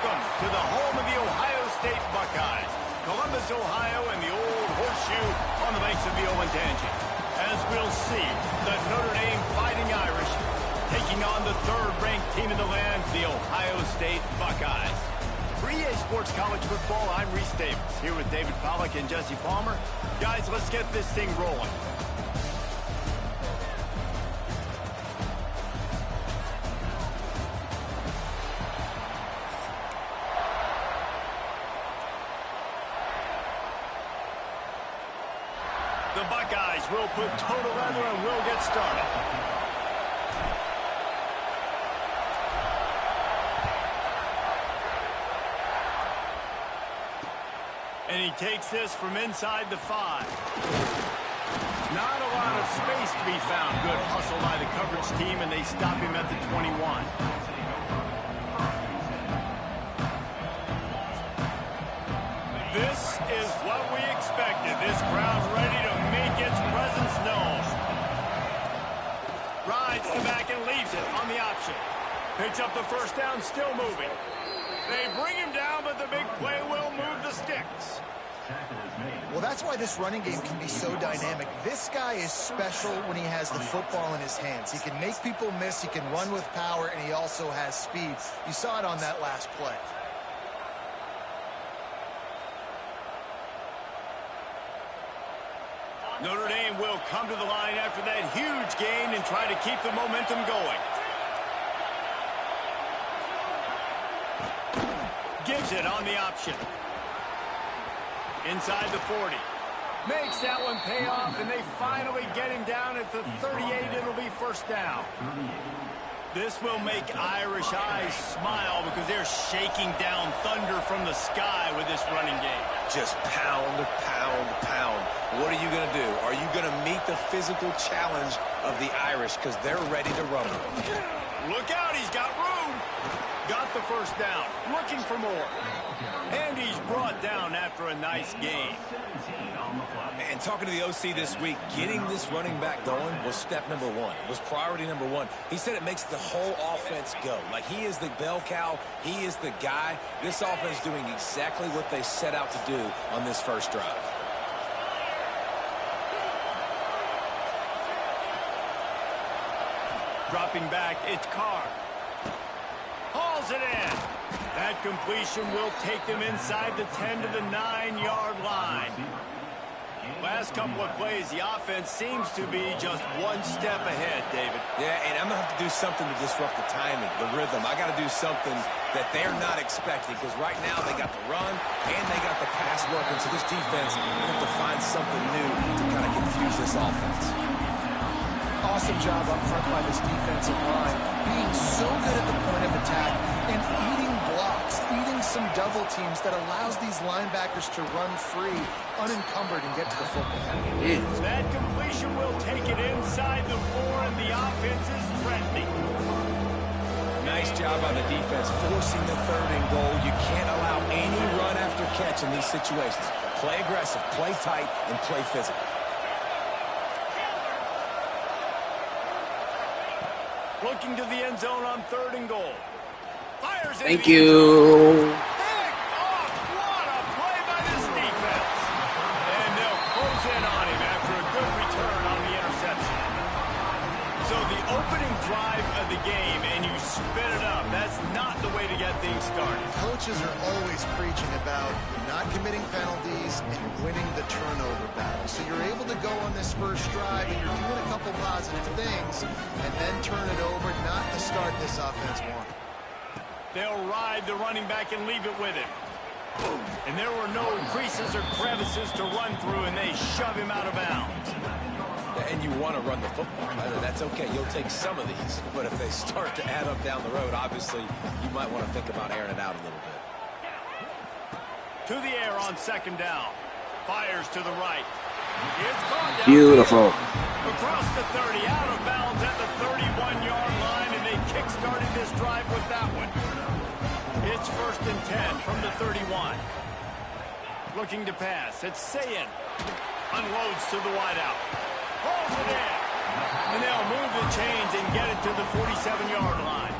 Welcome to the home of the Ohio State Buckeyes. Columbus, Ohio, and the old horseshoe on the banks of the Olentangy. As we'll see, the Notre Dame Fighting Irish taking on the third-ranked team in the land, the Ohio State Buckeyes. For EA Sports College Football, I'm Reese Davis, here with David Pollack and Jesse Palmer. Guys, let's get this thing rolling. The Buckeyes will put total leather and will get started. And he takes this from inside the 5. Not a lot of space to be found. Good hustle by the coverage team, and they stop him at the 21. This is what we expected. This crowd ready to make its presence known. Rides the back and leaves it on the option. Picks up the first down, still moving. They bring him down, but the big play will move the sticks. Well, that's why this running game can be so dynamic. This guy is special when he has the football in his hands. He can make people miss, he can run with power, and he also has speed. You saw it on that last play. Notre Dame will come to the line after that huge gain and try to keep the momentum going. Gives it on the option. Inside the 40. Makes that one pay off, and they finally get him down at the 38. It'll be first down. This will make Irish eyes smile because they're shaking down thunder from the sky with this running game. Just pound, pound, pound. What are you going to do? Are you going to meet the physical challenge of the Irish because they're ready to rumble? Look out, he's got room. Got the first down, looking for more. And he's brought down after a nice gain. And talking to the OC this week, getting this running back going was step number one. It was priority number one. He said it makes the whole offense go. Like, he is the bell cow. He is the guy. This offense is doing exactly what they set out to do on this first drive. Dropping back, it's Carr. Hauls it in. That completion will take them inside the 10 to the 9-yard line. Last couple of plays, the offense seems to be just one step ahead, David. Yeah, and I'm going to have to do something to disrupt the timing, the rhythm. I got to do something that they're not expecting, because right now they got the run and they got the pass working. So this defense will have to find something new to kind of confuse this offense. Awesome job up front by this defensive line, being so good at the point of attack and eating blocks, eating some double teams that allows these linebackers to run free, unencumbered, and get to the football. That completion will take it inside the 4, and the offense is threatening. Nice job by the defense, forcing the 3rd and goal. You can't allow any run after catch in these situations. Play aggressive, play tight, and play physical. Looking to the end zone on 3rd and goal. Fires Thank you. Pick off. What a play by this defense. And they'll close in on him after a good return on the interception. So the opening drive of the game, and you spit it up. That's not the way to get things started. Coaches are always preaching about not committing penalties and winning the turnover battle. So you're able to go on this first drive and you're doing a couple positive things and then turn it over, not the start this offense wants. They'll ride the running back and leave it with him. And there were no creases or crevices to run through, and they shove him out of bounds. And you want to run the football. That's okay. You'll take some of these. But if they start to add up down the road, obviously, you might want to think about airing it out a little bit. To the air on 2nd down. Fires to the right. It's gone down. Beautiful. Across the 30, out of bounds at the 31-yard line, and they kick-started this drive with that one. It's 1st and 10 from the 31. Looking to pass. It's Sayin. Unloads to the wideout. Holds it in. And they'll move the chains and get it to the 47-yard line.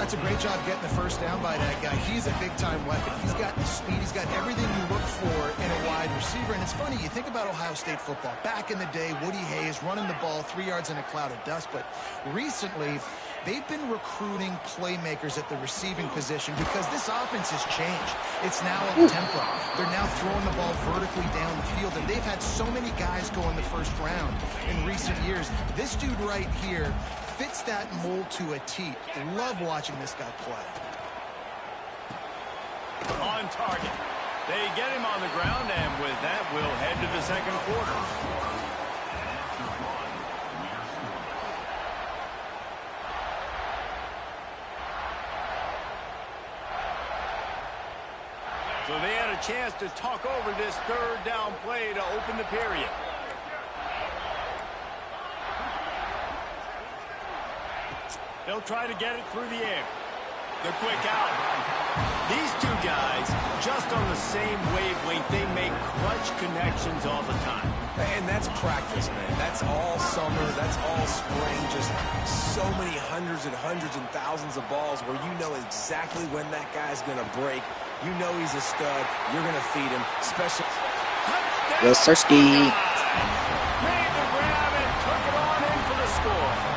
That's a great job getting the first down by that guy. He's a big-time weapon. He's got the speed. He's got everything you look for in a wide receiver. And it's funny, you think about Ohio State football. Back in the day, Woody Hayes running the ball 3 yards in a cloud of dust. But recently, they've been recruiting playmakers at the receiving position because this offense has changed. It's now up-tempo. They're now throwing the ball vertically down the field, and they've had so many guys go in the first round in recent years. This dude right here fits that mold to a T. Love watching this guy play. On target. They get him on the ground, and with that, we'll head to the second quarter. So they had a chance to talk over this third down play to open the period. They'll try to get it through the air. The quick out. These two guys, just on the same wavelength, they make clutch connections all the time. And that's practice, man. That's all summer. That's all spring. Just so many hundreds and thousands of balls where you know exactly when that guy's going to break. You know he's a stud. You're going to feed him. Special. Yes, Sirski. Made the grab and took it on in for the score.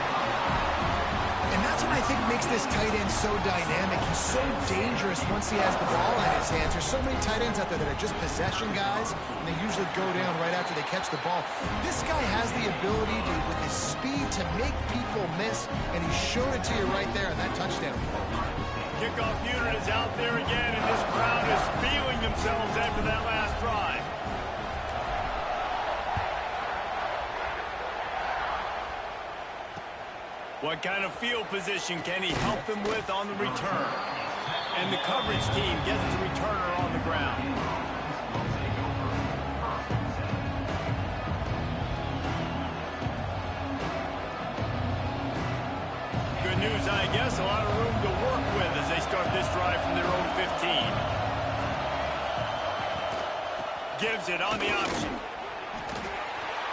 And that's what I think makes this tight end so dynamic. He's so dangerous once he has the ball in his hands. There's so many tight ends out there that are just possession guys, and they usually go down right after they catch the ball. This guy has the ability to, with his speed, to make people miss, and he showed it to you right there in that touchdown play. Kickoff unit is out there again, and this crowd is feeling themselves after that last drive. What kind of field position can he help them with on the return? And the coverage team gets the returner on the ground. Good news, I guess. A lot of room to work with as they start this drive from their own 15. Gives it on the option.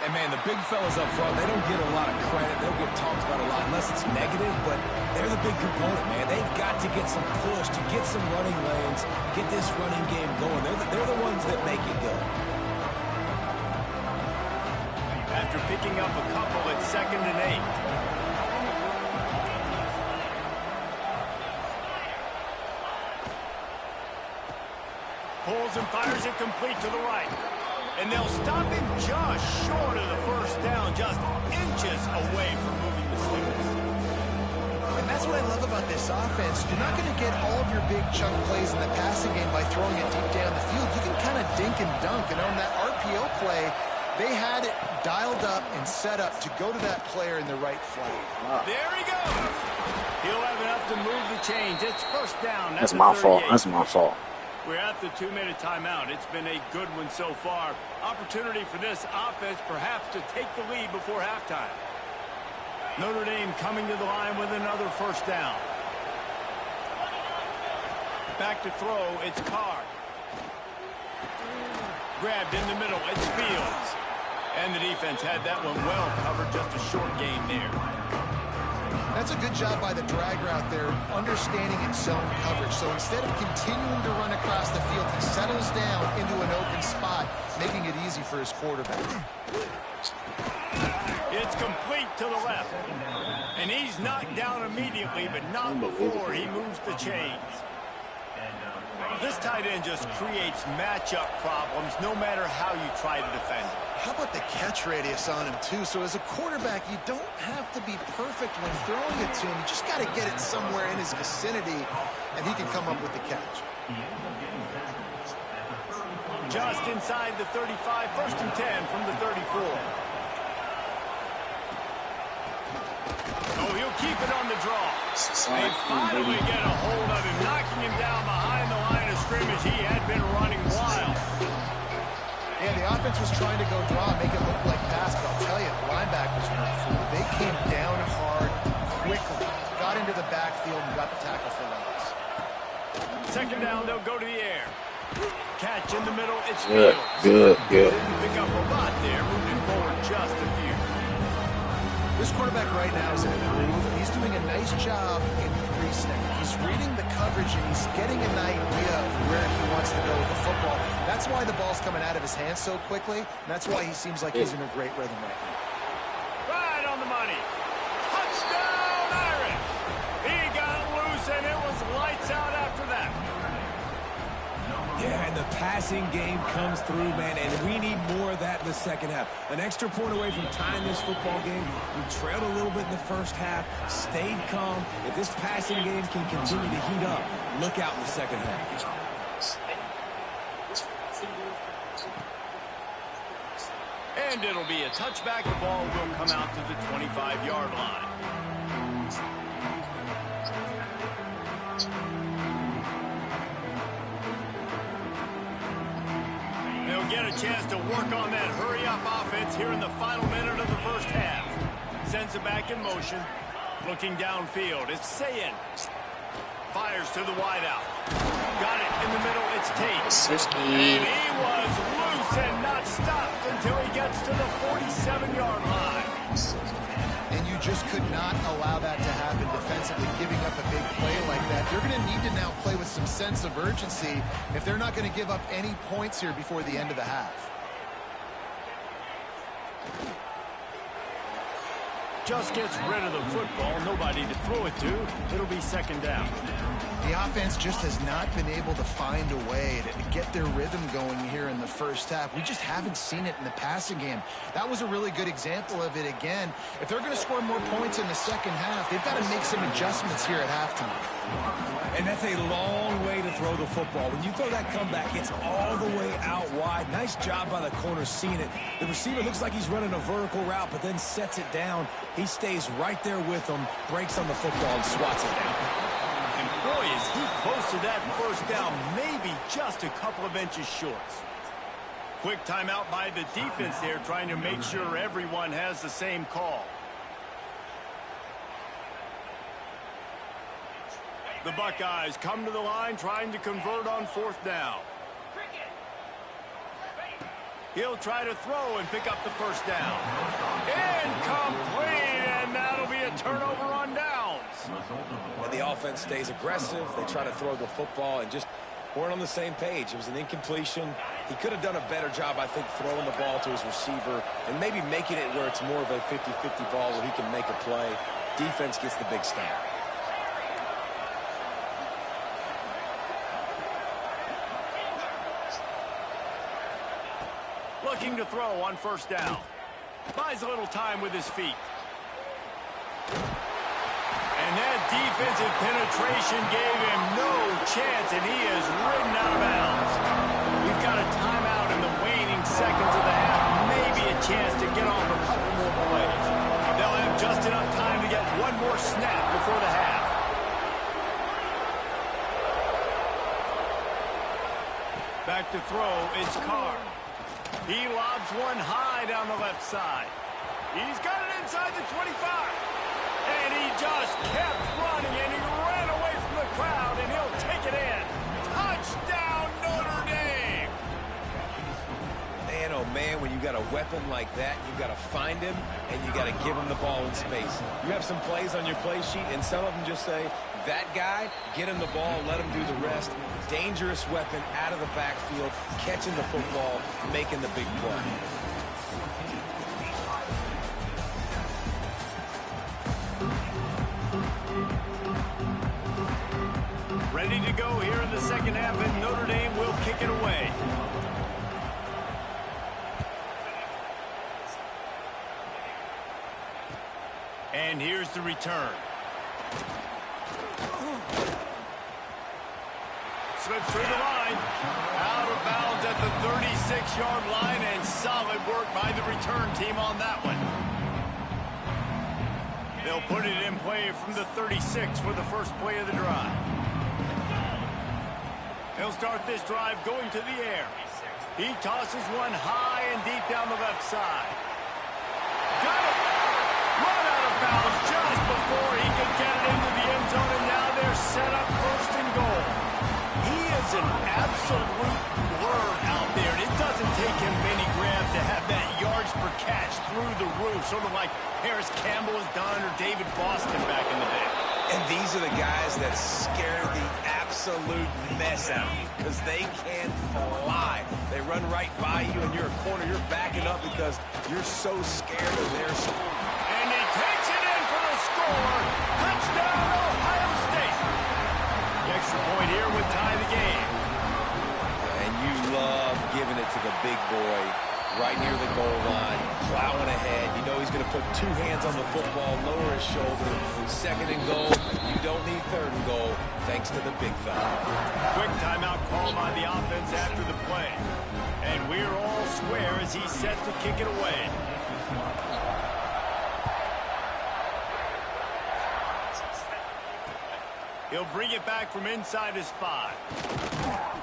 And, man, the big fellas up front, they don't get a lot of credit. They don't get talked about a lot unless it's negative, but they're the big component, man. They've got to get some push, to get some running lanes, get this running game going. They're the ones that make it go. After picking up a couple at 2nd and 8. Pulls and fires it complete to the right. And they'll stop him just short of the first down, just inches away from moving the sticks. And that's what I love about this offense. You're not going to get all of your big chunk plays in the passing game by throwing it deep down the field. You can kind of dink and dunk. And on that RPO play, they had it dialed up and set up to go to that player in the right flat. There he goes. He'll have enough to move the chains. It's first down. That's my fault. That's my fault. We're at the 2-minute timeout. It's been a good one so far. Opportunity for this offense perhaps to take the lead before halftime. Notre Dame coming to the line with another first down. Back to throw, it's Carr. Grabbed in the middle, it's Fields. And the defense had that one well covered, just a short gain there. That's a good job by the drag route there, understanding its zone coverage. So instead of continuing to run across the field, he settles down into an open spot, making it easy for his quarterback. It's complete to the left. And he's knocked down immediately, but not before he moves the chains. This tight end just creates matchup problems no matter how you try to defend him. How about the catch radius on him, too? So as a quarterback, you don't have to be perfect when throwing it to him. You just got to get it somewhere in his vicinity, and he can come up with the catch. Just inside the 35, 1st and 10 from the 34. Oh, he'll keep it on the draw. They finally get a hold of him, knocking him down behind the line of scrimmage. He had been running wild. Yeah, the offense was trying to go draw and make it look like pass, but I'll tell you, the linebackers were fooled. They came down hard quickly, got into the backfield, and got the tackle for loss. 2nd down, they'll go to the air. Catch in the middle, it's Good. Didn't pick up a lot there, moving forward just a few. This quarterback right now is in a groove, and he's doing a nice job in pre-snap. He's reading the coverage, and he's getting an idea of where he wants to go with the football. That's why the ball's coming out of his hands so quickly, and that's why he seems like he's in a great rhythm right now. Right on the money. Touchdown, Irish. He got loose, and it was lights out after that. Yeah, and the passing game comes through, man, and we need more of that in the second half. An extra point away from tying this football game. We trailed a little bit in the first half, stayed calm. If this passing game can continue to heat up, look out in the second half. And it'll be a touchback. The ball will come out to the 25-yard line. They'll get a chance to work on that hurry-up offense here in the final minute of the first half. Sends it back in motion. Looking downfield. It's Sayin. Fires to the wideout. Got it in the middle. It's Tate. And he was loose and not stopped until he gets to the 47-yard line. And you just could not allow that to happen defensively, giving up a big play like that. They're going to need to now play with some sense of urgency if they're not going to give up any points here before the end of the half. Just gets rid of the football. Nobody to throw it to. It'll be second down. The offense just has not been able to find a way to get their rhythm going here in the first half. We just haven't seen it in the passing game. That was a really good example of it again. If they're going to score more points in the second half, they've got to make some adjustments here at halftime. And that's a long way to throw the football. When you throw that comeback, it's all the way out wide. Nice job by the corner seeing it. The receiver looks like he's running a vertical route, but then sets it down. He stays right there with him, breaks on the football, and swats it down. And boy, is he close to that first down, maybe just a couple of inches short. Quick timeout by the defense there, trying to make sure everyone has the same call. The Buckeyes come to the line trying to convert on fourth down. He'll try to throw and pick up the first down. Incomplete, and that'll be a turnover on downs. And the offense stays aggressive. They try to throw the football and just weren't on the same page. It was an incompletion. He could have done a better job, I think, throwing the ball to his receiver and maybe making it where it's more of a 50-50 ball where he can make a play. Defense gets the big stop. Looking to throw on first down. Buys a little time with his feet. And that defensive penetration gave him no chance, and he is ridden out of bounds. We've got a timeout in the waning seconds of the half. Maybe a chance to get off a couple more plays. They'll have just enough time to get one more snap before the half. Back to throw, it's Carr. He lobs one high down the left side. He's got it inside the 25. And he just kept running, and he ran away from the crowd, and he'll take it in. Touchdown, Notre Dame! Man, oh man, when you got a weapon like that, you got to find him, and you got to give him the ball in space. You have some plays on your play sheet, and some of them just say, that guy, get him the ball, let him do the rest. Dangerous weapon out of the backfield, catching the football, making the big play. Ready to go here in the second half, and Notre Dame will kick it away. And here's the return. Slips through the line. Out of bounds at the 36-yard line, and solid work by the return team on that one. They'll put it in play from the 36 for the first play of the drive. He'll start this drive going to the air. He tosses one high and deep down the left side. Got it! Run out of bounds just before he could get it into the end zone, and now they're set up first and goal. He is an absolute blur out there, and it doesn't take him many grabs to have that yards per catch through the roof, sort of like Harris Campbell has done or David Boston back in the day. And these are the guys that scare the absolute mess out of you because they can fly. They run right by you, and you're a corner. You're backing up because you're so scared of their score. And he takes it in for the score. Touchdown, Ohio State. The extra point here would tie the game. And you love giving it to the big boy right near the goal line, plowing ahead. You know he's going to put two hands on the football, lower his shoulder. Second and goal. You don't need third and goal, thanks to the big fella. Quick timeout call by the offense after the play. And we're all square as he's set to kick it away. He'll bring it back from inside his 5.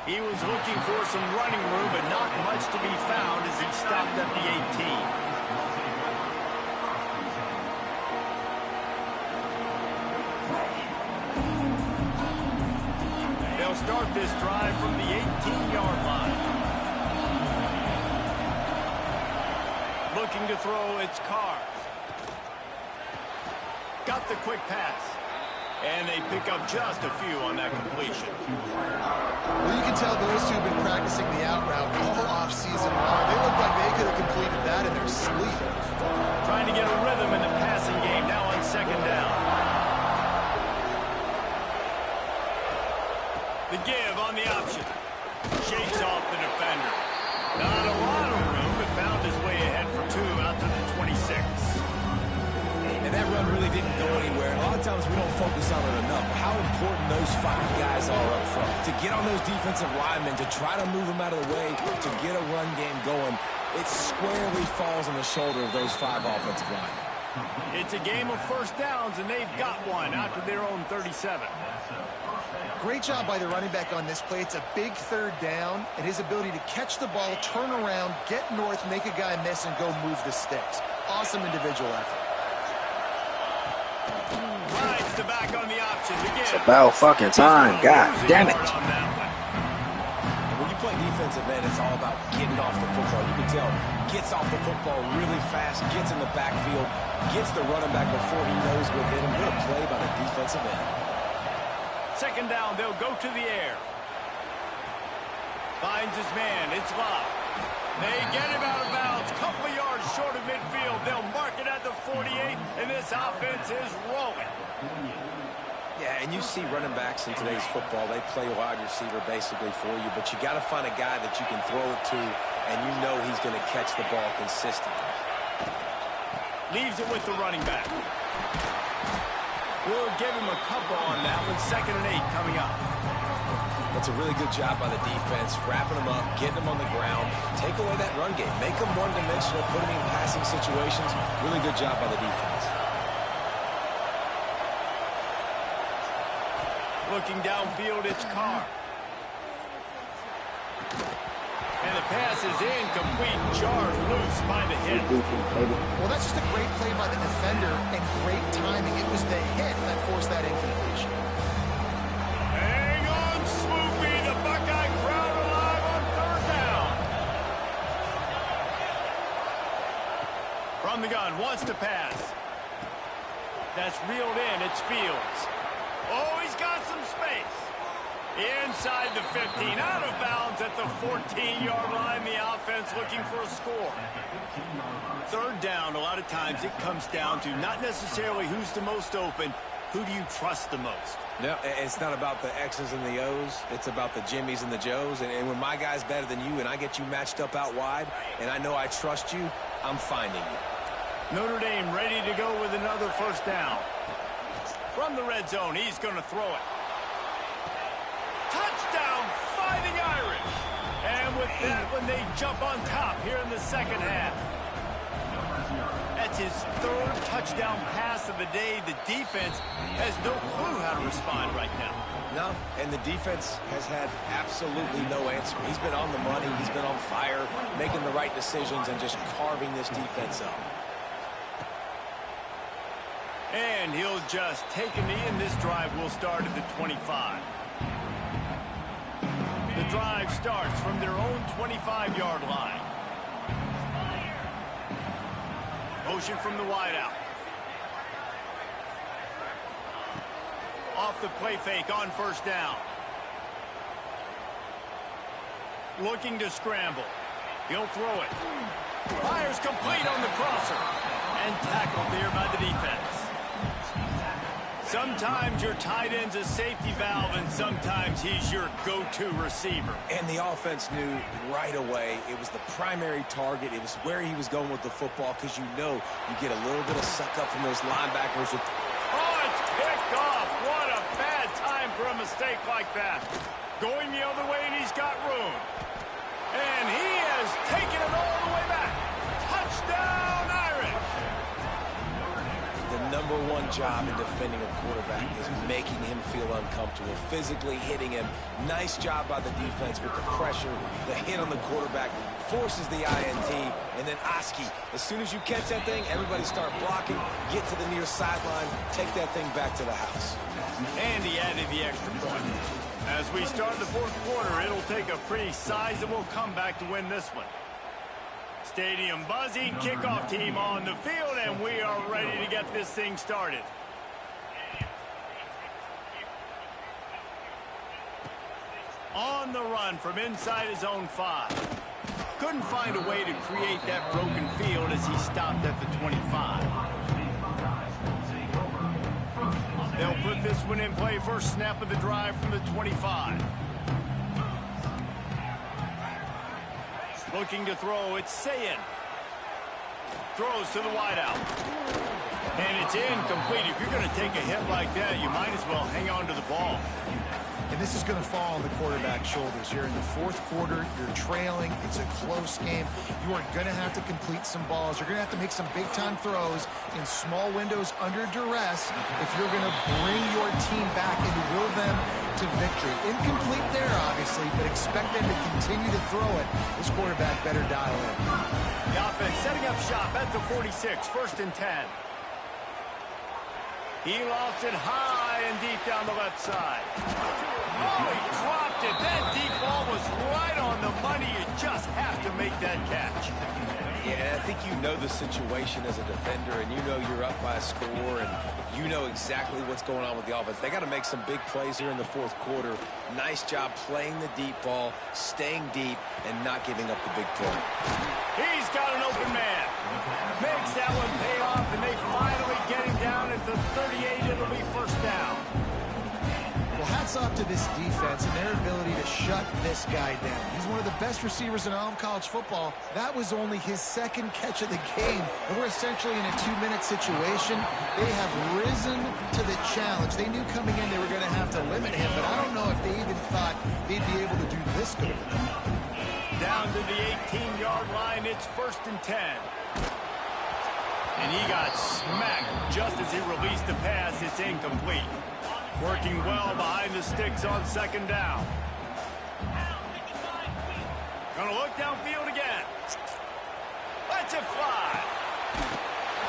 He was looking for some running room, but not much to be found as he stopped at the 18. They'll start this drive from the 18-yard line. Looking to throw, it's Carr. Got the quick pass. And they pick up just a few on that completion. Well, you can tell those two have been practicing the out route all off-season long. They look like they could have completed that in their sleep. Trying to get a rhythm in the passing game now on second down. The give on the option. Shakes off the defender. Not a lot of room, but found his way ahead for 2 out to the 26. And that run really didn't go anywhere. A lot of times we don't focus on it enough. How important those 5 guys are up front. To get on those defensive linemen, to try to move them out of the way, to get a run game going, it squarely falls on the shoulder of those 5 offensive linemen. It's a game of first downs, and they've got one out to their own 37. Great job by the running back on this play. It's a big third down, and his ability to catch the ball, turn around, get north, make a guy miss, and go move the sticks. Awesome individual effort. Rides the back on the option. It's about fucking time. God damn it. And when you play defensive end, it's all about getting off the football. You can tell, gets off the football really fast, gets in the backfield, gets the running back before he knows what hit him. What a play by the defensive end. Second down, they'll go to the air. Finds his man. It's locked. They get him out of bounds. Couple of yards short of midfield. They'll mark it at the 48, and this offense is rolling. Yeah, and you see running backs in today's football, they play wide receiver basically for you, but you got to find a guy that you can throw it to, and you know he's going to catch the ball consistently. Leaves it with the running back. We'll give him a couple on that one. 2nd and 8 coming up. That's a really good job by the defense, wrapping them up, getting them on the ground, take away that run game, make them one-dimensional, put them in passing situations. Really good job by the defense. Looking downfield, it's Carr. And the pass is incomplete, jarred loose by the hit. Well, that's just a great play by the defender and great timing. It was the hit that forced that incompletion. Hang on, Swoopy. The Buckeye crowd alive on 3rd down. From the gun, wants to pass. That's reeled in. It's Fields. Oh, he's got some space. Inside the 15, out of bounds at the 14-yard line. The offense looking for a score. 3rd down, a lot of times it comes down to not necessarily who's the most open, who do you trust the most? No, it's not about the X's and the O's. It's about the Jimmies and the Joes. And when my guy's better than you and I get you matched up out wide and I know I trust you, I'm finding you. Notre Dame ready to go with another 1st down. From the red zone, he's going to throw it. Touchdown, Fighting Irish. And with that one, they jump on top here in the 2nd half. That's his 3rd touchdown pass of the day. The defense has no clue how to respond right now. No, and the defense has had absolutely no answer. He's been on the money. He's been on fire, making the right decisions and just carving this defense up. And he'll just take a knee, and this drive will start at the 25. The drive starts from their own 25-yard line. motion from the wideout. Off the play fake on first down. Looking to scramble. He'll throw it. Fires complete on the crosser. And tackled there by the defense. Sometimes your tight end's a safety valve, and sometimes he's your go-to receiver. And the offense knew right away it was the primary target. It was where he was going with the football, because you know you get a little bit of suck up from those linebackers. Oh, it's picked off. What a bad time for a mistake like that. Going the other way, and he's got room. And he has taken it all the way back. Touchdown, Irish! The number one job in defending a quarterback is making him feel uncomfortable, physically hitting him. Nice job by the defense with the pressure. The hit on the quarterback forces the INT. And then Oski, as soon as you catch that thing, everybody start blocking, get to the near sideline, take that thing back to the house. And he added the extra point. As we start the fourth quarter, it'll take a pretty sizable comeback to win this one. Stadium buzzing, kickoff team on the field, and we are ready to get this thing started. On the run from inside his own 5. Couldn't find a way to create that broken field as he stopped at the 25. They'll put this one in play first snap of the drive from the 25. Looking to throw, it's Sayin. Throws to the wideout. And it's incomplete. If you're going to take a hit like that, you might as well hang on to the ball. And this is going to fall on the quarterback's shoulders. You're in the fourth quarter. You're trailing. It's a close game. You are going to have to complete some balls. You're going to have to make some big-time throws in small windows under duress if you're going to bring your team back and will them to victory. Incomplete there, obviously, but expect them to continue to throw it. This quarterback better dial in. The offense setting up shop at the 46, 1st and 10. He lost it high and deep down the left side. Oh, he dropped it. That deep ball was right on the money. You just have to make that catch. Yeah, I think you know the situation as a defender, and you know you're up by a score, and you know exactly what's going on with the offense. They got to make some big plays here in the fourth quarter. Nice job playing the deep ball, staying deep, and not giving up the big play. He's got an open man. Makes that one pay off, and they finally get him down at the 38. It'll be first down. Well, hats off to this defense and their ability to shut this guy down. He's one of the best receivers in all of college football. That was only his second catch of the game, and we're essentially in a 2-minute situation. They have risen to the challenge. They knew coming in they were going to have to limit him, but I don't know if they even thought they'd be able to do this good. Down to the 18-yard line, it's 1st and 10. And he got smacked just as he released the pass. It's incomplete. Working well behind the sticks on 2nd down. Gonna look downfield again. Let's it fly.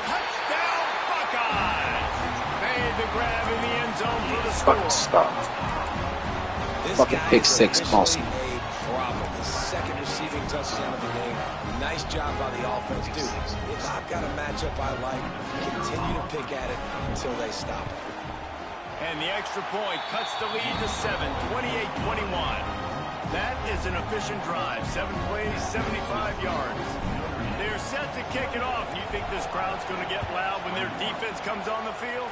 Touchdown, Buckeyes. Made the grab in the end zone for the score. Fucking stop. This Fucking guy pick is six, officially awesome. a problem. The second receiving touchdown of the game. Nice job by the offense, dude. If I've got a matchup I like, continue to pick at it until they stop it. And the extra point cuts the lead to 7, 28-21. That is an efficient drive. 7 plays, 75 yards. They're set to kick it off. You think this crowd's going to get loud when their defense comes on the field?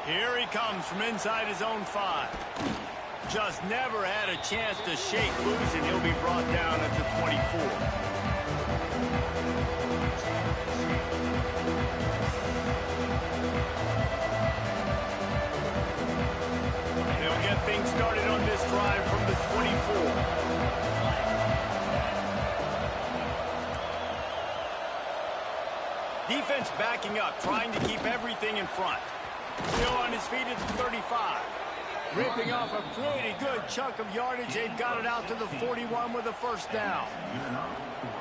Here he comes from inside his own 5. Just never had a chance to shake loose, and he'll be brought down at the 24. They'll get things started on this drive from the 24. Defense backing up, trying to keep everything in front. Still on his feet at the 35. Ripping off a pretty good chunk of yardage. They've got it out to the 41 with a first down.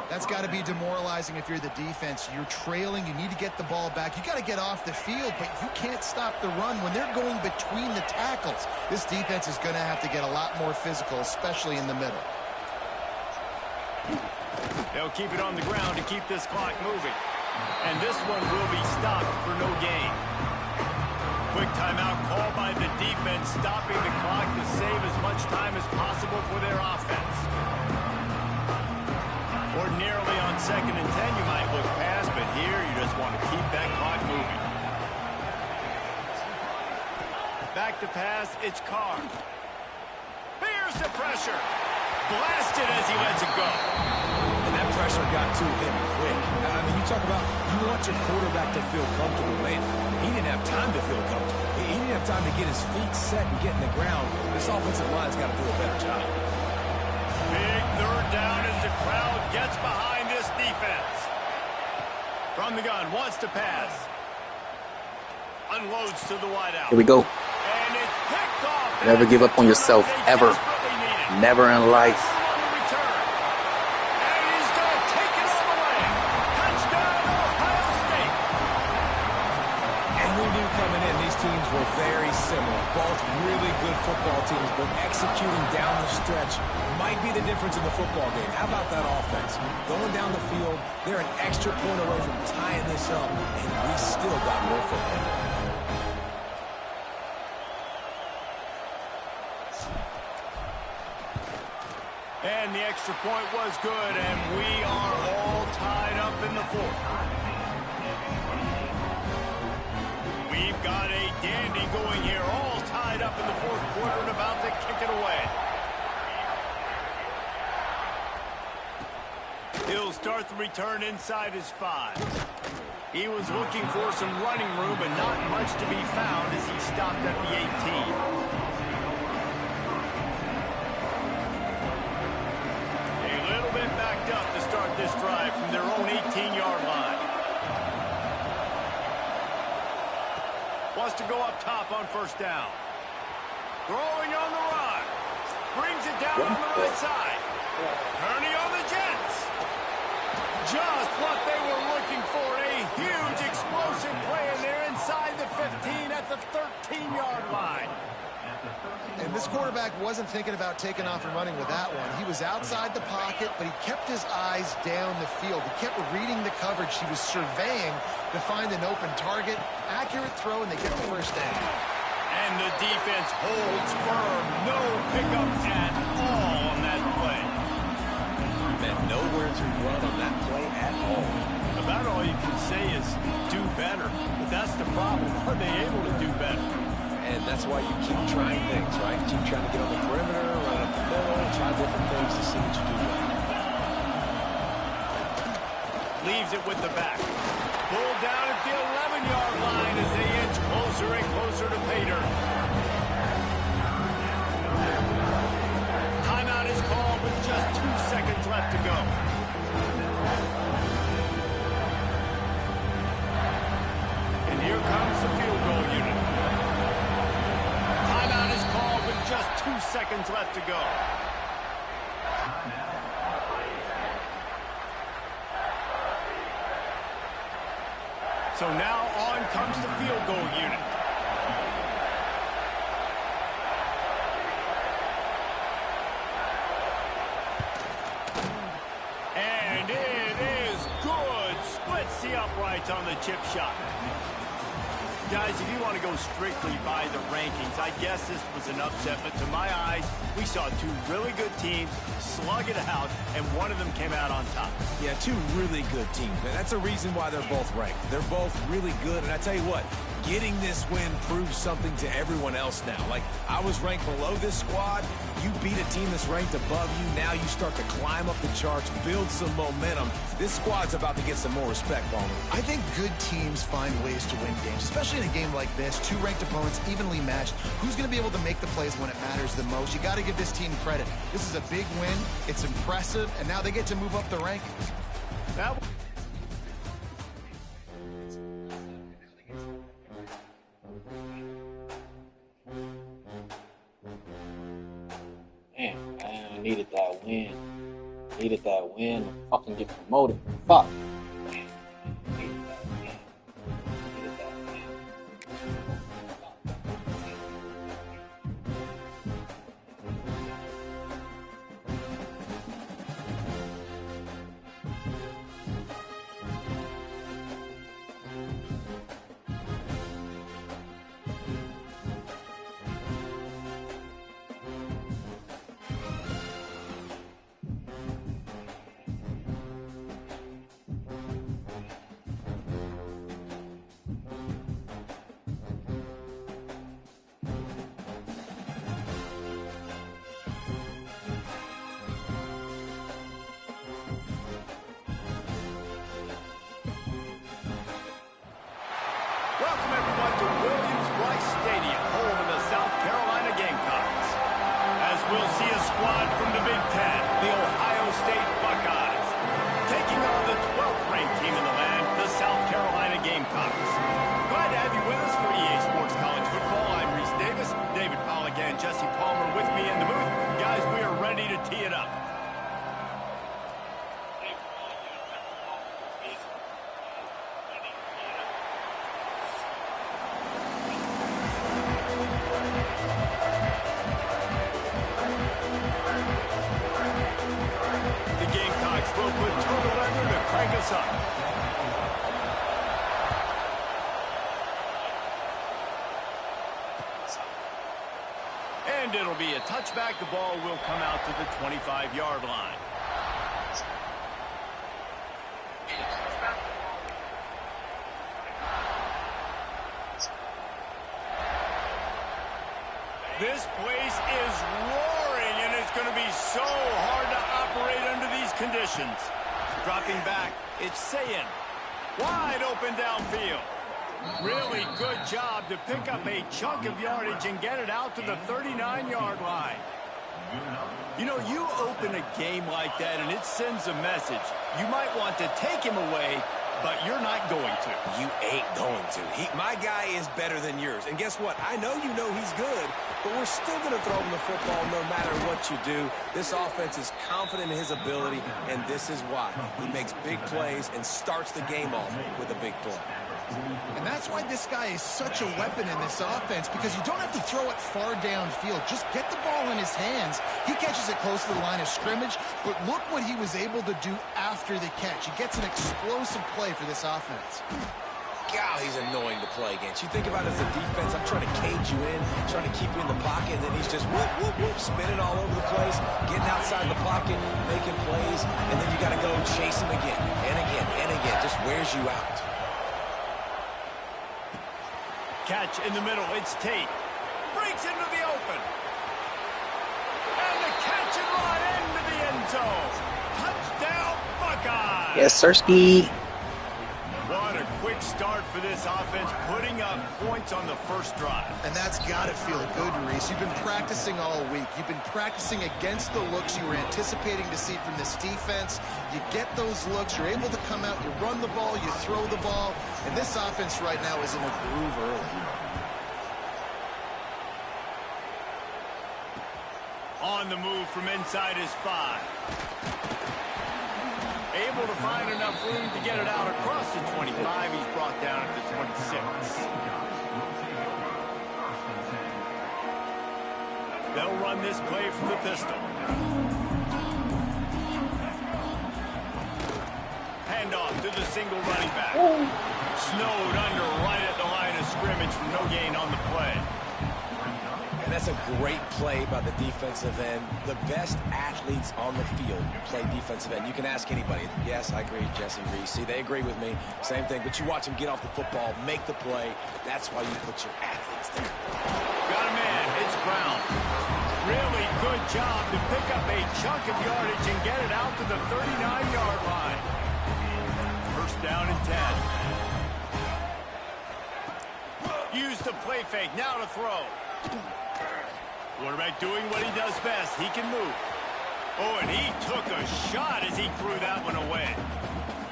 That's got to be demoralizing if you're the defense. You're trailing. You need to get the ball back. You got to get off the field, but you can't stop the run when they're going between the tackles. This defense is going to have to get a lot more physical, especially in the middle. They'll keep it on the ground to keep this clock moving. And this one will be stopped for no gain. Quick timeout called by the defense, stopping the clock to save as much time as possible for their offense. Ordinarily on 2nd and 10, you might look past, but here you just want to keep that clock moving. Back to pass, it's Carr. Here's the pressure. Blasted as he lets it go. And that pressure got to him quick. I mean, you talk about you want your quarterback to feel comfortable, man. He didn't have time to feel comfortable. He didn't have time to get his feet set and get in the ground. This offensive line's got to do a better job. Big 3rd down as the crowd gets behind this defense. From the gun, wants to pass. Unloads to the wideout. Here we go. And it's picked off. Never give up on yourself, ever. Never in life. And he's going to take it all the way. Touchdown, Ohio State. And we knew coming in, these teams were very similar. Both really good football teams, but executing down the stretch might be the difference in the football game. How about that offense? Going down the field, they're an extra point away from tying this up, and we still got more football. And the extra point was good, and we are all tied up in the 4th. We've got a dandy going here, all tied up in the 4th quarter and about to kick it away. He'll start the return inside his 5. He was looking for some running room, but not much to be found as he stopped at the 18. Backed up to start this drive from their own 18-yard line. Wants to go up top on 1st down. Throwing on the run. Brings it down on the right side. Turning on the Jets. Just what they were looking for. A huge explosive play in there inside the 15 at the 13-yard line. And this quarterback wasn't thinking about taking off and running with that one. He was outside the pocket, but he kept his eyes down the field. He kept reading the coverage. He was surveying to find an open target. Accurate throw, and they get the 1st down. And the defense holds firm. No pickup at all on that play. And nowhere to run on that play at all. About all you can say is do better. But that's the problem. Are they able to do better? And that's why you keep trying things, right? Keep trying to get on the perimeter, run up the middle, try different things to see what you do well. Leaves it with the back. Pulled down at the 11-yard line as they inch closer and closer to pay dirt. Timeout is called with just 2 seconds left to go. And here comes the field goal unit. Timeout is called with just 2 seconds left to go. So now on comes the field goal unit. And it is good. Splits the uprights on the chip shot. Guys, if you want to go strictly by the rankings, I guess this was an upset, but to my eyes, we saw 2 really good teams slug it out, and one of them came out on top. Yeah, 2 really good teams, man. That's a reason why they're both ranked. They're both really good, and I tell you what, getting this win proves something to everyone else now. Like, I was ranked below this squad. You beat a team that's ranked above you. Now you start to climb up the charts, build some momentum. This squad's about to get some more respect, Palmer. I think good teams find ways to win games, especially in a game like this. 2 ranked opponents, evenly matched. Who's going to be able to make the plays when it matters the most? You got to give this team credit. This is a big win. It's impressive, and now they get to move up the rankings. Man, I needed that win. Needed that win to fucking get promoted. Fuck. Man, needed that win. Needed that win. Welcome everyone to Williams-Brice Stadium, home of the South Carolina Gamecocks. As we'll see a squad from the Big Ten, the Ohio State Buckeyes, taking on the 12th ranked team in the land, the South Carolina Gamecocks. Glad to have you with us for EA Sports College Football. I'm Reese Davis, David Pollack and Jesse Palmer with me in the booth. Guys, we are ready to tee it up. Will put total leather to crank us up. And it'll be a touchback. The ball will come out to the 25-yard line. This place is roaring, and it's going to be so hard to operate under these conditions. Dropping back, it's Sayin. Wide open downfield. Really good job to pick up a chunk of yardage and get it out to the 39-yard line. You know, you open a game like that, and it sends a message. You might want to take him away, but you're not going to. You ain't going to. My guy is better than yours. And guess what? I know you know he's good, but we're still going to throw him the football no matter what you do. This offense is confident in his ability, and this is why. He makes big plays and starts the game off with a big play. And that's why this guy is such a weapon in this offense, because you don't have to throw it far downfield. Just get the ball in his hands. He catches it close to the line of scrimmage, but look what he was able to do after the catch. He gets an explosive play for this offense. God, he's annoying to play against. You think about it as a defense, I'm trying to cage you in, trying to keep you in the pocket, and then he's just whoop, whoop, whoop, spinning all over the place, getting outside the pocket, making plays, and then you got to go chase him again, and again, and again. Just wears you out. Catch in the middle, it's Tate. Breaks into the open. And the catch and run into the end zone. Touchdown, Buckeyes. Yes, Sirski. What a quick start for this offense, putting up points on the first drive. And that's got to feel good, Reese. You've been practicing all week. You've been practicing against the looks you were anticipating to see from this defense. You get those looks, you're able to come out, you run the ball, you throw the ball, and this offense right now is in a groove early. On the move from inside his 5. Able to find enough room to get it out across the 25. He's brought down at the 26. They'll run this play from the pistol. Handoff to the single running back. Snowed under right at the line of scrimmage for no gain on the play. And that's a great play by the defensive end. The best athletes on the field play defensive end. You can ask anybody. Yes, I agree, Jesse, Reese. See, they agree with me. Same thing. But you watch them get off the football, make the play. That's why you put your athletes there. Got a man. It's Brown. Really good job to pick up a chunk of yardage and get it out to the 39-yard line. First down and 10. Use the play fake. Now to throw. Quarterback doing what he does best. He can move. Oh, and he took a shot as he threw that one away.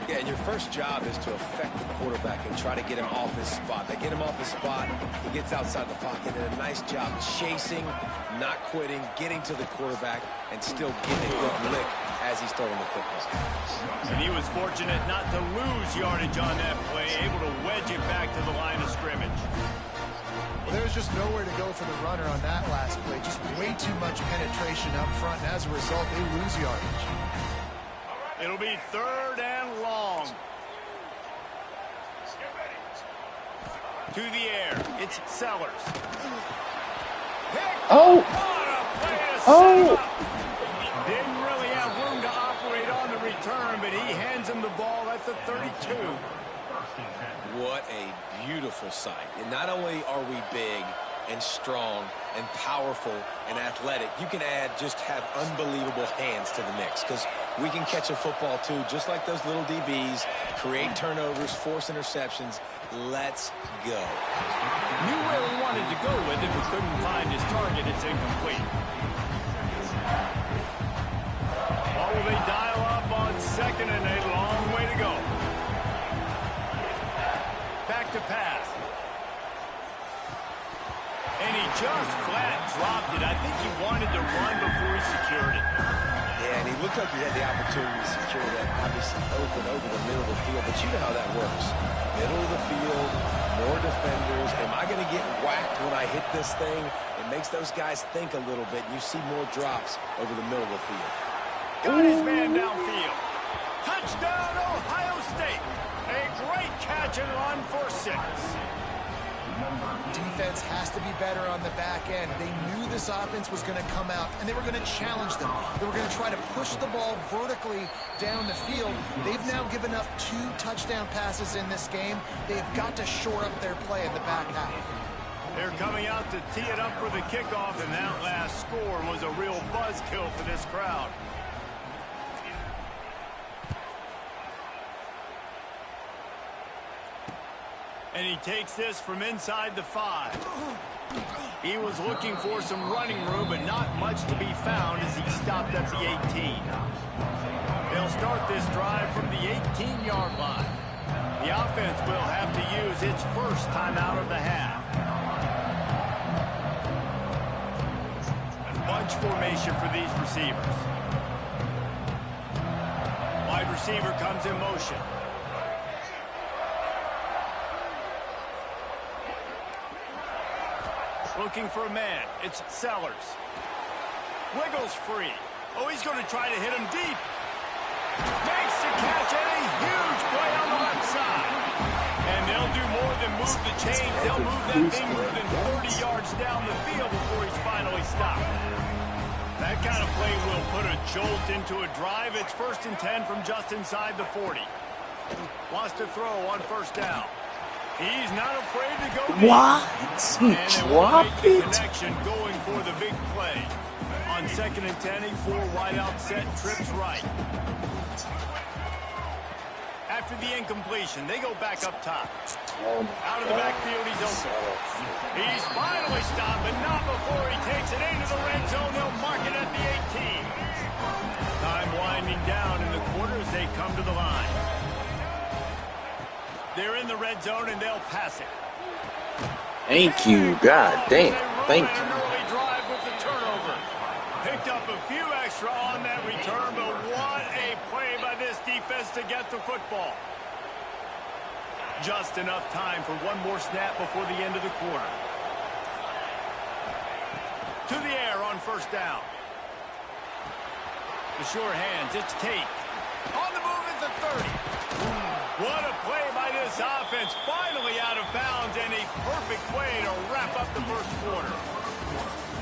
Yeah, and your first job is to affect the quarterback and try to get him off his spot. They get him off his spot, he gets outside the pocket, and a nice job chasing, not quitting, getting to the quarterback, and still getting a good lick as he's throwing the football. And he was fortunate not to lose yardage on that play, able to wedge it back to the line of scrimmage. Well, there's just nowhere to go for the runner on that last play. Just way too much penetration up front, and as a result, they lose yardage. It'll be 3rd and long. To the air, it's Sellers. Oh! Didn't really have room to operate on the return, but he hands him the ball at the 32. What a beautiful sight. And not only are we big and strong and powerful and athletic, you can just have unbelievable hands to the mix, because we can catch a football too, just like those little DBs, create turnovers, force interceptions, Let's go. Knew where he wanted to go with it, but couldn't find his target. It's incomplete. What will they dial up on second and a long way to go? Back to pass. And he just flat dropped it. I think he wanted to run before he secured it. Yeah, and he looked like he had the opportunity to secure that, obviously open over the middle of the field, but you know how that works. Middle of the field, more defenders. Am I going to get whacked when I hit this thing? It makes those guys think a little bit, and you see more drops over the middle of the field. Got his man downfield. Touchdown, Ohio State. A great catch and run for 6. Defense has to be better on the back end. They knew this offense was going to come out, and they were going to challenge them. They were going to try to push the ball vertically down the field. They've now given up 2 touchdown passes in this game. They've got to shore up their play in the back half. They're coming out to tee it up for the kickoff, and that last score was a real buzzkill for this crowd. And he takes this from inside the 5. He was looking for some running room, but not much to be found as he stopped at the 18. They'll start this drive from the 18-yard line. The offense will have to use its first timeout of the half. Bunch formation for these receivers. Wide receiver comes in motion. Looking for a man. It's Sellers. Wiggles free. Oh, he's going to try to hit him deep. Makes the catch and a huge play on the left side. And they'll do more than move the chains. They'll move that thing more than 30 yards down the field before he's finally stopped. That kind of play will put a jolt into a drive. It's 1st and 10 from just inside the 40. Wants to throw on 1st down. He's not afraid to go deep. What? He dropped it? Connection going for the big play. On 2nd and 10, a 4 wide out set, trips right. After the incompletion, they go back up top. Out of the backfield, he's open. He's finally stopped, but not before he takes it into the red zone. They'll mark it at the 18. Time winding down in the quarter as they come to the line. They're in the red zone, and they'll pass it. Thank you. God damn. Thank you. An early drive with the turnover. Picked up a few extra on that return, but what a play by this defense to get the football. Just enough time for one more snap before the end of the quarter. To the air on 1st down. The sure hands, it's Tate. On the move at the 30. What a play by this offense. Finally out of bounds, and a perfect play to wrap up the 1st quarter.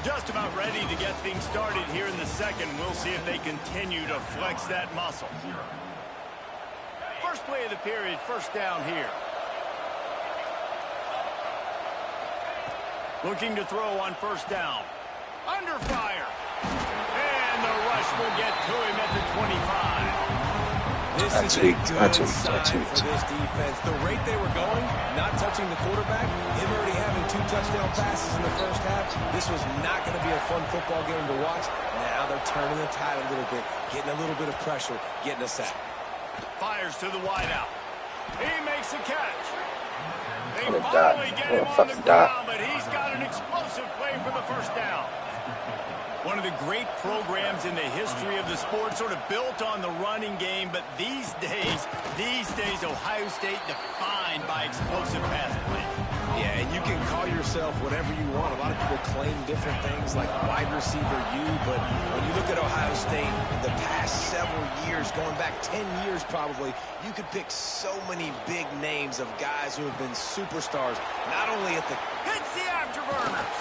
Just about ready to get things started here in the 2nd. We'll see if they continue to flex that muscle. First play of the period, 1st down here. Looking to throw on 1st down. Under fire. And the rush will get to him at the 25. This is a good sign for this defense. The rate they were going, not touching the quarterback, him already having 2 touchdown passes in the 1st half, this was not going to be a fun football game to watch. Now they're turning the tide a little bit, getting a little bit of pressure, getting a sack. Fires to the wideout. He makes a catch. They I'm gonna finally die. get I'm him gonna on the fucking die. ground, but he's got an explosive play for the 1st down. One of the great programs in the history of the sport, sort of built on the running game, but these days, Ohio State defined by explosive pass play. Yeah, and you can call yourself whatever you want. A lot of people claim different things like wide receiver U, but when you look at Ohio State in the past several years, going back 10 years probably, you could pick so many big names of guys who have been superstars, not only at the... Hits the afterburners.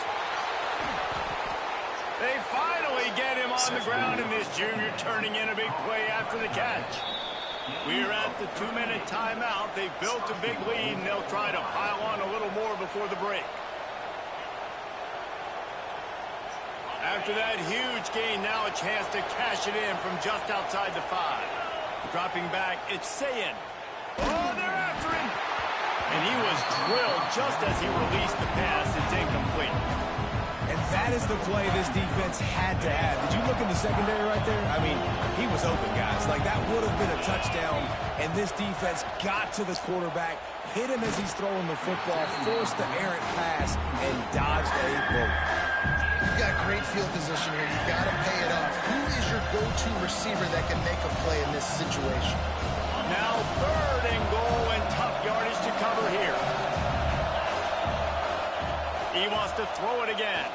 They finally get him on the ground, and this junior turning in a big play after the catch. We're at the 2-minute timeout. They've built a big lead, and they'll try to pile on a little more before the break. After that huge gain, now a chance to cash it in from just outside the 5. Dropping back, it's Sayin. Oh, they're after him. And he was drilled just as he released the pass. It's incomplete. And that is the play this defense had to have. Did you look in the secondary right there? I mean, he was open, guys. Like, that would have been a touchdown, and this defense got to the quarterback, hit him as he's throwing the football, forced the errant pass, and dodged a bullet. You got great field position here. You got to pay it off. Who is your go-to receiver that can make a play in this situation? Now 3rd and goal and tough yardage to cover here. He wants to throw it again.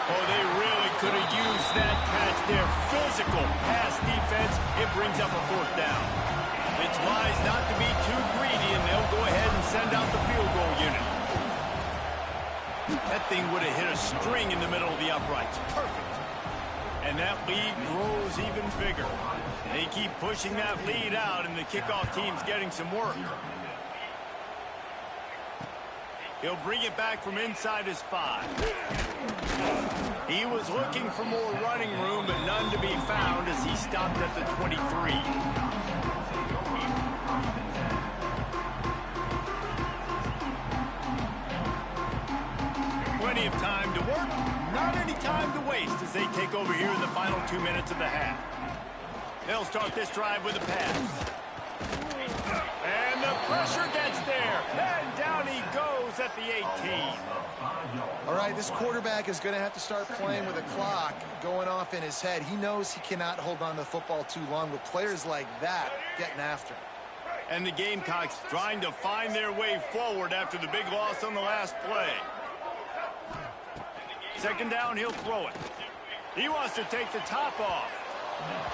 Oh, they really could have used that catch there. Physical pass defense. It brings up a 4th down. It's wise not to be too greedy, and they'll go ahead and send out the field goal unit. That thing would have hit a string in the middle of the uprights. Perfect. And that lead grows even bigger. They keep pushing that lead out, and the kickoff team's getting some work. He'll bring it back from inside his 5. He was looking for more running room, but none to be found as he stopped at the 23. Plenty of time to work, not any time to waste as they take over here in the final 2 minutes of the half. They'll start this drive with a pass. And the pressure gets there. And down he goes at the 18. All right, this quarterback is going to have to start playing with a clock going off in his head. He knows he cannot hold on to the football too long with players like that getting after him. And the Gamecocks trying to find their way forward after the big loss on the last play. 2nd down, he'll throw it. He wants to take the top off.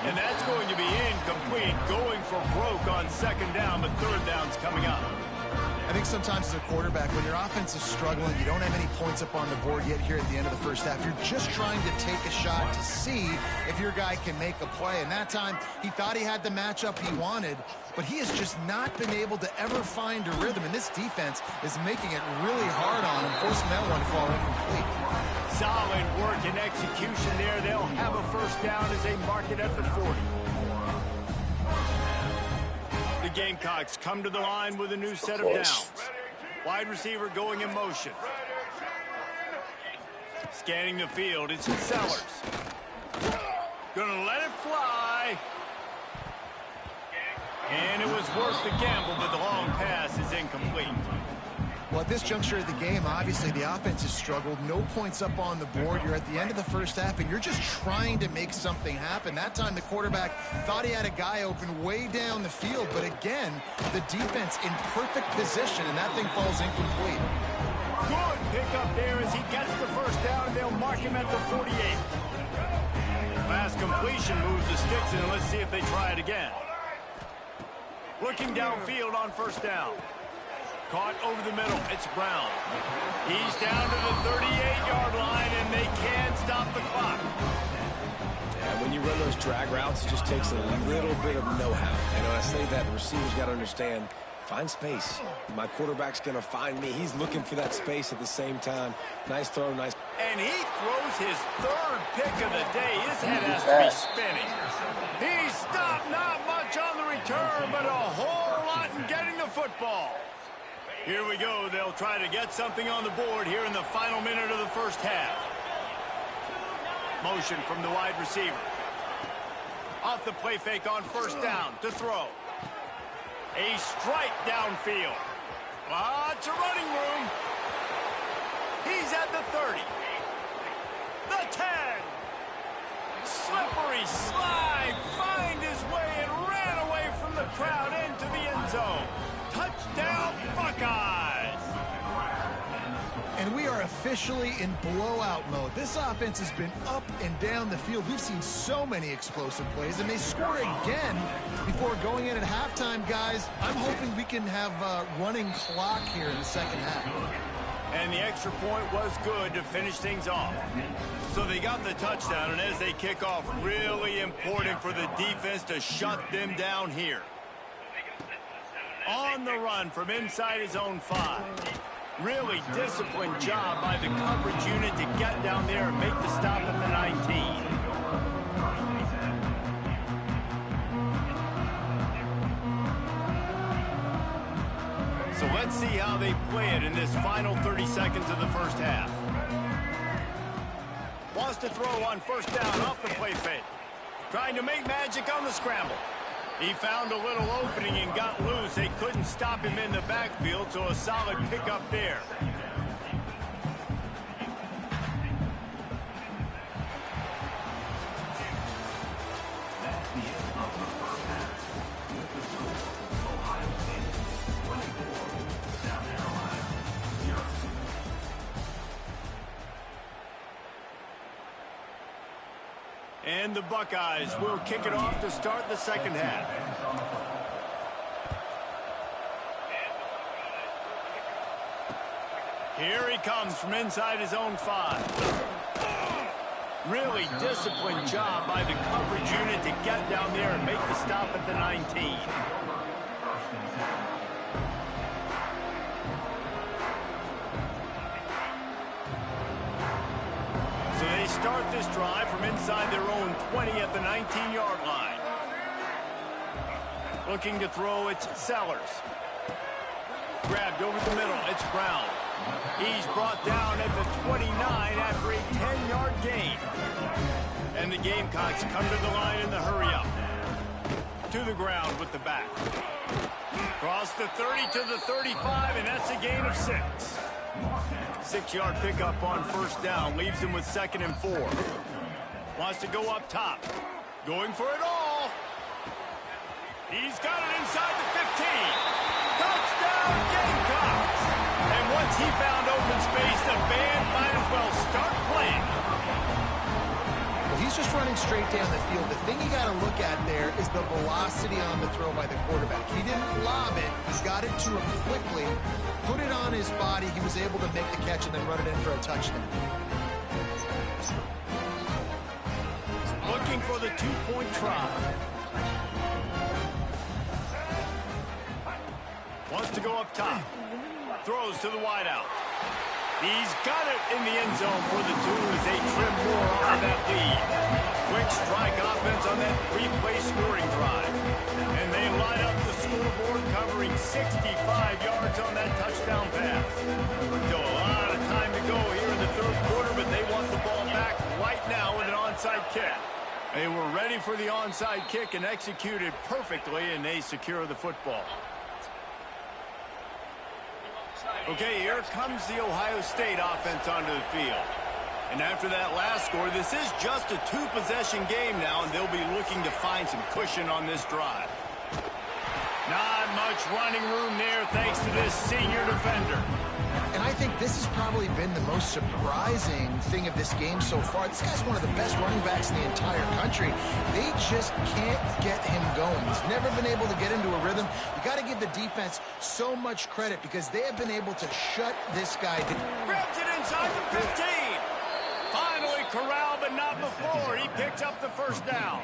And that's going to be incomplete, going for broke on 2nd down, but 3rd down's coming up. I think sometimes as a quarterback, when your offense is struggling, you don't have any points up on the board yet here at the end of the first half. You're just trying to take a shot to see if your guy can make a play. And that time, he thought he had the matchup he wanted, but he has just not been able to ever find a rhythm. And this defense is making it really hard on him, forcing that one to fall incomplete. Solid work and execution there. They'll have a 1st down as they mark it at the 40. The Gamecocks come to the line with a new set of downs. Wide receiver going in motion. Scanning the field, it's Sellers. Gonna let it fly. And it was worth the gamble, but the long pass is incomplete. Well, at this juncture of the game, obviously the offense has struggled. No points up on the board. You're at the end of the first half, and you're just trying to make something happen. That time the quarterback thought he had a guy open way down the field, but again, the defense in perfect position, and that thing falls incomplete. Good pickup there as he gets the 1st down, and they'll mark him at the 48. Last completion moves the sticks, and let's see if they try it again. Looking downfield on 1st down. Caught over the middle. It's Brown. He's down to the 38-yard line, and they can't stop the clock. Yeah, when you run those drag routes, it just takes a little bit of know-how. And when I say that, the receiver's got to understand, find space. My quarterback's going to find me. He's looking for that space at the same time. Nice throw, nice. And he throws his 3rd pick of the day. His head has to be spinning. He stopped not much on the return, but a whole lot in getting the football. Here we go. They'll try to get something on the board here in the final minute of the first half. Motion from the wide receiver. Off the play fake on 1st down to throw. A strike downfield. Lots of running room. He's at the 30. The 10. Slippery slide. Find his way and ran away from the crowd into the end zone. Touchdown, Buckeyes! And we are officially in blowout mode. This offense has been up and down the field. We've seen so many explosive plays, and they score again before going in at halftime, guys. I'm hoping we can have a running clock here in the 2nd half. And the extra point was good to finish things off. So they got the touchdown, and as they kick off, really important for the defense to shut them down here. On the run from inside his own 5. Really disciplined job by the coverage unit to get down there and make the stop at the 19. Let's see how they play it in this final 30 seconds of the first half. Wants to throw on first down off the play fake. Trying to make magic on the scramble. He found a little opening and got loose. They couldn't stop him in the backfield, so a solid pickup there. And the Buckeyes will kick it off to start the second half. Here he comes from inside his own 5. Really disciplined job by the coverage unit to get down there and make the stop at the 19. So they start this drive from inside their own 20 at the 19-yard line. Looking to throw, it's Sellers. Grabbed over the middle, it's Brown. He's brought down at the 29 after a 10-yard gain. And the Gamecocks come to the line in the hurry-up. To the ground with the back. Cross the 30 to the 35, and that's a gain of 6. 6-yard pickup on first down. Leaves him with 2nd and 4. Wants to go up top. Going for it all. He's got it inside the 15. Touchdown, Gamecocks! And once he found open space, the band might as well start playing. Well, he's just running straight down the field. The thing you got to look at there is the velocity on the throw by the quarterback. He didn't lob it. He got it to him quickly, put it on his body. He was able to make the catch and then run it in for a touchdown. Looking for the 2-point try. Wants to go up top. Throws to the wideout. He's got it in the end zone for the 2 as they trim more off of that lead. Quick strike offense on that 3-play scoring drive. And they line up the scoreboard covering 65 yards on that touchdown pass. Still a lot of time to go here in the 3rd quarter, but they want the ball back right now with an onside kick. They were ready for the onside kick and executed perfectly, and they secure the football. Okay, here comes the Ohio State offense onto the field. And after that last score, this is just a 2-possession game now, and they'll be looking to find some cushion on this drive. Not much running room there thanks to this senior defender. And I think this has probably been the most surprising thing of this game so far. This guy's one of the best running backs in the entire country. They just can't get him going. He's never been able to get into a rhythm. You got to give the defense so much credit because they have been able to shut this guy down. Grabs it inside the 15. Finally corralled, but not before. He picks up the first down.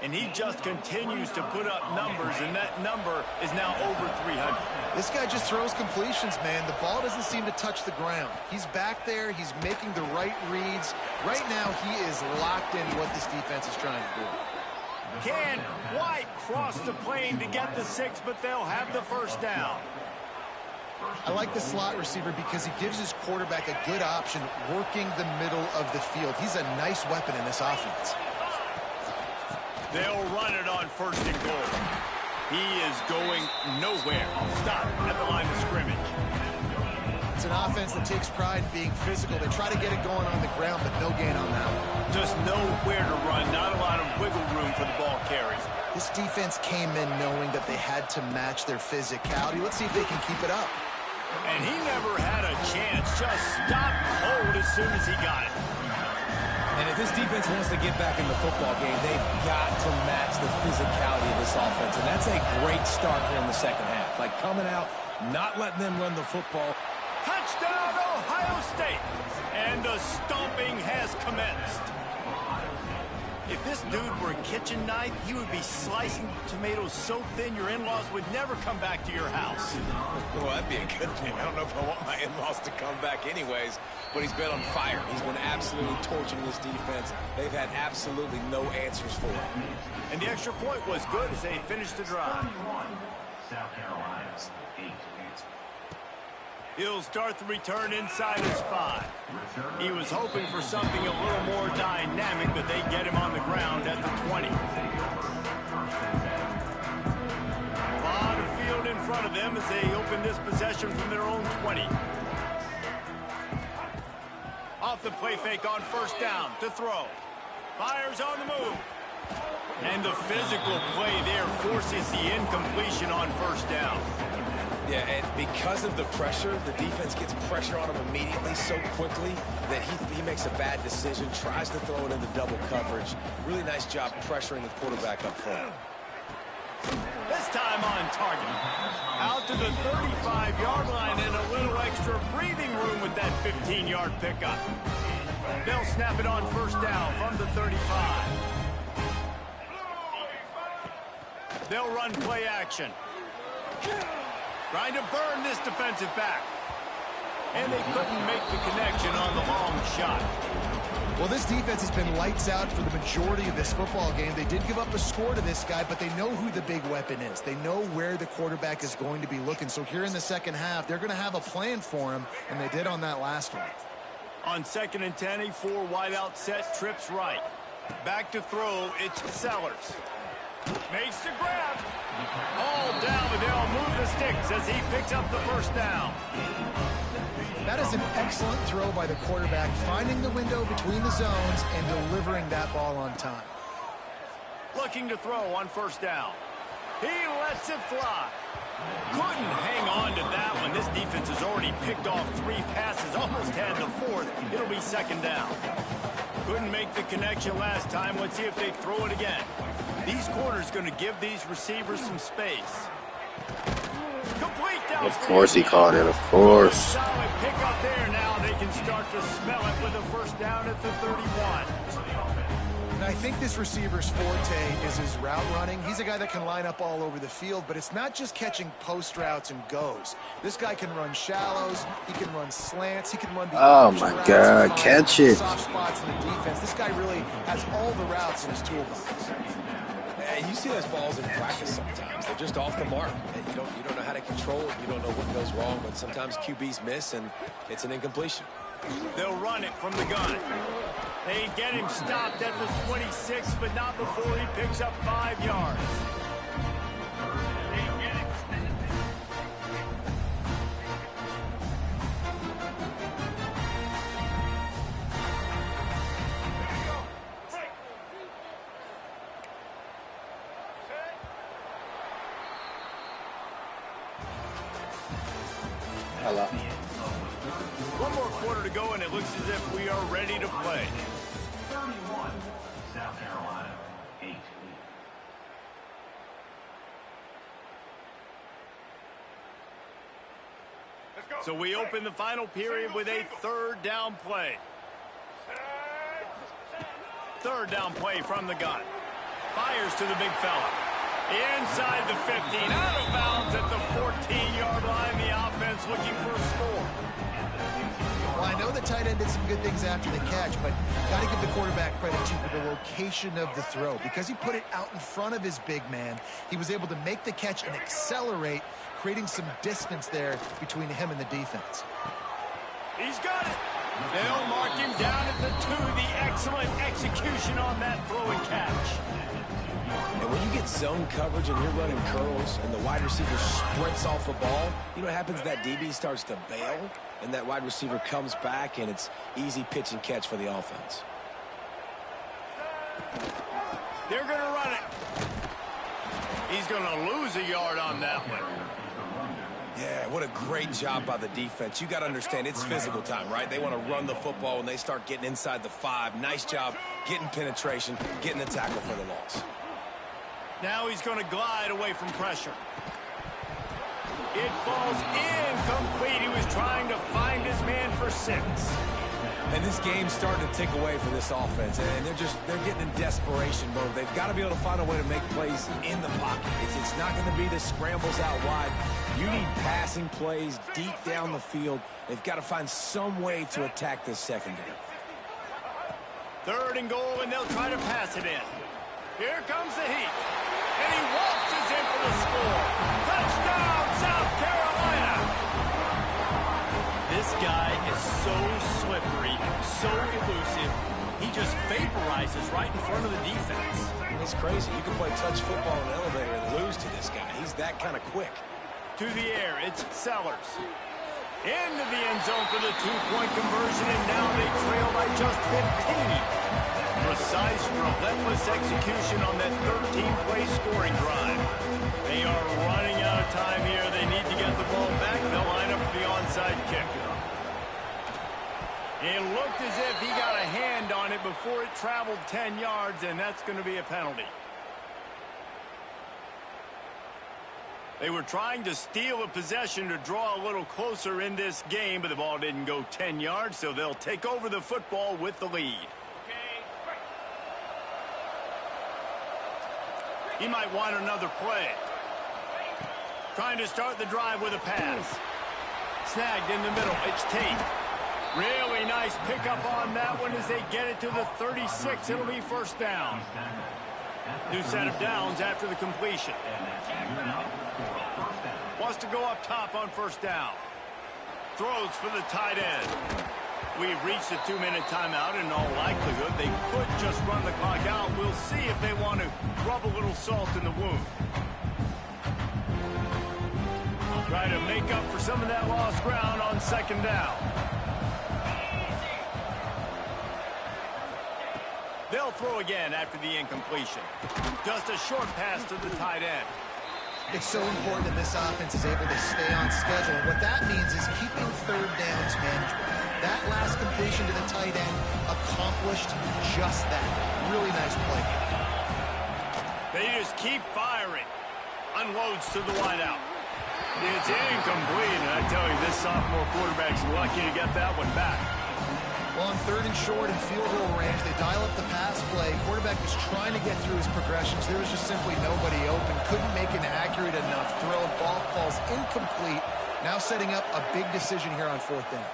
And he just continues to put up numbers, and that number is now over 300. This guy just throws completions, man. The ball doesn't seem to touch the ground. He's back there. He's making the right reads. Right now, he is locked in what this defense is trying to do. Can't quite cross the plane to get the 6, but they'll have the first down. I like the slot receiver because he gives his quarterback a good option working the middle of the field. He's a nice weapon in this offense. They'll run it on 1st and goal. He is going nowhere. Stop at the line of scrimmage. It's an offense that takes pride in being physical. They try to get it going on the ground, but no gain on that one. Just nowhere to run. Not a lot of wiggle room for the ball carries. This defense came in knowing that they had to match their physicality. Let's see if they can keep it up. And he never had a chance. Just stopped cold as soon as he got it. And if this defense wants to get back in the football game, they've got to match the physicality of this offense. And that's a great start here in the second half. Like coming out, not letting them run the football. Touchdown, Ohio State. And the stomping has commenced. If this dude were a kitchen knife, he would be slicing tomatoes so thin your in-laws would never come back to your house. Well, that'd be a good thing. I don't know if I want my in-laws to come back anyways, but he's been on fire. He's been absolutely torching this defense. They've had absolutely no answers for him. And the extra point was good as they finished the drive. He'll start the return inside his 5. He was hoping for something a little more dynamic, but they get him on the ground at the 20. A lot of field in front of them as they open this possession from their own 20. Off the play fake on first down to throw. Fires on the move. And the physical play there forces the incompletion on first down. Yeah, and because of the pressure, the defense gets pressure on him immediately so quickly that he makes a bad decision, tries to throw it into double coverage. Really nice job pressuring the quarterback up front. This time on target. Out to the 35-yard line and a little extra breathing room with that 15-yard pickup. They'll snap it on first down from the 35. They'll run play action. Trying to burn this defensive back. And they couldn't make the connection on the long shot. Well, this defense has been lights out for the majority of this football game. They did give up a score to this guy, but they know who the big weapon is. They know where the quarterback is going to be looking. So here in the second half, they're going to have a plan for him, and they did on that last one. On 2nd and 10, a 4 wide out set, trips right. Back to throw, it's Sellers. Makes the grab. All down, but they'll move the sticks as he picks up the first down. That is an excellent throw by the quarterback, finding the window between the zones and delivering that ball on time. Looking to throw on first down. He lets it fly. Couldn't hang on to that one. This defense has already picked off 3 passes, almost had the 4th. It'll be second down. Couldn't make the connection last time. Let's see if they throw it again. These corners going to give these receivers some space. Complete down. Of course he caught it, of course. Solid pick up there. Now they can start to smell it with a first down at the 31. And I think this receiver's forte is his route running. He's a guy that can line up all over the field, but it's not just catching post routes and goes. This guy can run shallows, he can run slants, he can run the my God, catch it. Soft spots in the defense. This guy really has all the routes in his toolbox. And you see those balls in practice sometimes. They're just off the mark. And you don't know how to control it. You don't know what goes wrong, but sometimes QBs miss, and it's an incompletion. They'll run it from the gun. They get him stopped at the 26, but not before he picks up 5 yards. Hello. One more quarter to go, and it looks as if we are ready to play. 31, South Carolina, 8. So we open the final period with a 3rd down play. 3rd down play from the gun. Fires to the big fella. Inside the 15, out of bounds at the 14-yard line. The offense looking for a score. Well, I know the tight end did some good things after the catch, but got to give the quarterback credit, too, for the location of the throw. Because he put it out in front of his big man, he was able to make the catch and accelerate, creating some distance there between him and the defense. He's got it. They'll mark him down at the 2. The excellent execution on that throw and catch. And when you get zone coverage and you're running curls and the wide receiver sprints off the ball, you know what happens? That DB starts to bail, and that wide receiver comes back, and it's easy pitch and catch for the offense. They're going to run it. He's going to lose a yard on that one. Yeah, what a great job by the defense. You got to understand, it's physical time, right? They want to run the football when they start getting inside the 5. Nice job getting penetration, getting the tackle for the loss. Now he's going to glide away from pressure. It falls incomplete. He was trying to find his man for 6. And this game's starting to tick away for this offense, and they're getting in desperation mode. They've got to be able to find a way to make plays in the pocket. It's not going to be the scrambles out wide. You need passing plays deep down the field. They've got to find some way to attack this secondary. 3rd and goal, and they'll try to pass it in. Here comes the heat. And he waltzes in for the score. Touchdown! guy is so slippery, so elusive. He just vaporizes right in front of the defense. It's crazy. You can play touch football in an elevator and lose to this guy. He's that kind of quick. To the air, it's Sellers. Into the end zone for the two-point conversion, and now they trail by just 15. Precise, relentless execution on that 13-play scoring drive. They are running out of time here. They need to get the ball back. They'll line up for the onside kick. It looked as if he got a hand on it before it traveled 10 yards, and that's going to be a penalty. They were trying to steal a possession to draw a little closer in this game, but the ball didn't go 10 yards, so they'll take over the football with the lead. He might want another play. Trying to start the drive with a pass. Snagged in the middle. It's Tate. Really nice pickup on that one as they get it to the 36. It'll be first down. New set of downs after the completion. Wants to go up top on first down. Throws for the tight end. We've reached a 2-minute timeout. In all likelihood, they could just run the clock out. We'll see if they want to rub a little salt in the wound. Try to make up for some of that lost ground on second down. They'll throw again after the incompletion. Just a short pass to the tight end. It's so important that this offense is able to stay on schedule. And what that means is keeping third downs manageable. That last completion to the tight end accomplished just that. Really nice play. They just keep firing. Unloads to the wideout. It's incomplete, and I tell you, this sophomore quarterback's lucky to get that one back. Well, on third and short and field goal range, they dial up the pass play. Quarterback was trying to get through his progressions. There was just simply nobody open. Couldn't make an accurate enough throw. Ball falls incomplete. Now setting up a big decision here on fourth down.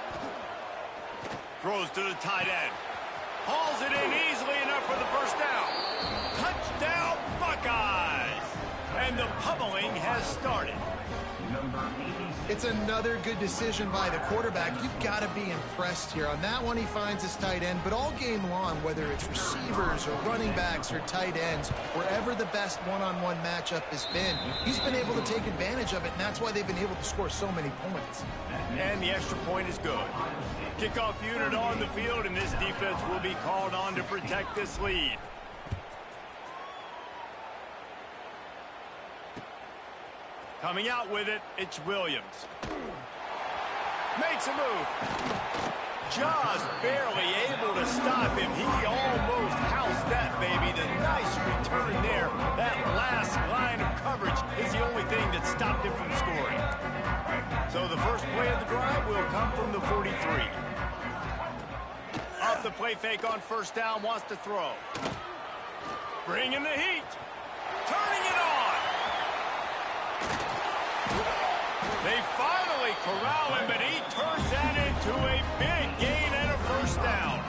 Throws to the tight end. Hauls it in easily enough for the first down. Touchdown, Buckeyes! And the pummeling has started. It's another good decision by the quarterback. You've got to be impressed here. On that one, he finds his tight end, but all game long, whether it's receivers or running backs or tight ends, wherever the best one-on-one matchup has been, he's been able to take advantage of it, and that's why they've been able to score so many points. And the extra point is good. Kickoff unit on the field, and this defense will be called on to protect this lead. Coming out with it, it's Williams. Makes a move. Just barely able to stop him. He almost housed that baby. The nice return there. That last line of coverage is the only thing that stopped him from scoring. So the first play of the drive will come from the 43. Off the play fake on first down, wants to throw. Bringing the heat. Turning it on. They finally corral him, but he turns that into a big gain and a first down.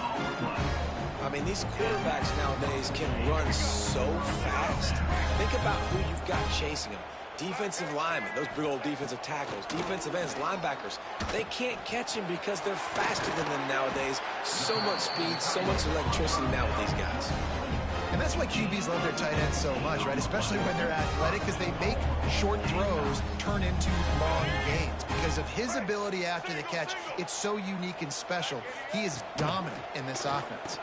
I mean, these quarterbacks nowadays can run so fast. Think about who you've got chasing them. Defensive linemen, those big old defensive tackles, defensive ends, linebackers. They can't catch him because they're faster than them nowadays. So much speed, so much electricity now with these guys. And that's why QBs love their tight ends so much, right? Especially when they're athletic, because they make short throws turn into long gains. Because of his ability after the catch, it's so unique and special. He is dominant in this offense.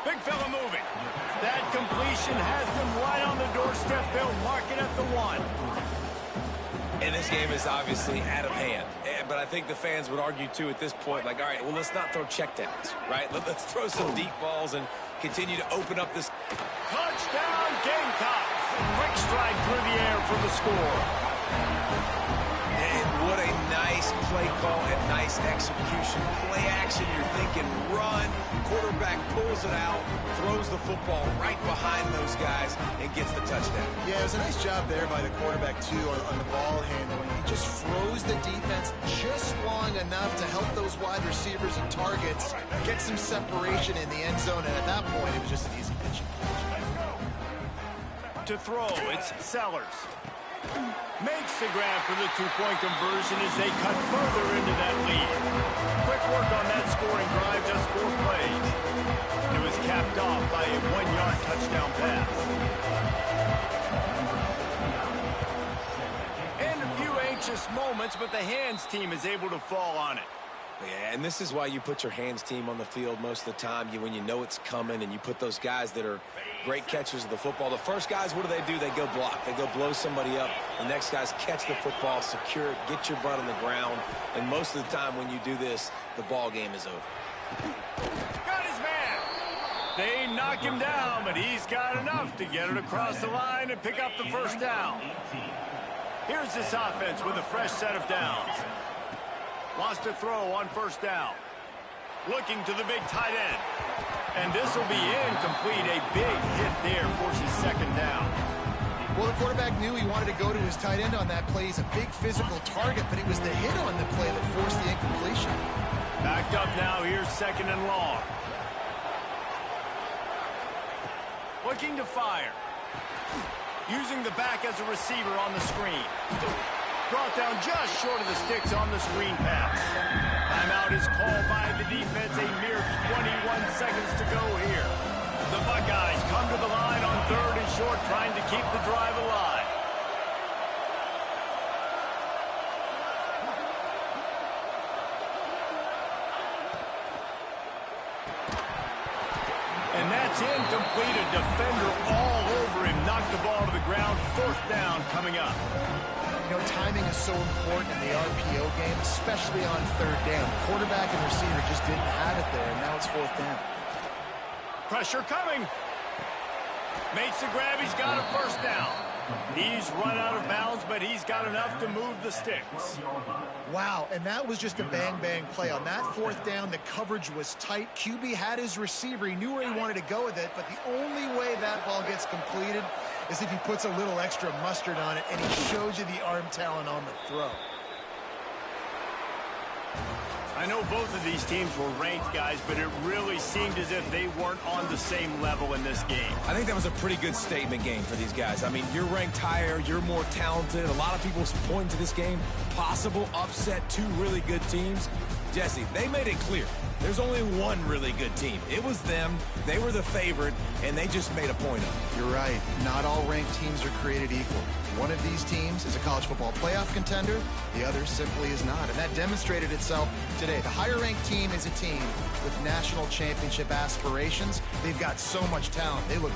Big fella moving. That completion has them right on the doorstep. They'll mark it at the 1. And this game is obviously out of hand. But I think the fans would argue, too, at this point, like, all right, well, let's not throw checkdowns, right? Let's throw some deep balls and continue to open up this. Touchdown, Gamecocks. Quick strike through the air for the score. And what a nice play call and nice execution. Play action, you're thinking run. Quarterback pulls it out, throws the football right behind those guys, and gets the touchdown. Yeah, it was a nice job there by the quarterback, too, on the ball handling. He just froze the defense just long enough to help those wide receivers and targets get some separation in the end zone, and at that point, it was just an easy pitch. To throw, it's Sellers. Makes the grab for the two-point conversion as they cut further into that lead. Quick work on that scoring drive, just 4 plays. And it was capped off by a 1-yard touchdown pass. And a few anxious moments, but the hands team is able to fall on it. Yeah, and this is why you put your hands team on the field most of the time. When you know it's coming, and you put those guys that are great catchers of the football. The first guys, what do? They go block. They go blow somebody up. The next guys catch the football, secure it, get your butt on the ground. And most of the time when you do this, the ball game is over. Got his man. They knock him down, but he's got enough to get it across the line and pick up the first down. Here's this offense with a fresh set of downs. Wants to throw on first down. Looking to the big tight end. And this will be incomplete. A big hit there forces second down. Well, the quarterback knew he wanted to go to his tight end on that play. He's a big physical target, but it was the hit on the play that forced the incompletion. Backed up now. Here's second and long. Looking to fire. Using the back as a receiver on the screen. Brought down just short of the sticks on the screen pass. Timeout is called by the defense. A mere 21 seconds to go here. The Buckeyes come to the line on 3rd and short, trying to keep the drive alive. And that's incomplete. A defender all over him. Knocked the ball to the ground. 4th down coming up. You know, timing is so important in the RPO game, especially on 3rd down. Quarterback and receiver just didn't have it there, and now it's 4th down. Pressure coming. Makes the grab. He's got a first down. He's run out of bounds, but he's got enough to move the sticks. Wow, and that was just a bang-bang play. On that 4th down, the coverage was tight. QB had his receiver. He knew where he wanted to go with it, but the only way that ball gets completed is if he puts a little extra mustard on it, and he shows you the arm talent on the throw. I know both of these teams were ranked, guys, but it really seemed as if they weren't on the same level in this game. I think that was a pretty good statement game for these guys. I mean, you're ranked higher, you're more talented. A lot of people point to this game, possible upset, 2 really good teams. Jesse, they made it clear. There's only one really good team. It was them. They were the favorite, and they just made a point of it. You're right. Not all ranked teams are created equal. One of these teams is a college football playoff contender. The other simply is not, and that demonstrated itself today. The higher-ranked team is a team with national championship aspirations. They've got so much talent. They look...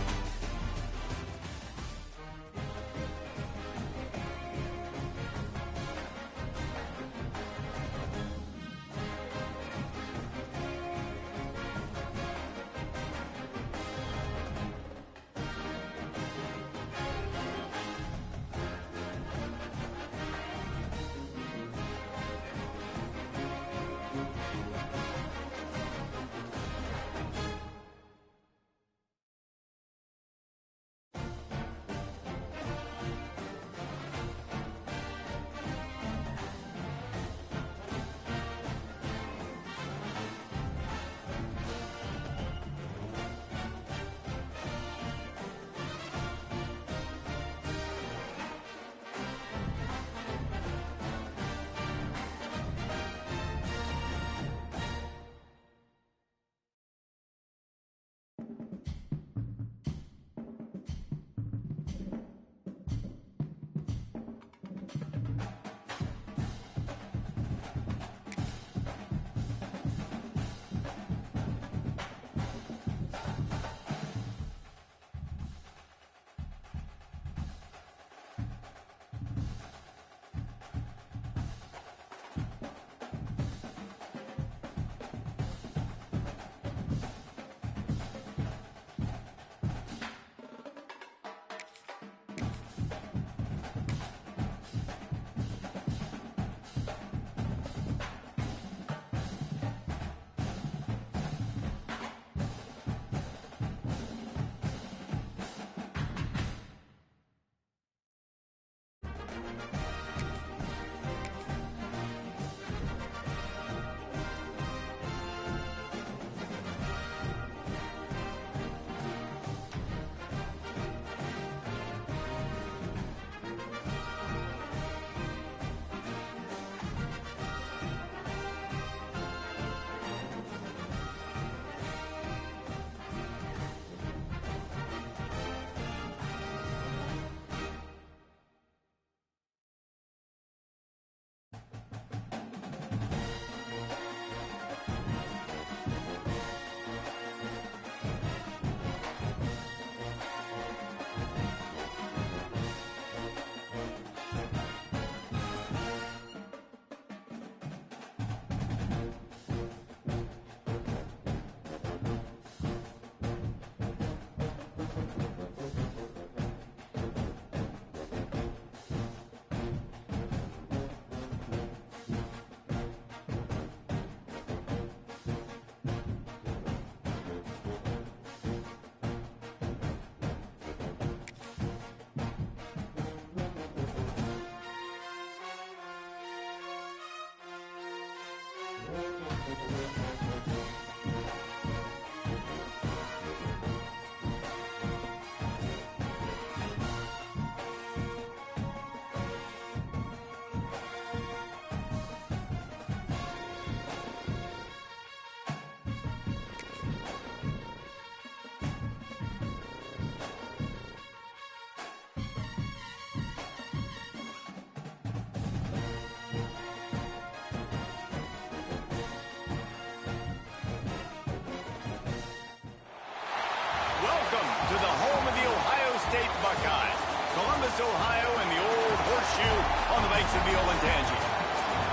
to the home of the Ohio State Buckeyes, Columbus, Ohio, and the old horseshoe on the banks of the Olentangy.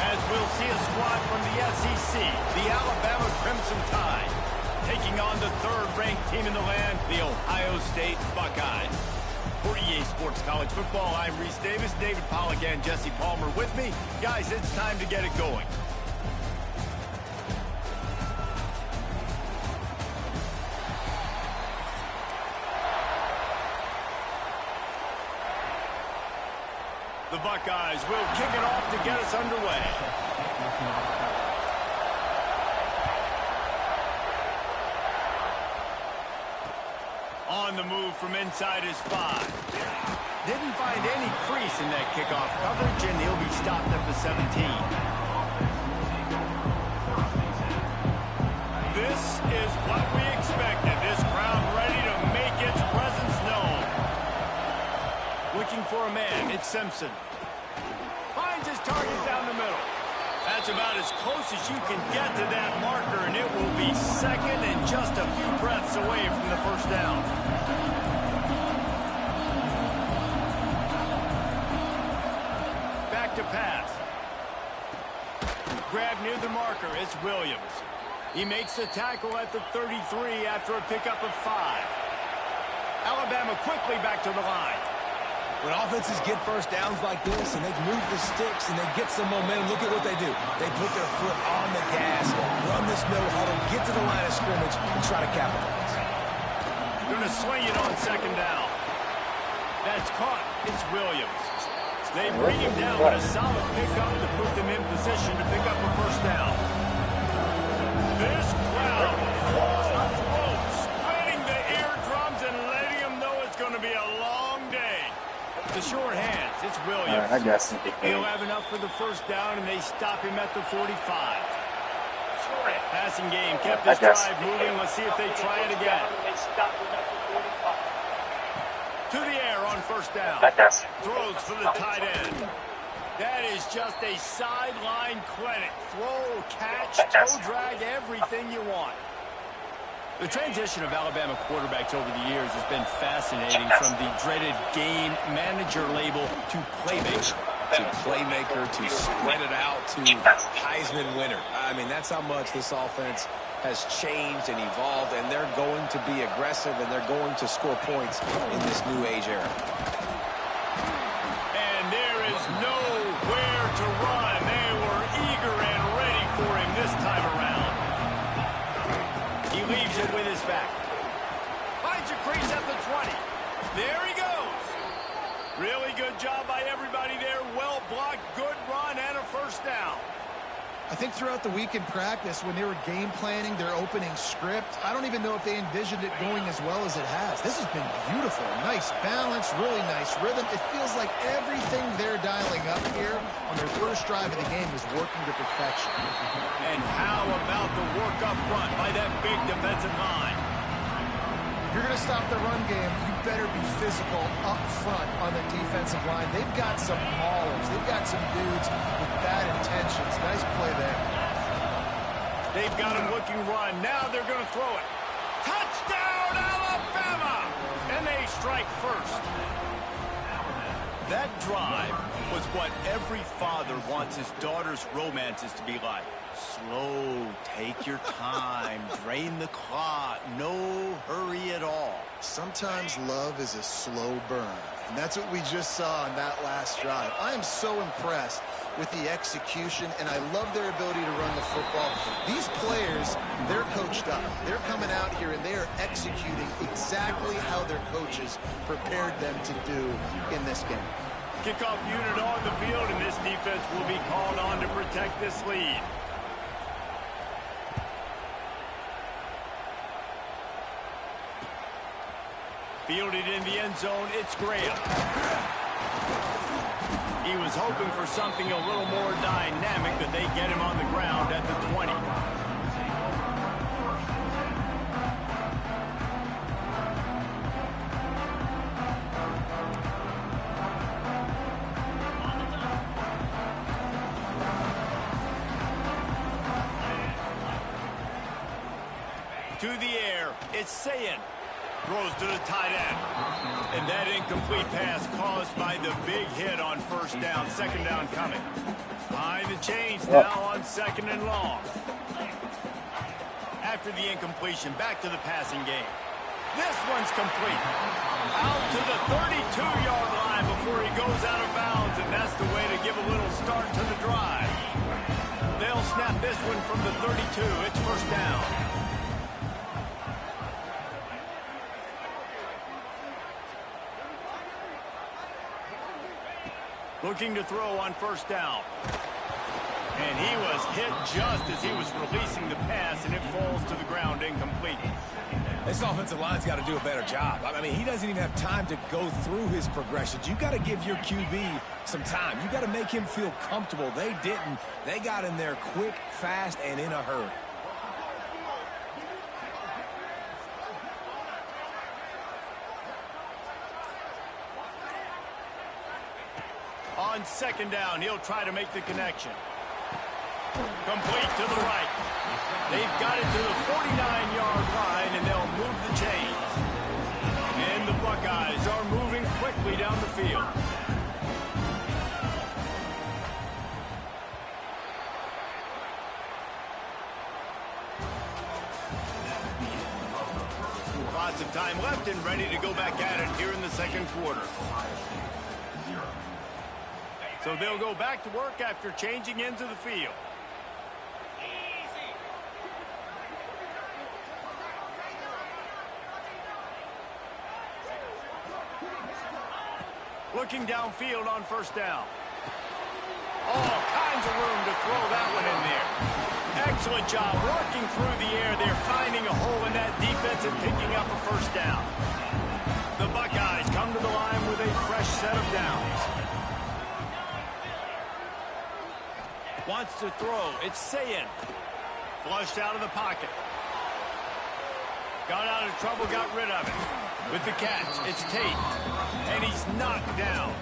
As we'll see a squad from the SEC, the Alabama Crimson Tide, taking on the third-ranked team in the land, the Ohio State Buckeyes. For EA Sports College Football, I'm Reese Davis, David Pollack, and Jesse Palmer with me. Guys, it's time to get it going. The Buckeyes will kick it off to get us underway. On the move from inside his 5. Didn't find any crease in that kickoff coverage, and he'll be stopped at the 17. This is what we expected. This crowd ready to make its presence known. Looking for a man, it's Simpson. Finds his target down the middle. That's about as close as you can get to that marker, and it will be second and just a few breaths away from the first down. Back to pass. Grab near the marker, it's Williams. He makes the tackle at the 33 after a pickup of 5. Alabama quickly back to the line. When offenses get first downs like this and they move the sticks and they get some momentum, look at what they do. They put their foot on the gas, run this no huddle, get to the line of scrimmage, and try to capitalize. Going to swing it on second down. That's caught. It's Williams. They bring him down with a solid pickup to put them in position to pick up a first down. This crowd full of throats, splitting the eardrums and letting them know it's going to be a long day. The short hands, it's Williams. I got some. He'll have enough for the first down, and they stop him at the 45. Passing game kept this drive moving. Let's see if they try it again. To the air on first down. Throws for the tight end. That is just a sideline clinic. Throw, catch, toe drag, everything you want. The transition of Alabama quarterbacks over the years has been fascinating, from the dreaded game manager label to playmaker. To spread it out, to Heisman winner. I mean, that's how much this offense has changed and evolved, and they're going to be aggressive, and they're going to score points in this new age era. And there is nowhere to run. They were eager and ready for him this time around. He leaves it with his back. Finds a crease at the 20. There he goes. Really good job by everybody there. Well blocked, good run, and a first down. I think throughout the week in practice, when they were game planning their opening script, I don't even know if they envisioned it going as well as it has. This has been beautiful. Nice balance, really nice rhythm. It feels like everything they're dialing up here on their first drive of the game is working to perfection. And how about the work up front by that big defensive line? If you're going to stop the run game, you better be physical up front on the defensive line. They've got some maulers. They've got some dudes with bad intentions. Nice play there. They've got him looking run. Now they're going to throw it. Touchdown, Alabama! And they strike first. That drive was what every father wants his daughter's romances to be like. Slow, take your time, drain the clock, no hurry at all. Sometimes love is a slow burn, and that's what we just saw on that last drive. I am so impressed with the execution, and I love their ability to run the football. These players, they're coached up. They're coming out here, and they are executing exactly how their coaches prepared them to do in this game. Kickoff unit on the field, and this defense will be called on to protect this lead. Fielded in the end zone, it's Graham. He was hoping for something a little more dynamic, but they get him on the ground at the 20. To the air, it's Sayin. Throws to the tight end. And that incomplete pass caused by the big hit on first down. Second down coming. Behind the chains now on second and long. After the incompletion, back to the passing game. This one's complete. Out to the 32-yard line before he goes out of bounds, and that's the way to give a little start to the drive. They'll snap this one from the 32. It's first down. Looking to throw on first down. And he was hit just as he was releasing the pass, and it falls to the ground incomplete. This offensive line's got to do a better job. I mean, he doesn't even have time to go through his progressions. You got to give your QB some time. You got to make him feel comfortable. They didn't. They got in there quick, fast, and in a hurry. On second down, he'll try to make the connection. Complete to the right. They've got it to the 49-yard line, and they'll move the chains. And the Buckeyes are moving quickly down the field. Lots of time left and ready to go back at it here in the second quarter. So they'll go back to work after changing into the field. Looking downfield on first down. All kinds of room to throw that one in there. Excellent job working through the air. They're finding a hole in that defense and picking up a first down. The Buckeyes come to the line with a fresh set of downs. Wants to throw. It's Sayin. Flushed out of the pocket. Got out of trouble, got rid of it. With the catch, it's Tate. And he's knocked down.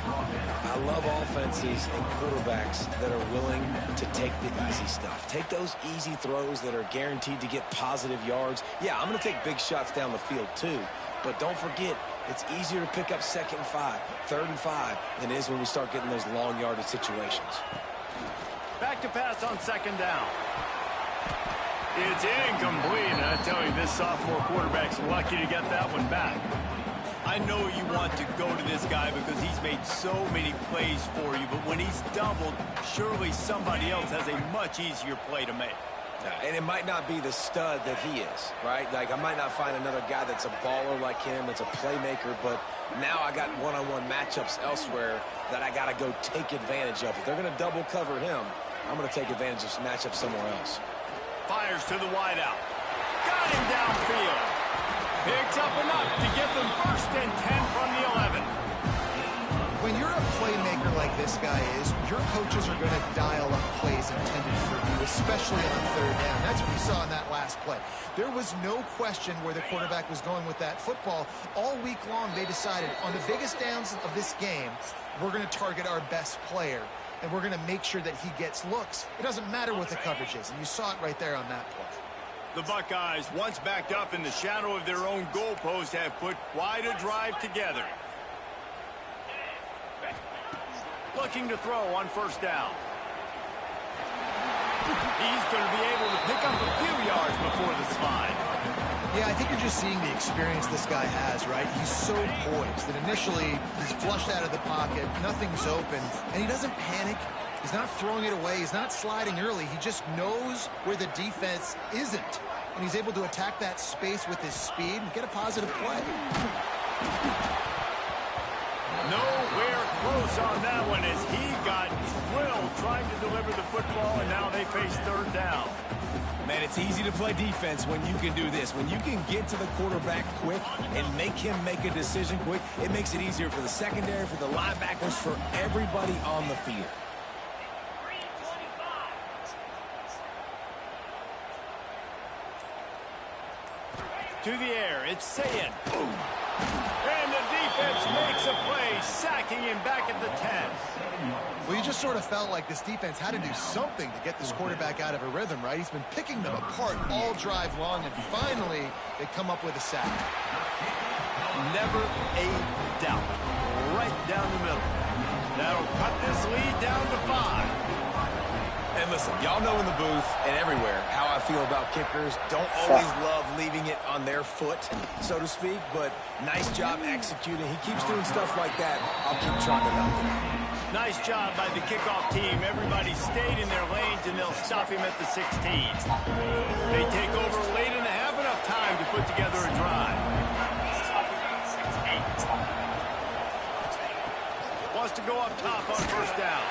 I love offenses and quarterbacks that are willing to take the easy stuff. Take those easy throws that are guaranteed to get positive yards. Yeah, I'm going to take big shots down the field too. But don't forget, it's easier to pick up second and 5, third and 5 than it is when we start getting those long yardage situations. Back to pass on second down. It's incomplete, and I tell you, this sophomore quarterback's lucky to get that one back. I know you want to go to this guy because he's made so many plays for you, but when he's doubled, surely somebody else has a much easier play to make. And it might not be the stud that he is, right? Like, I might not find another guy that's a baller like him, that's a playmaker, but now I got one-on-one matchups elsewhere that I got to go take advantage of. If they're going to double cover him, I'm going to take advantage of some matchups somewhere else. Fires to the wideout. Got him downfield. Picks up enough to get them first and 10 from the 11. When you're a playmaker like this guy is, your coaches are going to dial up plays intended for you, especially on third down. That's what we saw in that last play. There was no question where the quarterback was going with that football. All week long, they decided on the biggest downs of this game, we're going to target our best player, and we're going to make sure that he gets looks. It doesn't matter what the coverage is, and you saw it right there on that play. The Buckeyes, once backed up in the shadow of their own goalpost, have put quite a drive together. Looking to throw on first down. He's going to be able to pick up a few yards before the slide. Yeah, I think you're just seeing the experience this guy has, right? He's so poised that initially he's flushed out of the pocket, nothing's open, and he doesn't panic. He's not throwing it away. He's not sliding early. He just knows where the defense isn't, and he's able to attack that space with his speed and get a positive play. Nowhere close on that one as he got drilled trying to deliver the football, and now they face third down. Man, it's easy to play defense when you can do this. When you can get to the quarterback quick and make him make a decision quick, it makes it easier for the secondary, for the linebackers, for everybody on the field. To the air, it's Sayin. And the defense makes a play, sack taking him back at the 10. Well, you just sort of felt like this defense had to do something to get this quarterback out of a rhythm, right? He's been picking them apart all drive long, and finally they come up with a sack. Never a doubt. Right down the middle. That'll cut this lead down to 5. And listen, y'all know in the booth and everywhere how I feel about kickers. Don't always love leaving it on their foot, so to speak, but nice job executing. He keeps doing stuff like that. I'll keep trying to knock it out. Nice job by the kickoff team. Everybody stayed in their lanes, and they'll stop him at the 16. They take over late and have enough time to put together a drive. Wants to go up top on first down.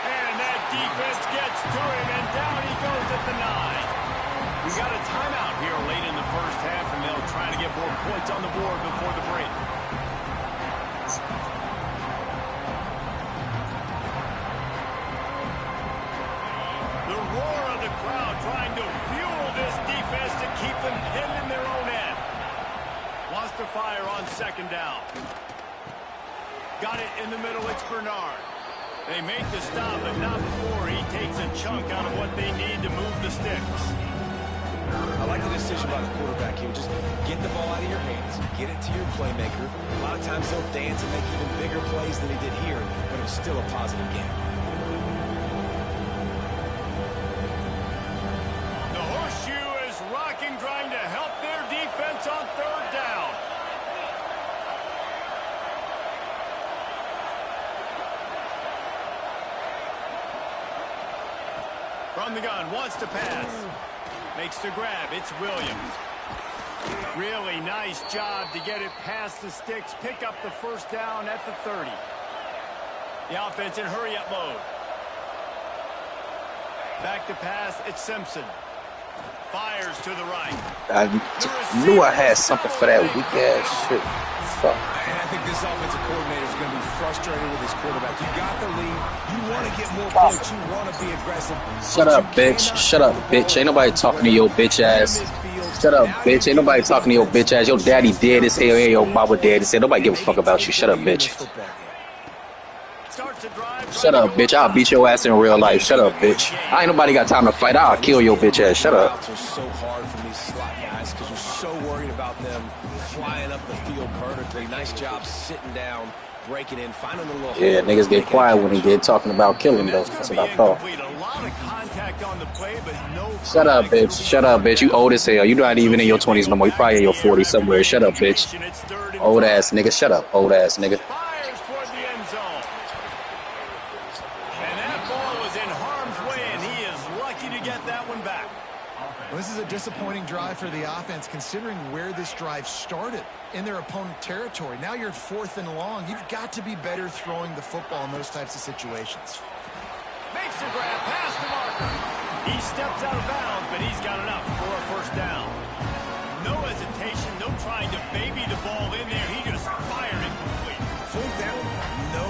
And that defense gets to him, and down he goes at the 9. We got a timeout here late in the first half, and they'll try to get more points on the board before the break. The roar of the crowd trying to fuel this defense to keep them pinned in their own end. Wants to fire on second down. Got it in the middle, it's Bernard. They make the stop, but not before he takes a chunk out of what they need to move the sticks. I like the decision by the quarterback here. Just get the ball out of your hands. Get it to your playmaker. A lot of times he'll dance and make even bigger plays than he did here, but it was still a positive game. The horseshoe is rocking, trying to help their defense on third down. From the gun, wants to pass. Makes the grab, it's Williams. Really nice job to get it past the sticks, pick up the first down at the 30. The offense in hurry-up mode. Back to pass, it's Simpson. Fires to the right. I knew I had something for that weak-ass shit. Fuck. And I think this offensive coordinator is going to be frustrated with his quarterback. You got the lead. You want to get more points. You want to be aggressive. Shut up, bitch. Shut up, bitch. Ain't nobody talking to your bitch ass. Shut up, bitch. Ain't nobody talking to your bitch ass. Your daddy dead as hell and your mama dead as hell. Nobody give a fuck about you. Shut up, bitch. Shut up, bitch. I'll beat your ass in real life. Shut up, bitch. I ain't nobody got time to fight. I'll kill your bitch ass. Shut up. It's so hard for these slot guys because you're so worried about them flying up the field vertically. Nice job sitting down, breaking in, finding a little. Yeah, niggas get quiet when he get talking about killing though. That's what I thought. Shut up, bitch. Shut up, bitch. You old as hell. You're not even in your 20s no more. You probably in your 40s somewhere. Shut up, bitch. Old ass nigga. Shut up, old ass nigga. Fires toward the end zone. And that ball was in harm's way, and he is lucky to get that one back. Well, this is a disappointing drive for the offense, considering where this drive started in their opponent territory. Now you're at 4th and long. You've got to be better throwing the football in those types of situations. Makes the grab past the marker. He steps out of bounds, but he's got enough for a first down. No hesitation, no trying to baby the ball in there. He just fired it complete. Fourth down, no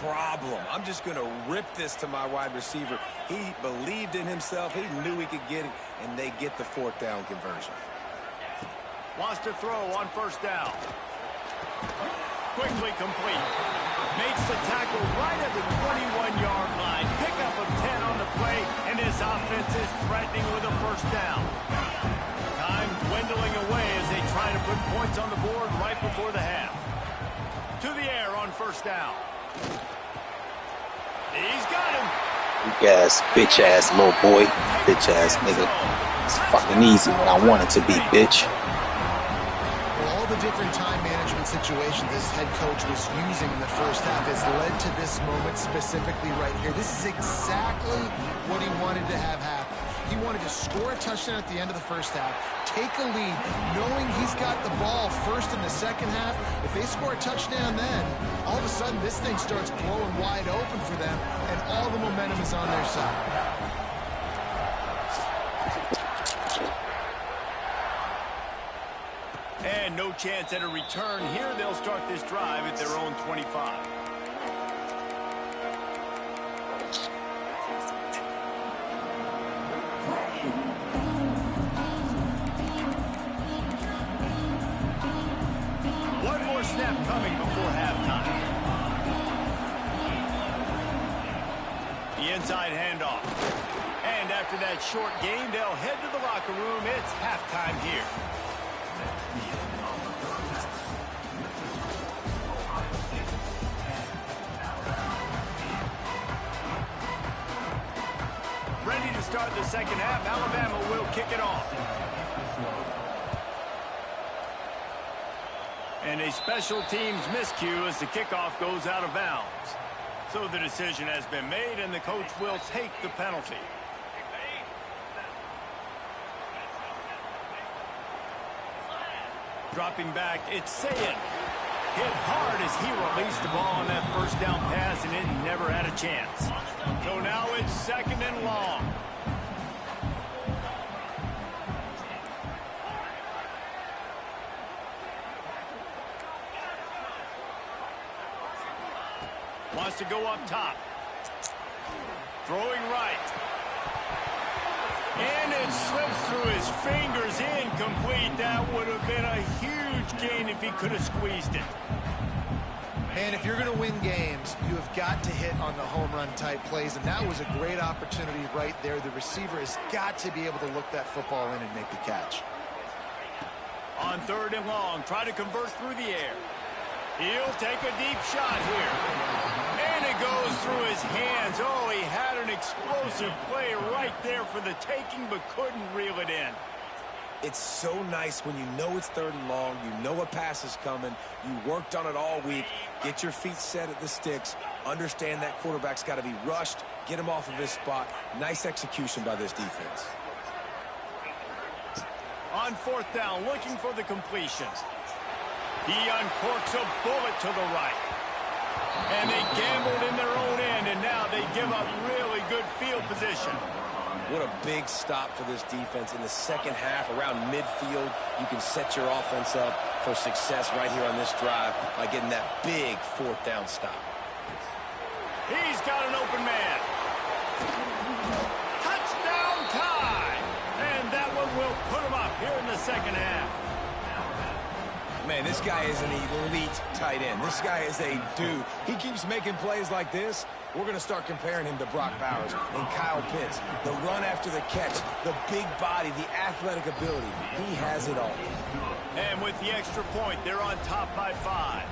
problem. I'm just going to rip this to my wide receiver. He believed in himself. He knew he could get it, and they get the 4th down conversion. Wants to throw on first down. Quickly complete. Makes the tackle right at the 21-yard line. Pickup of 10 on the play, and his offense is threatening with a first down. Time dwindling away as they try to put points on the board right before the half. To the air on first down. He's got him. Weak ass, bitch ass little boy. Bitch ass nigga. It's fucking easy when I want it to be, bitch. All the different time management situations this head coach was using in the first half has led to this moment specifically right here. This is exactly what he wanted to have happen. He wanted to score a touchdown at the end of the first half, take a lead, knowing he's got the ball first in the second half. If they score a touchdown then, all of a sudden this thing starts blowing wide open for them, and all the momentum is on their side. And no chance at a return here. They'll start this drive at their own 25. One more snap coming before halftime. the inside handoff. And after that short game, they'll head to the locker room. It's halftime here. Ready to start the second half. Alabama will kick it off. And a special teams miscue as the kickoff goes out of bounds. So the decision has been made, and the coach will take the penalty. Dropping back, it's Sayin. Hit hard as he released the ball on that first down pass, and it never had a chance. So now it's second and long. Wants to go up top. Throwing right. And it slips through his fingers, incomplete. That would have been a huge gain if he could have squeezed it. And if you're going to win games, you have got to hit on the home run type plays, and that was a great opportunity right there. The receiver has got to be able to look that football in and make the catch. On third and long, try to convert through the air. He'll take a deep shot here. And it goes through his hands. Oh, he had an explosive play right there for the taking, but couldn't reel it in. It's so nice when you know it's third and long, you know a pass is coming, you worked on it all week, get your feet set at the sticks, understand that quarterback's got to be rushed, get him off of his spot. Nice execution by this defense. On fourth down, looking for the completion. He uncorks a bullet to the right. And they gambled in their own end, and now they give up really good field position. What a big stop for this defense in the second half. Around midfield, you can set your offense up for success right here on this drive by getting that big fourth down stop. He's got an open man. Touchdown tie. And that one will put him up here in the second half. Man, this guy is an elite tight end. This guy is a dude. He keeps making plays like this. We're going to start comparing him to Brock Bowers and Kyle Pitts. The run after the catch, the big body, the athletic ability. He has it all. And with the extra point, they're on top by 5.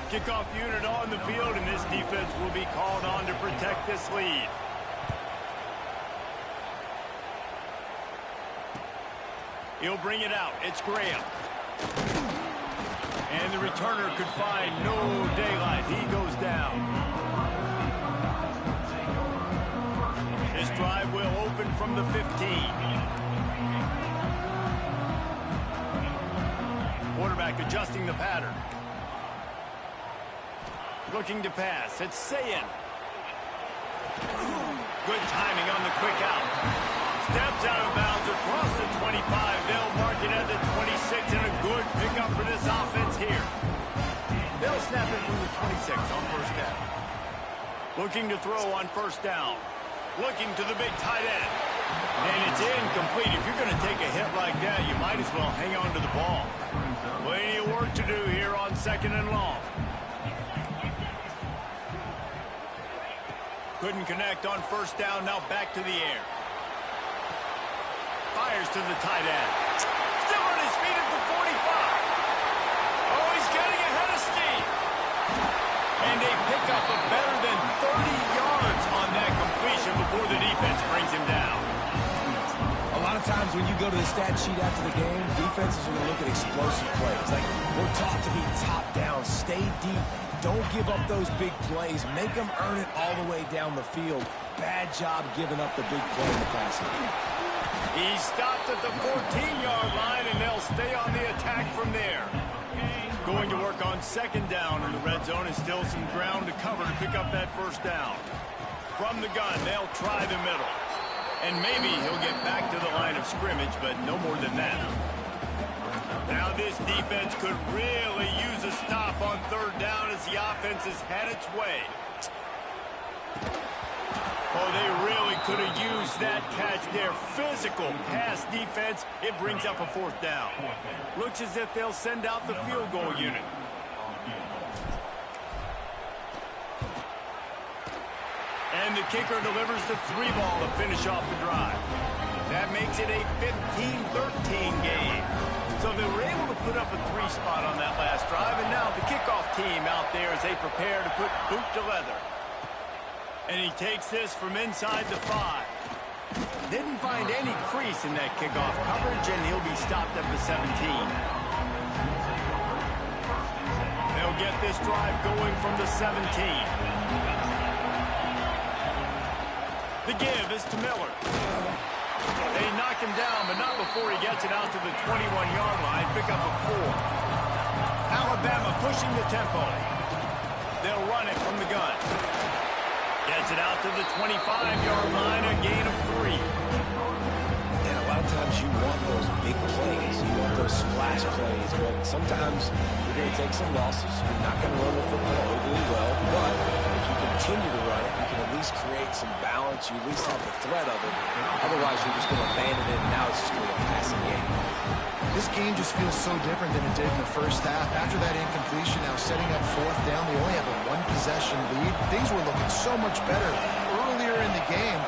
Kickoff unit on the field, and this defense will be called on to protect this lead. He'll bring it out. It's Graham. And the returner could find no daylight. He goes down. This drive will open from the 15. Quarterback adjusting the pattern. Looking to pass. It's Sayin. Good timing on the quick out. Steps out of bounds across the 25. They'll mark it at the 26, and a good pickup for this offense here. They'll snap it from the 26 on first down. Looking to throw on first down. Looking to the big tight end. And it's incomplete. If you're going to take a hit like that, you might as well hang on to the ball. Plenty of work to do here on second and long. Couldn't connect on first down. Now back to the air. Fires to the tight end. Still on his feet at the 45. Oh, he's getting ahead of steam. And they pick up a better than 30 yards on that completion before the defense brings him down. A lot of times when you go to the stat sheet after the game, defenses are going to look at explosive plays. Like, we're taught to be top down, stay deep. Don't give up those big plays. Make them earn it all the way down the field. Bad job giving up the big play in the passing game. He stopped at the 14-yard line, and they'll stay on the attack from there. Going to work on second down in the red zone, and still some ground to cover to pick up that first down. From the gun, they'll try the middle. And maybe he'll get back to the line of scrimmage, but no more than that. Now this defense could really use a stop on third down as the offense has had its way. Oh, they really could have used that catch there. Physical pass defense. It brings up a 4th down. Looks as if they'll send out the field goal unit. And the kicker delivers the 3 ball to finish off the drive. That makes it a 15-13 game. So they were able to put up a 3 spot on that last drive, and now the kickoff team out there as they prepare to put boot to leather. And he takes this from inside the 5. Didn't find any crease in that kickoff coverage, and he'll be stopped at the 17. They'll get this drive going from the 17. The give is to Miller. They knock him down, but not before he gets it out to the 21-yard line. Pick up a 4. Alabama pushing the tempo. They'll run it from the gun. Gets it out to the 25-yard line, a gain of 3. And a lot of times you want those big plays. You want those splash plays. But sometimes you're going to take some losses. You're not going to run the football overly well. But if you continue to run it, you can at least create some balance. You at least have the threat of it. Otherwise, you're just going to abandon it, and now it's just going to be a passing game. This game just feels so different than it did in the first half. After that incompletion, now setting up 4th down, they only have a 1-possession lead. Things were looking so much better earlier in the game.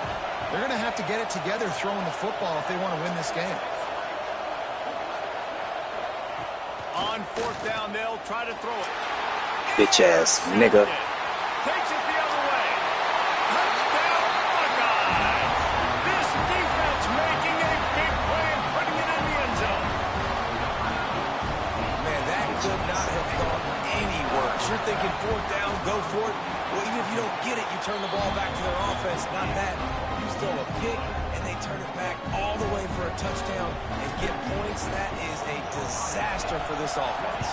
They're going to have to get it together throwing the football if they want to win this game. On 4th down, they'll try to throw it. Bitch ass nigga. Takes it the other way. Touchdown, Buckeyes. This defense making a big play and putting it in the end zone. Man, that could not have gone any worse. You're thinking 4th down, go for it. Well, even if you don't get it, you turn the ball back to their offense. Not that. You throw a pick, and they turn it back all the way for a touchdown and get points. That is a disaster for this offense.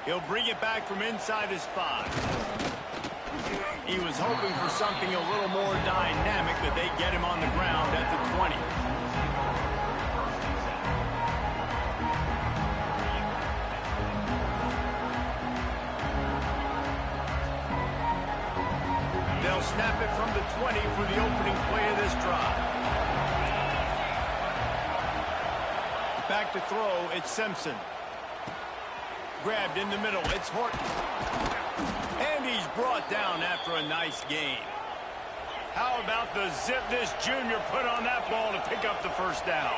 He'll bring it back from inside his 5. He was hoping for something a little more dynamic, but they get him on the ground at the 20. They'll snap it from the 20 for the opening play of this drive. Back to throw, it's Simpson. Grabbed in the middle, it's Horton. And he's brought down after a nice gain. How about the zip this junior put on that ball to pick up the 1st down?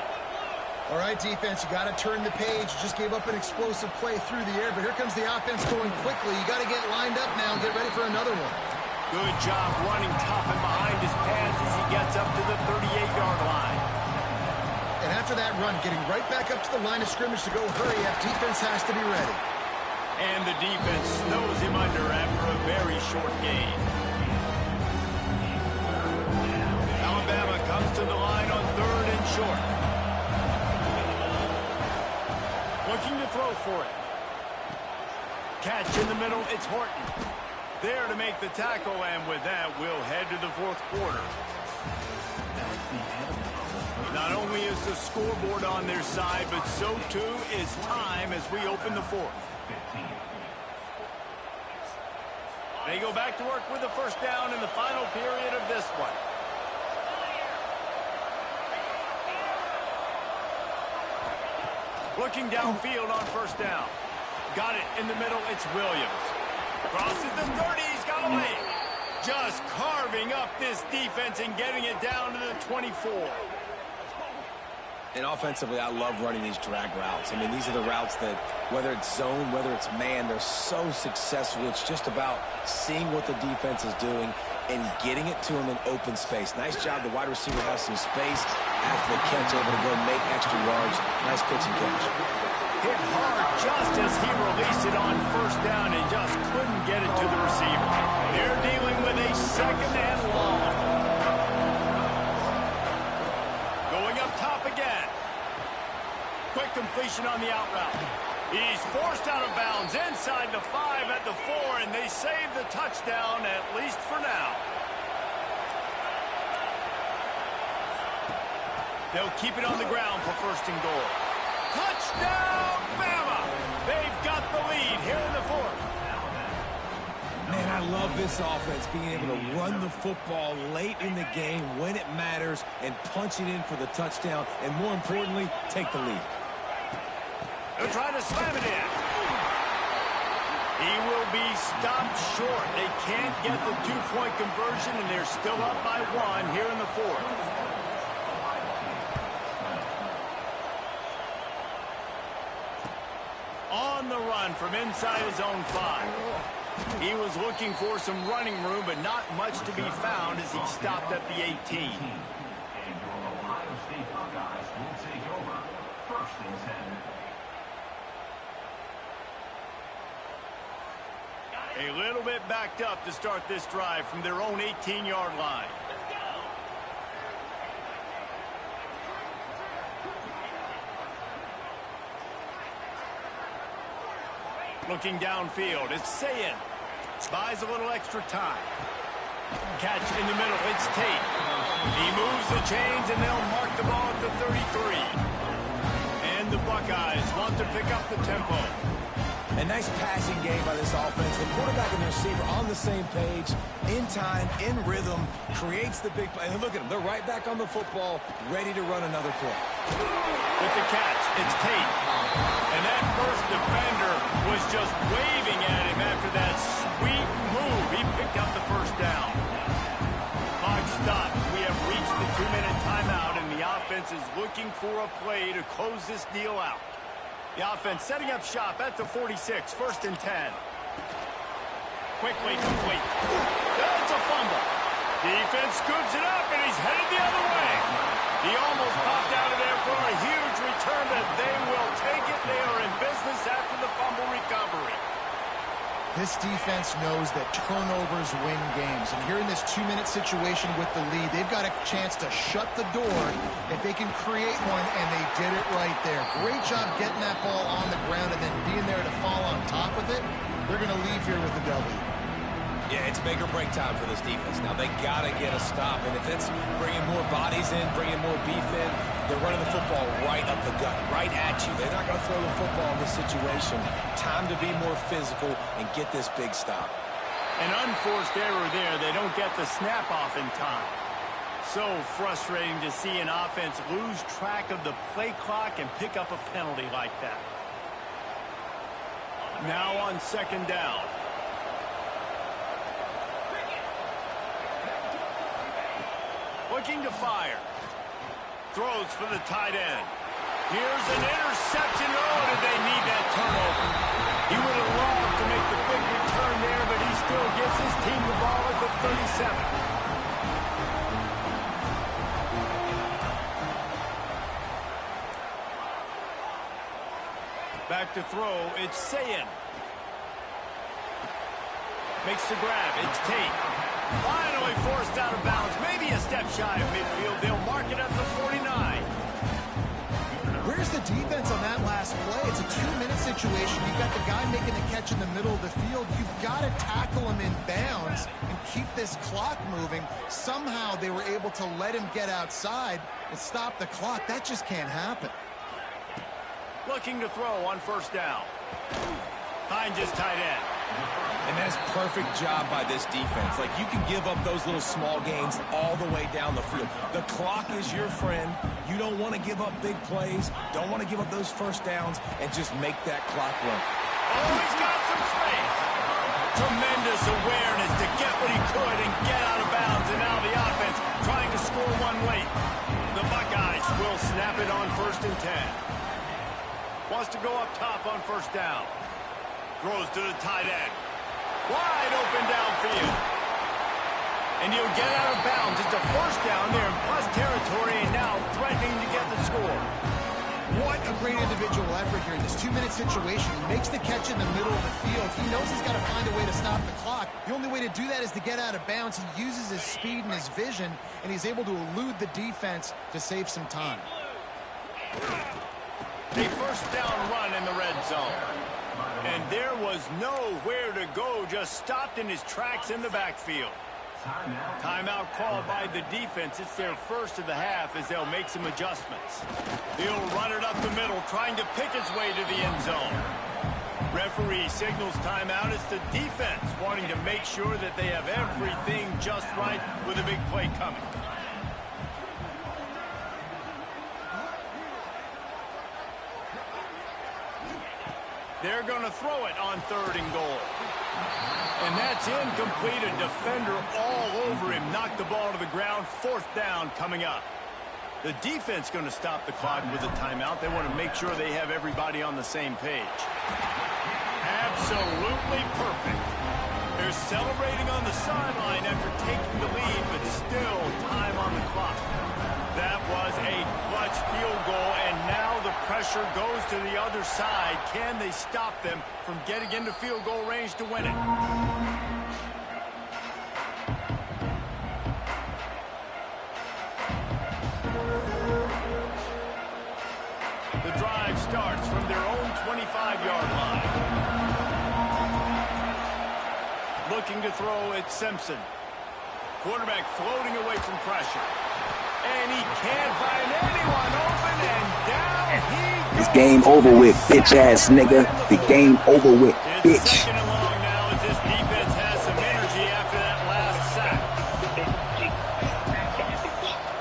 All right, defense, you got to turn the page. You just gave up an explosive play through the air, but here comes the offense going quickly. You got to get lined up now and get ready for another one. Good job running tough and behind his pads as he gets up to the 38-yard line. And after that run, getting right back up to the line of scrimmage to go hurry up, defense has to be ready. And the defense snows him under after a very short gain. Alabama comes to the line on 3rd and short. Looking to throw for it. Catch in the middle, it's Horton. There to make the tackle, and with that, we'll head to the 4th quarter. Not only is the scoreboard on their side, but so too is time as we open the 4th. They go back to work with the 1st down in the final period of this one. Looking downfield on 1st down. Got it in the middle, it's Williams. Crosses the 30, he's got away. Just carving up this defense and getting it down to the 24. And offensively, I love running these drag routes. I mean, these are the routes that, whether it's zone, whether it's man, they're so successful. It's just about seeing what the defense is doing and getting it to him in open space. Nice job. The wide receiver has some space after the catch, able to go make extra yards. Nice pitch and catch. Hit hard just as he released it on 1st down and just couldn't get it to the receiver. They're dealing with a 2nd and long. Going up top again. Quick completion on the out route. He's forced out of bounds inside the 5 at the 4, and they save the touchdown, at least for now. They'll keep it on the ground for 1st and goal. Touchdown, Bama! They've got the lead here in the 4th. Man, I love this offense being able to run the football late in the game when it matters and punch it in for the touchdown, and more importantly, take the lead. They're trying to slam it in. He will be stopped short. They can't get the two-point conversion, and they're still up by 1 here in the 4th. On the run from inside his own 5. He was looking for some running room, but not much to be found as he stopped at the 18. And your Ohio State Buckeyes will take over 1st and 10. A little bit backed up to start this drive from their own 18-yard line. Looking downfield, it's Sayin. Buys a little extra time. Catch in the middle, it's Tate. He moves the chains, and they'll mark the ball at the 33. And the Buckeyes want to pick up the tempo. A nice passing game by this offense. The quarterback and the receiver on the same page, in time, in rhythm, creates the big play. And look at them. They're right back on the football, ready to run another play. With the catch, it's Tate. And that first defender was just waving at him after that sweet move. He picked up the first down. Clock stops. We have reached the 2-minute timeout, and the offense is looking for a play to close this deal out. The offense setting up shop at the 46, 1st and 10. Quickly complete. That's a fumble. Defense scoops it up, and he's headed the other way. He almost popped out of there for a huge return, but they will take it. They are in business after the fumble recovery. This defense knows that turnovers win games. And here in this 2-minute situation with the lead, they've got a chance to shut the door if they can create one, and they did it right there. Great job getting that ball on the ground and then being there to fall on top of it. They're going to leave here with a W. Yeah, it's make or break time for this defense. Now, they got to get a stop, and if it's bringing more bodies in, bringing more beef in, they're running the football right up the gut, right at you. They're not going to throw the football in this situation. Time to be more physical and get this big stop. An unforced error there. They don't get the snap off in time. So frustrating to see an offense lose track of the play clock and pick up a penalty like that. Now on 2nd down. Looking to fire. Throws for the tight end. Here's an interception. Oh, did they need that turnover? He would have loved to make the big return there, but he still gives his team the ball at the 37. Back to throw, it's Sayin. Makes the grab, it's Tate. Finally forced out of bounds, maybe a step shy of midfield. They'll mark it at the 49. Where's the defense on that last play? It's a 2-minute situation. You've got the guy making the catch in the middle of the field. You've got to tackle him in bounds and keep this clock moving. Somehow they were able to let him get outside and stop the clock. That just can't happen. Looking to throw on 1st down. Finds his tight end. And that's perfect job by this defense. Like, you can give up those little small gains all the way down the field. The clock is your friend. You don't want to give up big plays. Don't want to give up those 1st downs and just make that clock run. Oh, he's got some space. Tremendous awareness to get what he could and get out of bounds. And now the offense trying to score one late. The Buckeyes will snap it on 1st and 10. Wants to go up top on 1st down. Throws to the tight end. Wide open downfield. And he'll get out of bounds. It's a 1st down there in plus territory, and now threatening to get the score. What a great individual effort here in this 2-minute situation. He makes the catch in the middle of the field. He knows he's got to find a way to stop the clock. The only way to do that is to get out of bounds. He uses his speed and his vision, and he's able to elude the defense to save some time. A 1st down run in the red zone. And there was nowhere to go, just stopped in his tracks in the backfield. Timeout called by the defense. It's their 1st of the half as they'll make some adjustments. They'll run it up the middle, trying to pick his way to the end zone. Referee signals timeout. It's the defense wanting to make sure that they have everything just right with a big play coming. They're going to throw it on 3rd and goal. And that's incomplete. A defender all over him. Knocked the ball to the ground. 4th down coming up. The defense going to stop the clock with a timeout. They want to make sure they have everybody on the same page. Absolutely perfect. They're celebrating on the sideline after taking the lead, but still time on the clock. That was a clutch field goal, and now the pressure goes to the other side. Can they stop them from getting into field goal range to win it? The drive starts from their own 25-yard line. Looking to throw at Simpson. Quarterback floating away from pressure. And he can't find anyone open, and down he goes. It's game over with, bitch-ass nigga. The game over with, It's bitch. 2nd and long now as this defense has some energy after that last sack.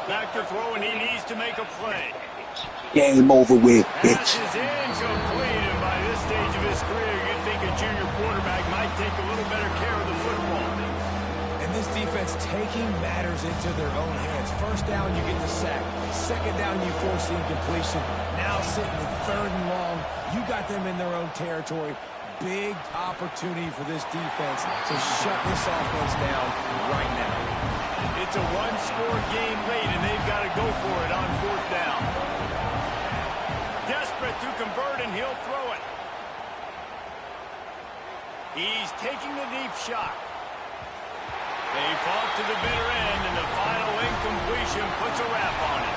Back to throw, and he needs to make a play. Game over with, Pass bitch. is incomplete, and by this stage of his career, you'd think a junior quarterback might take a little better care of the football. And this defense taking matters into their own hands. 1st down, you get the sack. 2nd down, you force the incompletion. Now sitting in 3rd and long, you got them in their own territory. Big opportunity for this defense to shut this offense down right now. It's a one-score game late, and they've got to go for it on 4th down. Desperate to convert, and he'll throw it. He's taking the deep shot. They fought to the bitter end, and the final incompletion puts a wrap on it.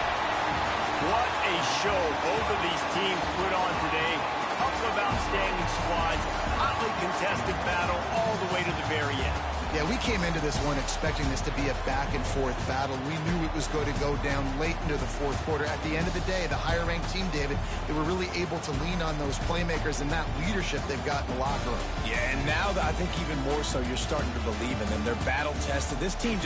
What a show both of these teams put on today. A couple of outstanding squads, hotly contested battle all the way to the very end. Yeah, we came into this one expecting this to be a back-and-forth battle. We knew it was going to go down late into the 4th quarter. At the end of the day, the higher-ranked team, David, they were really able to lean on those playmakers and that leadership they've got in the locker room. Yeah, and now I think even more so, you're starting to believe in them. They're battle-tested. This team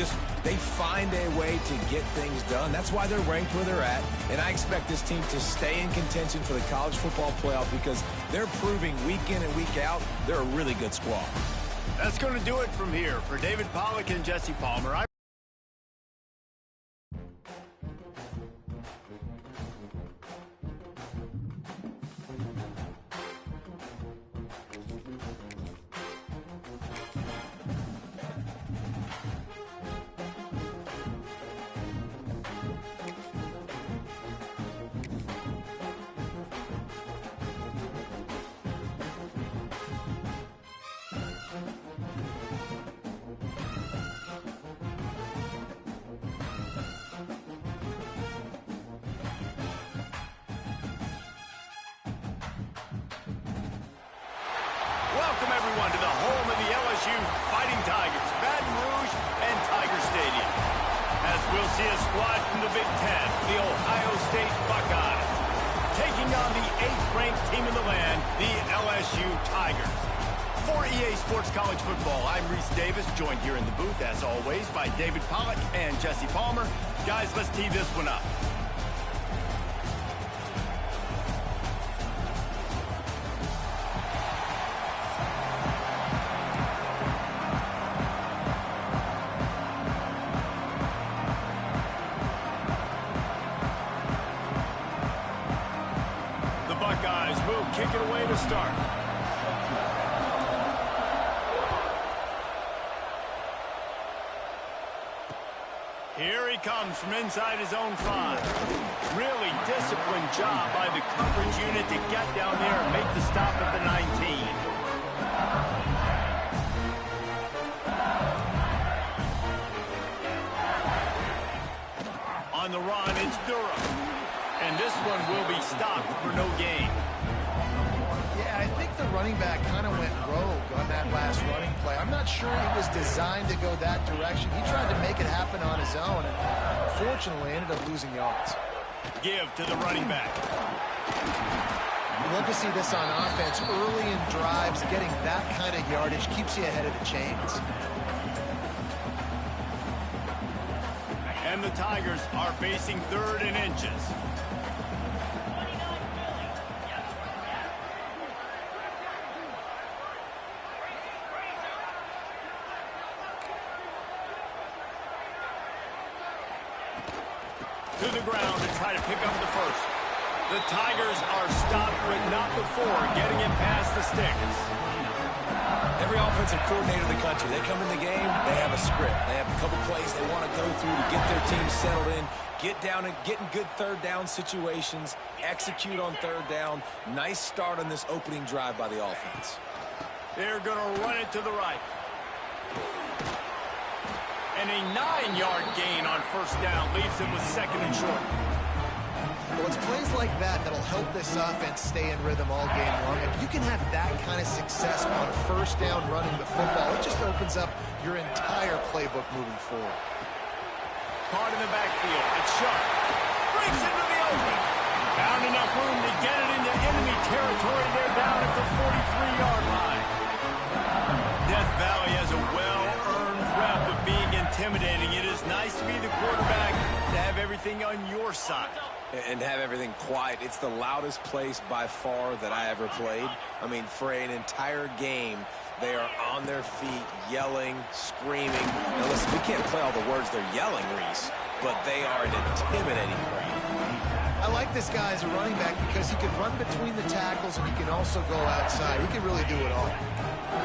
they find a way to get things done. That's why they're ranked where they're at. And I expect this team to stay in contention for the college football playoff because they're proving week in and week out they're a really good squad. That's going to do it from here. For David Pollack and Jesse Palmer, welcome everyone to the home of the LSU Fighting Tigers, Baton Rouge and Tiger Stadium. As we'll see a squad from the Big Ten, the Ohio State Buckeyes, taking on the 8th-ranked team in the land, the LSU Tigers. For EA Sports College Football, I'm Reese Davis, joined here in the booth, as always, by David Pollack and Jesse Palmer. Guys, let's tee this one up. Buckeyes will kick it away to start. Here he comes from inside his own 5. Really disciplined job by the coverage unit to get down there and make the stop at the 19. On the run, it's Durham. And this one will be stopped for no gain. Yeah, I think the running back kind of went rogue on that last running play. I'm not sure he was designed to go that direction. He tried to make it happen on his own, and unfortunately ended up losing yards. Give to the running back. You love to see this on offense. Early in drives, getting that kind of yardage keeps you ahead of the chains. And the Tigers are facing 3rd and inches. To the ground to try to pick up the first. The Tigers are stopped with not before getting it past the sticks. Every offensive coordinator in the country, they come in the game, they have a script. They have a couple plays they want to go through to get their team settled in, get down and get in good 3rd down situations, execute on 3rd down. Nice start on this opening drive by the offense. They're going to run it to the right. And a 9-yard gain on 1st down leaves them with 2nd and short. Well, it's plays like that that'll help this offense stay in rhythm all game long. If you can have that kind of success on 1st down running the football, it just opens up your entire playbook moving forward. Caught in the backfield. It's Sharp. Breaks into the open. Found enough room to get it into enemy territory. They're down at the 43-yard line. Death Valley has a well-earned rep of being intimidating. It is nice to be the quarterback, to have everything on your side. And have everything quiet. It's the loudest place by far that I ever played. I mean, for an entire game, they are on their feet, yelling, screaming. Now, listen, we can't play all the words they're yelling, Reese, but they are an intimidating crowd. I like this guy as a running back because he can run between the tackles and he can also go outside. He can really do it all.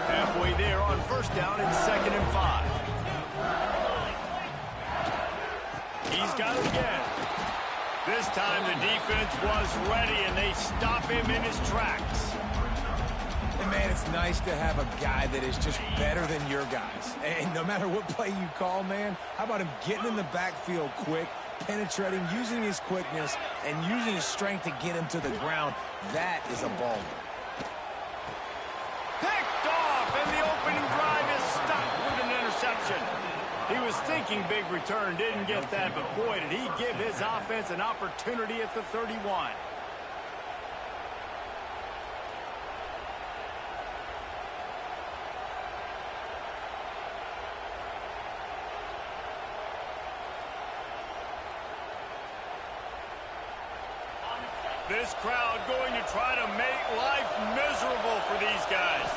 Halfway there on 1st down, it's 2nd and 5. He's got it again. This time the defense was ready, and they stop him in his tracks. And, man, it's nice to have a guy that is just better than your guys. And no matter what play you call, man, how about him getting in the backfield quick, penetrating, using his quickness, and using his strength to get him to the ground? That is a baller. Picked off, and the opening drive is stopped with an interception. He was thinking big return, didn't get that, but boy, did he give his offense an opportunity at the 31. This crowd going to try to make life miserable for these guys.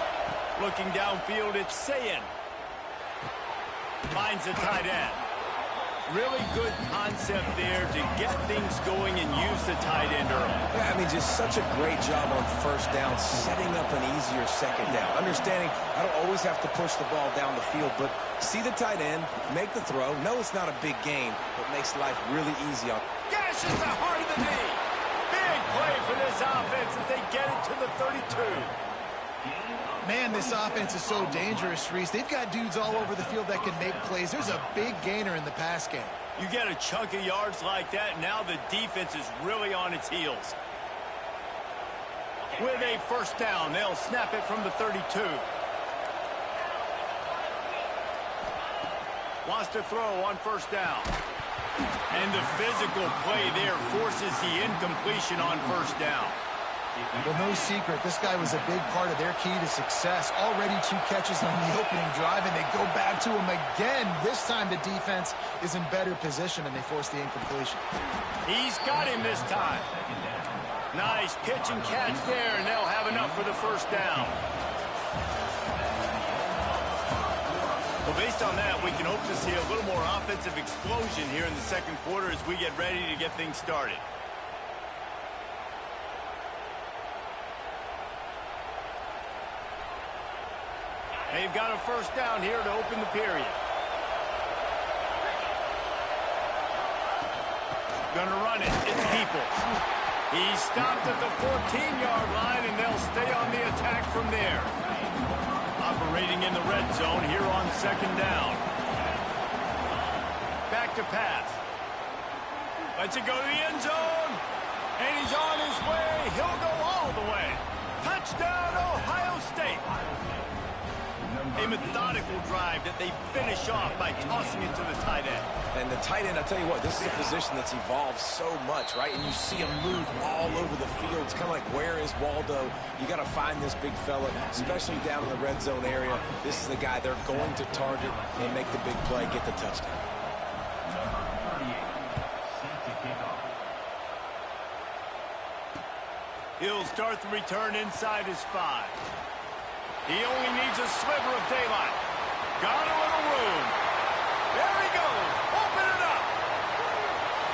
Looking downfield, it's Sayin. Finds the tight end. Really good concept there to get things going and use the tight end early. Yeah, I mean, just such a great job on 1st down, setting up an easier 2nd down. Understanding I don't always have to push the ball down the field, but see the tight end, make the throw. No, it's not a big gain, but makes life really easy. Gashes the heart of the knee. Big play for this offense as they get it to the 32. Man, this offense is so dangerous, Reese. They've got dudes all over the field that can make plays. There's a big gainer in the pass game. You get a chunk of yards like that, now the defense is really on its heels. With a 1st down, they'll snap it from the 32. Wants to throw on 1st down. And the physical play there forces the incompletion on 1st down. Well, no secret, this guy was a big part of their key to success. Already 2 catches on the opening drive, and they go back to him again. This time the defense is in better position, and they force the incompletion. He's got him this time. Nice pitch and catch there, and they'll have enough for the 1st down. Well, based on that, we can hope to see a little more offensive explosion here in the 2nd quarter as we get ready to get things started. They've got a 1st down here to open the period. Gonna run it. It's Peoples. He's stopped at the 14-yard line, and they'll stay on the attack from there. Operating in the red zone here on 2nd down. Back to pass. Lets it go to the end zone. And he's on his way. He'll go all the way. Touchdown, Ohio State. A methodical drive that they finish off by tossing it to the tight end. And the tight end, I'll tell you what, this is a position that's evolved so much, right? And you see him move all over the field. It's kind of like, where is Waldo? You got to find this big fella, especially down in the red zone area. This is the guy they're going to target and make the big play, get the touchdown. He'll start the return inside his 5. He only needs a sliver of daylight. Got a little room. There he goes. Open it up.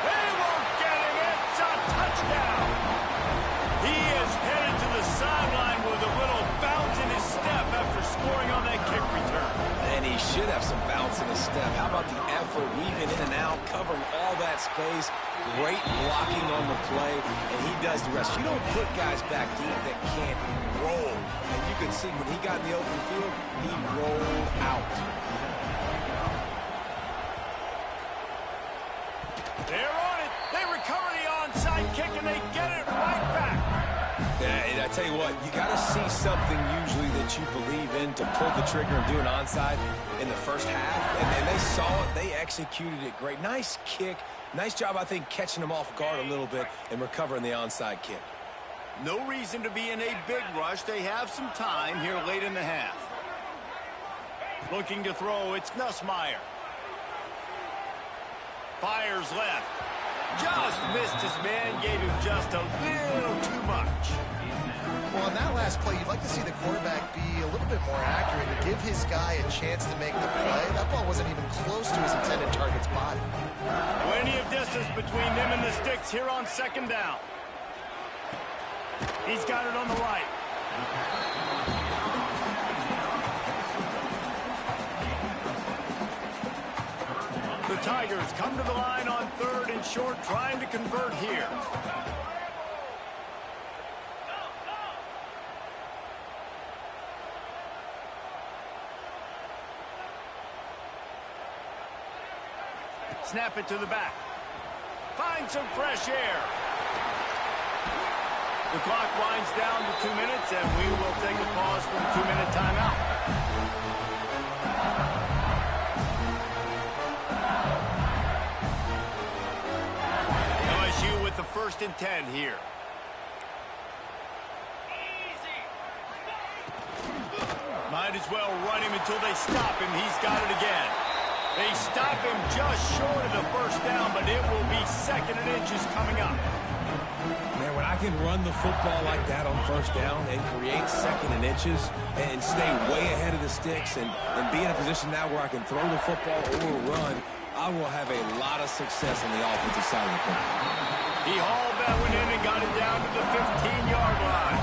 They won't get him. It's a touchdown. He is headed to the sideline with a little bounce in his step after scoring on that kick return. And he should have some bounce in his step. How about the effort, weaving in and out, covering all that space. Great blocking on the play, and he does the rest. You don't put guys back deep that can't roll. And you can see when he got in the open field, he rolled out. They're on it. They recover the onside kick, and they get it right back. Yeah, and I tell you what, you got to see something usually that you believe in to pull the trigger and do an onside in the first half. And they saw it. They executed it great. Nice kick. Nice job, I think, catching them off guard a little bit and recovering the onside kick. No reason to be in a big rush. They have some time here late in the half. Looking to throw, it's Nussmeier. Fires left. Just missed his man, gave him just a little too much. Well, on that last play, you'd like to see the quarterback be a little bit more accurate and give his guy a chance to make the play. That ball wasn't even close to his intended target's body. Plenty of distance between them and the sticks here on second down. He's got it on the right. The Tigers come to the line on 3rd and short, trying to convert here. Snap it to the back. Find some fresh air. The clock winds down to 2 minutes, and we will take a pause for the 2-minute timeout. LSU with the 1st and 10 here. Might as well run him until they stop him. He's got it again. They stop him just short of the 1st down, but it will be 2nd and inches coming up. Man, when I can run the football like that on 1st down and create 2nd and inches and stay way ahead of the sticks and be in a position now where I can throw the football or run, I will have a lot of success on the offensive side of the football. He hauled that one in and got it down to the 15-yard line.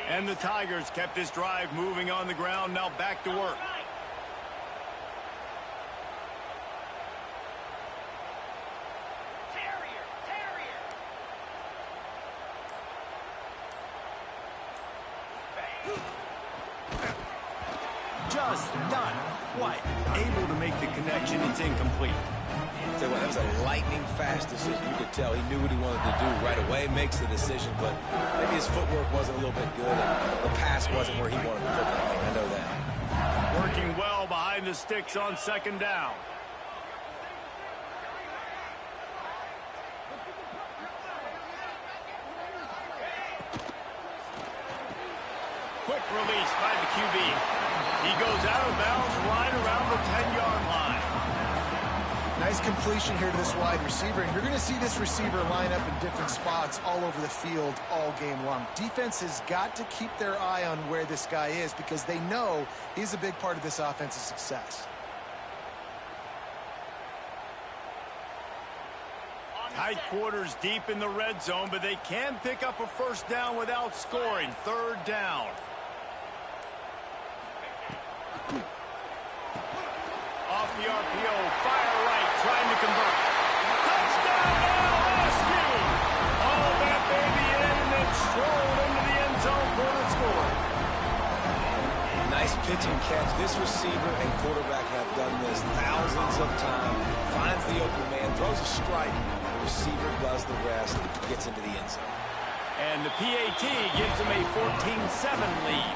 And the Tigers kept this drive moving on the ground, now back to work. Just not quite able to make the connection. It's incomplete. So that was a lightning-fast decision. You could tell he knew what he wanted to do right away, makes the decision, but maybe his footwork wasn't a little bit good, and the pass wasn't where he wanted to put that thing. I know that. Working well behind the sticks on 2nd down. Quick release by the QB. He goes out of bounds right around the 10-yard line. Nice completion here to this wide receiver, and you're going to see this receiver line up in different spots all over the field all game long. Defense has got to keep their eye on where this guy is because they know he's a big part of this offense's success. Tight quarters deep in the red zone, but they can pick up a 1st down without scoring. 3rd down. Off the RPO, fire right, trying to convert. Touchdown, LSU! All that baby in and then strolled into the end zone for the score. Nice pitch and catch. This receiver and quarterback have done this thousands of times. Finds the open man, throws a strike, Receiver does the rest, gets into the end zone. And the PAT gives them a 14-7 lead.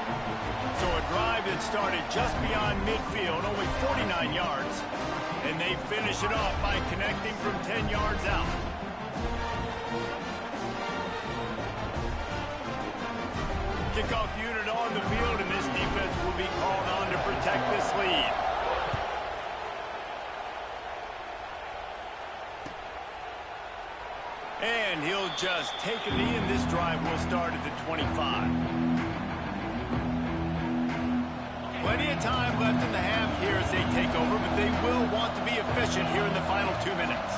So a drive that started just beyond midfield, only 49 yards. And they finish it off by connecting from 10 yards out. Kickoff unit on the field, and this defense will be called on to protect this lead. And he'll just take a knee, and this drive will start at the 25. Plenty of time left in the half here as they take over, but they will want to be efficient here in the final 2 minutes.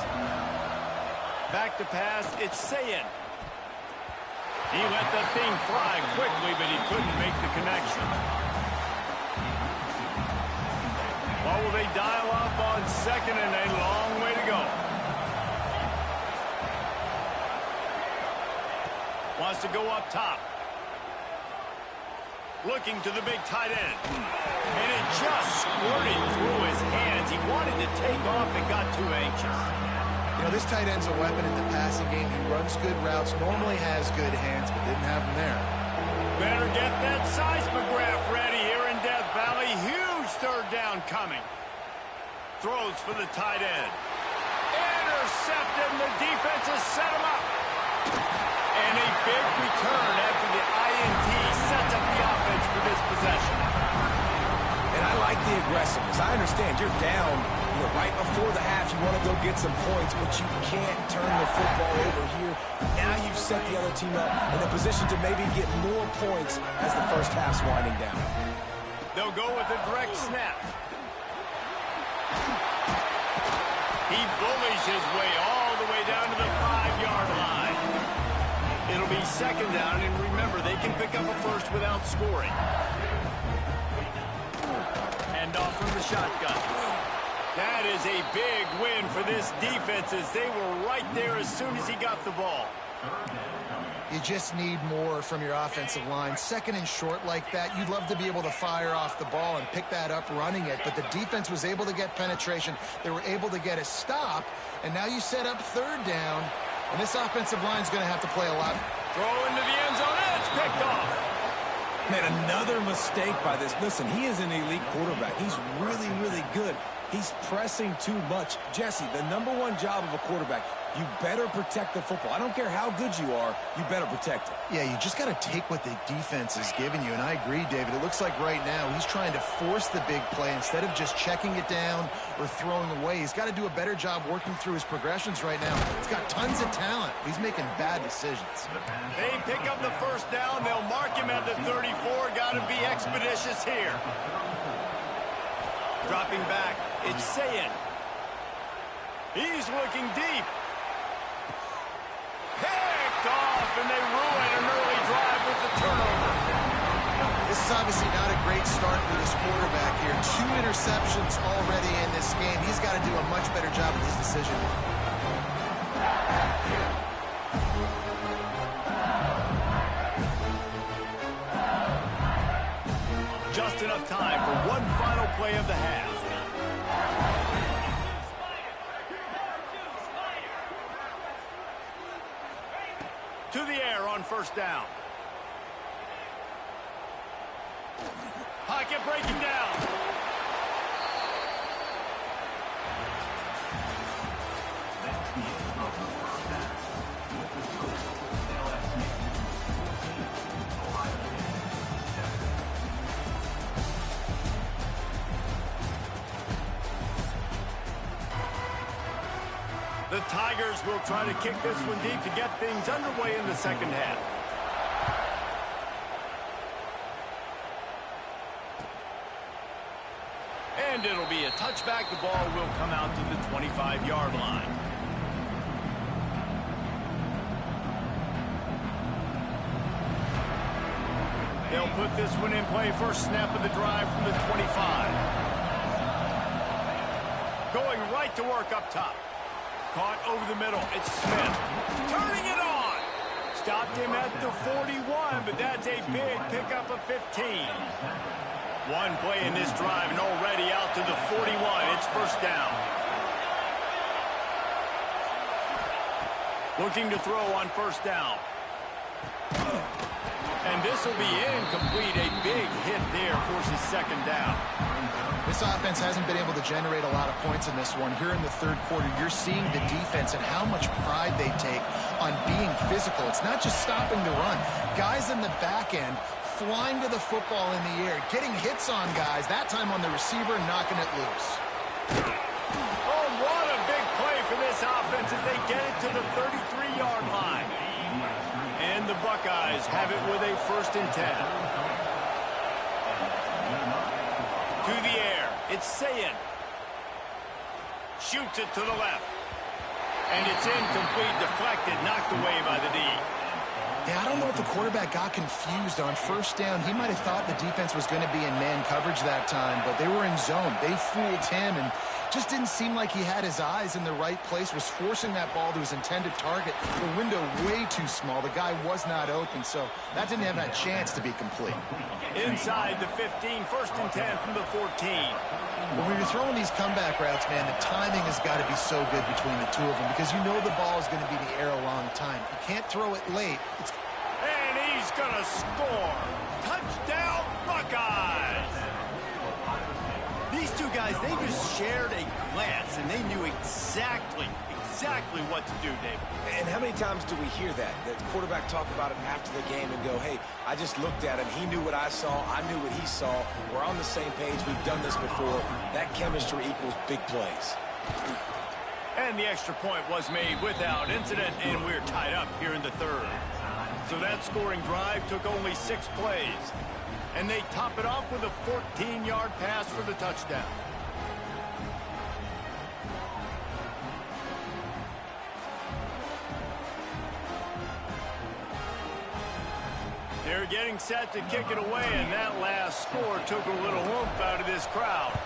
Back to pass, it's Sayin. He let the thing fly quickly, but he couldn't make the connection. What will they dial up on second and a long way to go? Wants to go up top. Looking to the big tight end. And it just squirted through his hands. He wanted to take off and got too anxious. You know, this tight end's a weapon in the passing game. He runs good routes, normally has good hands, but didn't have them there. Better get that seismograph ready here in Death Valley. Huge third down coming. Throws for the tight end. Intercepted, and the defense has set him up. And a big return after the INT sets up the offense for this possession. And I like the aggressiveness. I understand you're down, right before the half. You want to go get some points, but you can't turn the football over here. Now you've set the other team up in a position to maybe get more points as the first half's winding down. They'll go with a direct snap. He bullies his way all the way down to the 5-yard line. It'll be second down, and remember, they can pick up a first without scoring. And off from the shotgun. That is a big win for this defense as they were right there as soon as he got the ball. You just need more from your offensive line. Second and short like that, you'd love to be able to fire off the ball and pick that up running it, but the defense was able to get penetration. They were able to get a stop, and now you set up third down. And this offensive line is going to have to play a lot. Throw into the end zone, and it's picked off. Man, another mistake by this. Listen, he is an elite quarterback. He's really, really good. He's pressing too much. Jesse, the #1 job of a quarterback, you better protect the football. I don't care how good you are, you better protect it. Yeah, you just got to take what the defense is giving you. And I agree, David. It looks like right now he's trying to force the big play instead of just checking it down or throwing away. He's got to do a better job working through his progressions right now. He's got tons of talent. He's making bad decisions. They pick up the first down. They'll mark him at the 34. Got to be expeditious here. Dropping back, it's Sayin. He's looking deep. Picked off, and they ruin an early drive with the turnover. This is obviously not a great start for this quarterback here. 2 interceptions already in this game. He's got to do a much better job of his decision. Just enough time for one final play of the half. To the air on first down. Pocket breaking down. The Tigers will try to kick this one deep to get things underway in the second half. And it'll be a touchback. The ball will come out to the 25-yard line. They'll put this one in play. First snap of the drive from the 25. Going right to work up top. Caught over the middle. It's Smith. Turning it on. Stopped him at the 41, but that's a big pickup of 15. One play in this drive and already out to the 41. It's first down. Looking to throw on first down. And this will be incomplete. A big hit there forces second down. This offense hasn't been able to generate a lot of points in this one. Here in the third quarter, you're seeing the defense and how much pride they take on being physical. It's not just stopping the run. Guys in the back end flying to the football in the air, getting hits on guys, that time on the receiver, knocking it loose. Oh, what a big play for this offense as they get it to the 33-yard line. And the Buckeyes have it with a 1st and 10. To the air. It's Sayin. Shoots it to the left. And it's incomplete, deflected, knocked away by the D. Yeah, I don't know if the quarterback got confused on first down. He might have thought the defense was going to be in man coverage that time, but they were in zone. They fooled him and just didn't seem like he had his eyes in the right place, was forcing that ball to his intended target. The window way too small. The guy was not open, so that didn't have that chance to be complete. Inside the 15, 1st and 10 from the 14. When you're throwing these comeback routes, man, the timing has got to be so good between the two of them because you know the ball is going to be in the air a long time. You can't throw it late. And he's going to score. Touchdown, Buckeyes! These two guys, they just shared a glance, and they knew exactly what to do, David. And how many times do we hear that? The quarterback talk about it after the game and go, hey, I just looked at him. He knew what I saw. I knew what he saw. We're on the same page. We've done this before. That chemistry equals big plays. And the extra point was made without incident, and we're tied up here in the 3rd. So that scoring drive took only 6 plays. And they top it off with a 14-yard pass for the touchdown. They're getting set to kick it away, and that last score took a little oomph out of this crowd.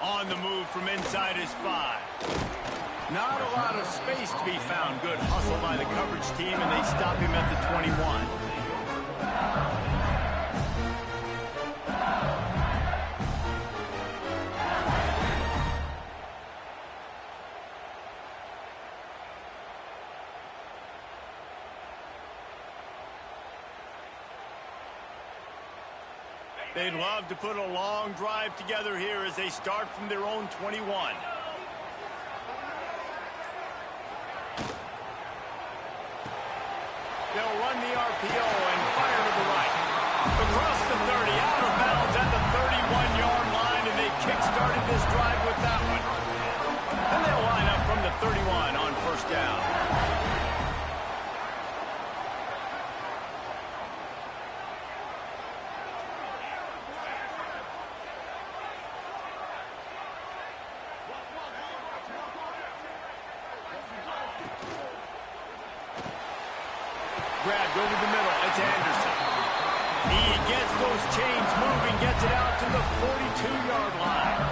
On the move from inside his 5. Not a lot of space to be found. Good hustle by the coverage team, and they stop him at the 21. They'd love to put a long drive together here as they start from their own 21. They'll run the RPO and fire to the right. Across the 30, out of bounds at the 31-yard line, and they kick-started this drive with that one. And they'll line up from the 31 on first down. Grabbed over the middle. It's Anderson. He gets those chains moving, gets it out to the 42-yard line.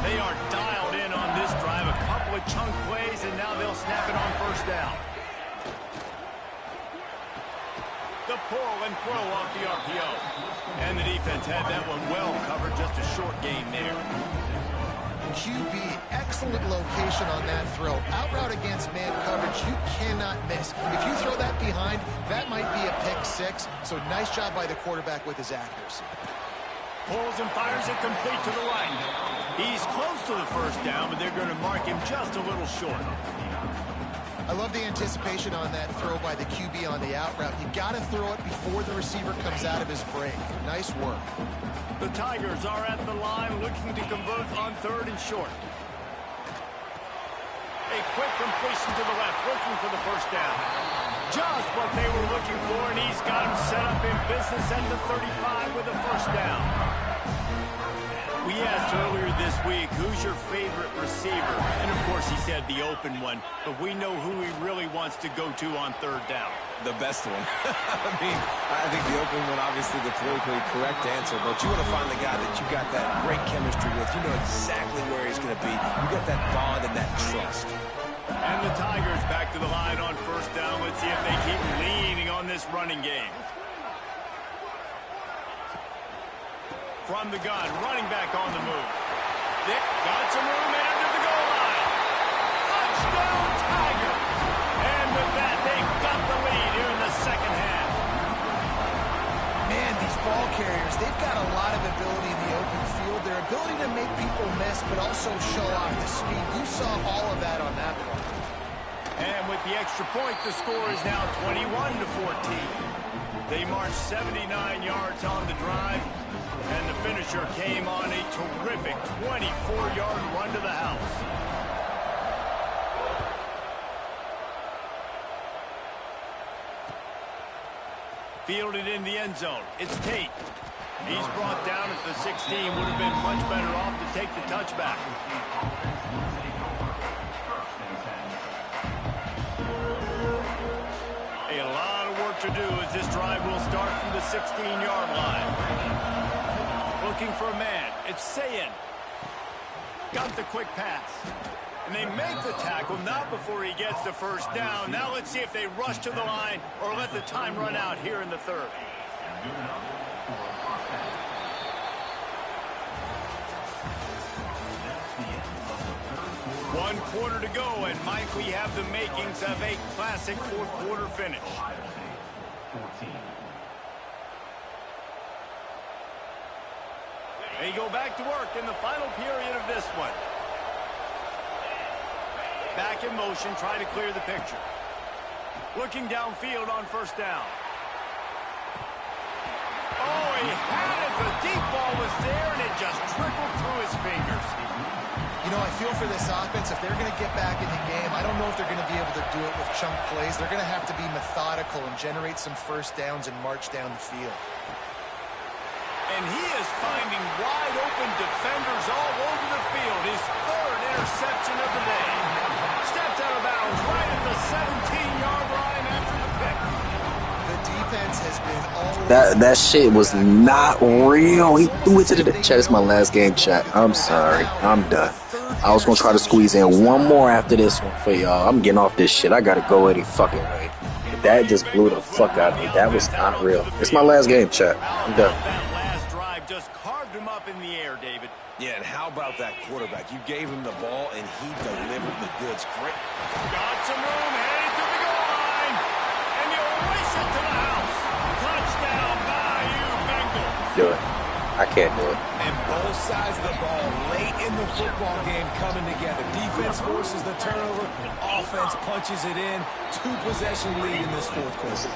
They are dialed in on this drive. A couple of chunk plays, and now they'll snap it on first down. The pull and throw off the RPO. And the defense had that one well covered. Just a short gain there. QB, excellent location on that throw. Out route against man coverage, you cannot miss. If you throw that behind, that might be a pick 6. So nice job by the quarterback with his accuracy. Pulls and fires it complete to the right. He's close to the first down, but they're going to mark him just a little short. I love the anticipation on that throw by the QB on the out route. You got to throw it before the receiver comes out of his break. Nice work. The Tigers are at the line looking to convert on 3rd and short. A quick completion to the left, looking for the first down. Just what they were looking for, and he's got him set up in business at the 35 with a first down. We asked earlier this week, who's your favorite receiver? And, of course, he said the open one, but we know who he really wants to go to on 3rd down. The best one. I think the open one, obviously the politically correct answer, but you want to find the guy that you got that great chemistry with. You know exactly where he's going to be. You got that bond and that trust. And the Tigers back to the line on first down. Let's see if they keep leaning on this running game. From the gun, running back on the move. Got some room and under the goal ball carriers, they've got a lot of ability in the open field. Their ability to make people miss, but also show off the speed. You saw all of that on that play. And with the extra point, the score is now 21-14. They marched 79 yards on the drive, and the finisher came on a terrific 24-yard run to the house. Fielded in the end zone. It's Tate. He's brought down at the 16. Would have been much better off to take the touchback. A lot of work to do as this drive will start from the 16-yard line. Looking for a man. It's Sayin. Got the quick pass. And they make the tackle, not before he gets the first down. Now let's see if they rush to the line or let the time run out here in the third. One quarter to go, and Mike, we have the makings of a classic fourth quarter finish. They go back to work in the final period of this one. Back in motion, trying to clear the picture. Looking downfield on first down. Oh, he had it. The deep ball was there, and it just trickled through his fingers. You know, I feel for this offense, if they're going to get back in the game, I don't know if they're going to be able to do it with chunk plays. They're going to have to be methodical and generate some first downs and march down the field. And he is finding wide open defenders all over the field. His third interception of the day. Stepped out of bounds right at the 17-yard line after the pick. The defense has been all That shit was not real. He threw it to the chat. It's my last game, chat. I'm sorry. I'm done. I was gonna try to squeeze in one more after this one for y'all. I'm getting off this shit. I gotta go any fucking way. That just blew the fuck out of me. That was not real. It's my last game, chat. I'm done. That last drive just carved him up in the air, David. Yeah, and how about that quarterback? You gave him the ball, and he delivered the goods. Great. Got some room, headed to the goal line. And you race it to the house. Touchdown, Bayou Bengals. Do it. I can't do it. And both sides of the ball late in the football game coming together. Defense forces the turnover. Offense punches it in. 2-possession lead in this fourth quarter.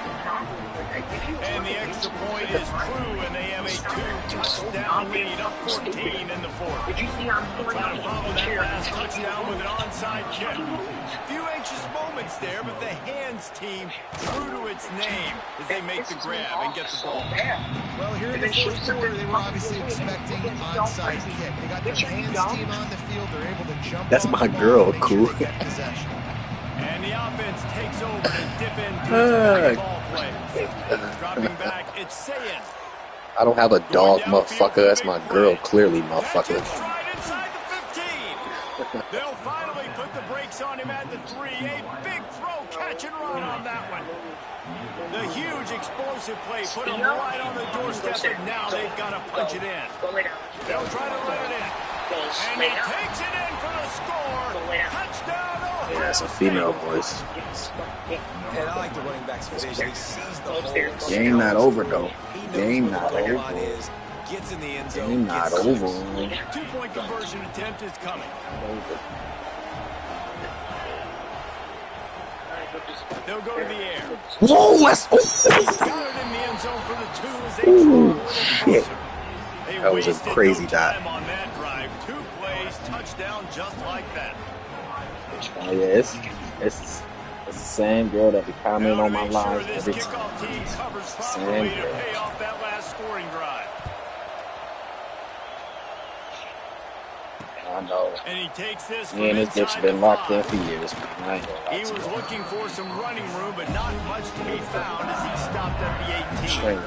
And the extra point is true, and they have a 2-touchdown lead, up 14 in the fourth. They'll try to follow that last touchdown with an onside kick. Few anxious moments there, but the hands team true to its name as they make the grab and get the ball. well here in the fourth quarter. They were obviously expecting onside kick. They got their hands team on the field. They're able to jump. That's on my the ball girl, and make cool. sure they get possession. And the offense takes over to dip into its ball play. Dropping back, it's Sayin. I don't have a dog, motherfucker. That's my girl, clearly, motherfucker. Right inside the 15. They'll finally put the brakes on him at the 3. A big throw, catch and run on that one. The huge explosive play put him right on the doorstep, and now they've got to punch it in. They'll try to run it in. And he takes it in for the score. Touchdown, Ohio Yeah, that's a female voice. And I like the running back's vision. He sees the hole. Game not over, though. He knows Game what not the goal over. line is. Gets in the end zone. Game not gets over. sacks. 2-point conversion attempt is coming. They'll go to the air. Whoa, that's... Got it in the end zone for the 2 as they draw a little shit. closer. They That was a wasted crazy no dive. time on that drive. 2 plays, touchdown just like that. Oh, yeah, it's the same girl that be commenting on my Make lives sure this every time. kickoff team covers Same properly to girl. pay off that last scoring drive. I know. And he takes this Me and this from bitch inside been the locked 5. in for years, man. I ain't gonna lie He to was you. looking for some running room, but not much to be found as he stopped at the 18. String.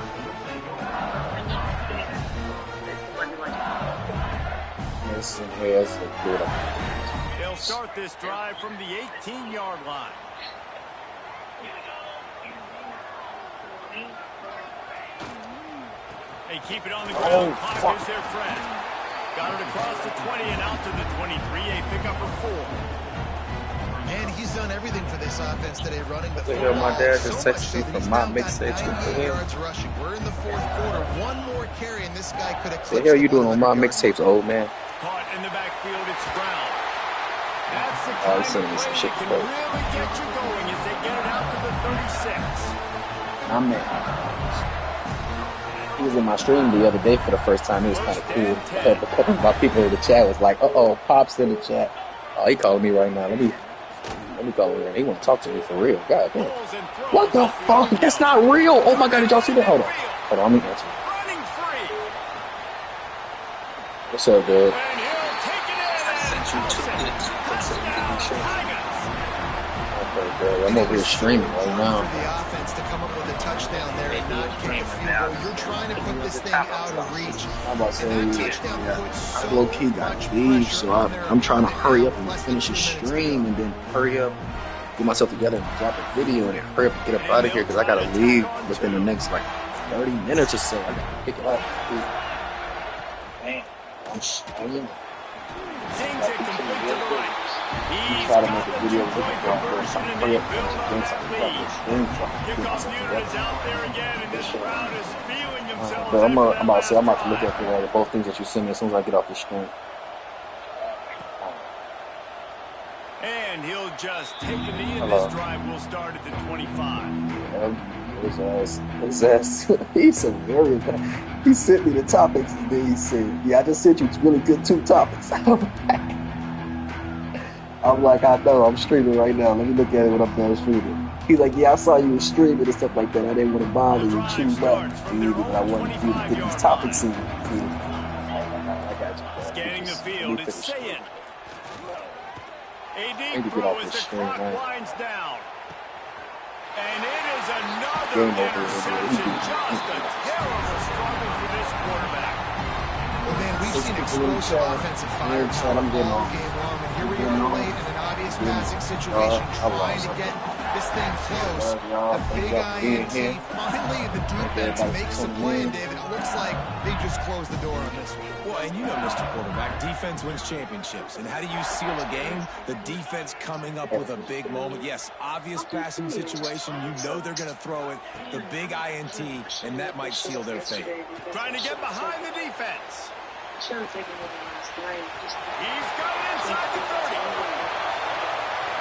Listen here, it's a good. They'll start this drive from the 18-yard line. They keep it on the ground. Clock is their friend. Got it across the 20 and out to the 23. A pickup of 4. And he's done everything for this offense today, running the The hell, my football. dad just So much texted so me that from he's my now got mixtapes. What the 98 hell? yards rushing. We're in the fourth quarter. One more carry, and this guy could The eclipse hell the you doing on my 100-yard mixtapes, mark. old man? Caught in the backfield, it's Brown. That's the Oh, kind he's of sending me some play shit that can first. really get you going as they get it out to the 36. I'm in. He was in my stream the other day for the first time. It was kind of First cool. and 10. A couple of my people in the chat was like, "Uh-oh, Pop's in the chat." Oh, he calling me right now. Let me call him. He want to talk to me for real. God damn. Pulls and throws What the off the fuck? open That's field. not real. Oh my god, did y'all see that? Hold on. Midfield. Let me answer. Running free. What's up, dude? And he'll take it in and house it. Touchdown, Tigers. Okay, bro. I'm over here streaming right now. For the offense to come up with a touchdown there and not kick the field goal. You're trying to put this thing out of reach. I'm about to say, And that touchdown puts I so low key got much beef, pressure so on their I'm trying to opponent hurry now up and with less than finish the 2 minutes to stream go. and then hurry up, get myself together and drop a video and then hurry up and get up out of here because I gotta leave within the next like 30 minutes or so. I gotta pick it up. Man, I'm streaming. Sings it complete to the right. He's Try to got make the a video with two-point the block or conversion something. and Hurry they up and build on finish that the lead. stream so I can get Kickoff myself unit together. is out there again, and this crowd is feeling themselves But I'm after that about to say, I'm last about to look drive. at both things that you sent me as soon as I get off the stream. And he'll just take a knee, and Hello. this drive will start at the 25. His ass, he's a very bad. He sent me the topics and then he said, "Yeah, I just sent you really good 2 topics." I'm like, I know, I'm streaming right now. Let me look at it when I'm done streaming. He's like, "Yeah, I saw you was streaming and stuff like that. I didn't want to bother you too much, but I wanted you to get these topics in." I got you. Bro. Scanning the Let me field, it's finish streaming. Sayin. A I need deep to get throw off as this the stream, clock man. winds down. And it is another Game over. interception. Just a terrible struggle for this quarterback. Well, man, we've Let's seen get to the explosive chat. offensive Yeah, firepower chat, I'm getting all on. game long, and here we Getting are on. late in an obvious Yeah. passing situation, I trying lost. to get this thing close. Love y'all. The Thank big y'all for being INT, here. finally the defense everybody makes for a tuning play, in. and David, it looks like they just closed the door on this one. Well, and you know, Mr. Quarterback, defense wins championships. And how do you seal a game? The defense coming up with a big moment. Yes, obvious passing situation. You know they're going to throw it. The big INT, and that might seal their fate. Trying to get behind the defense. He's got it inside the 30.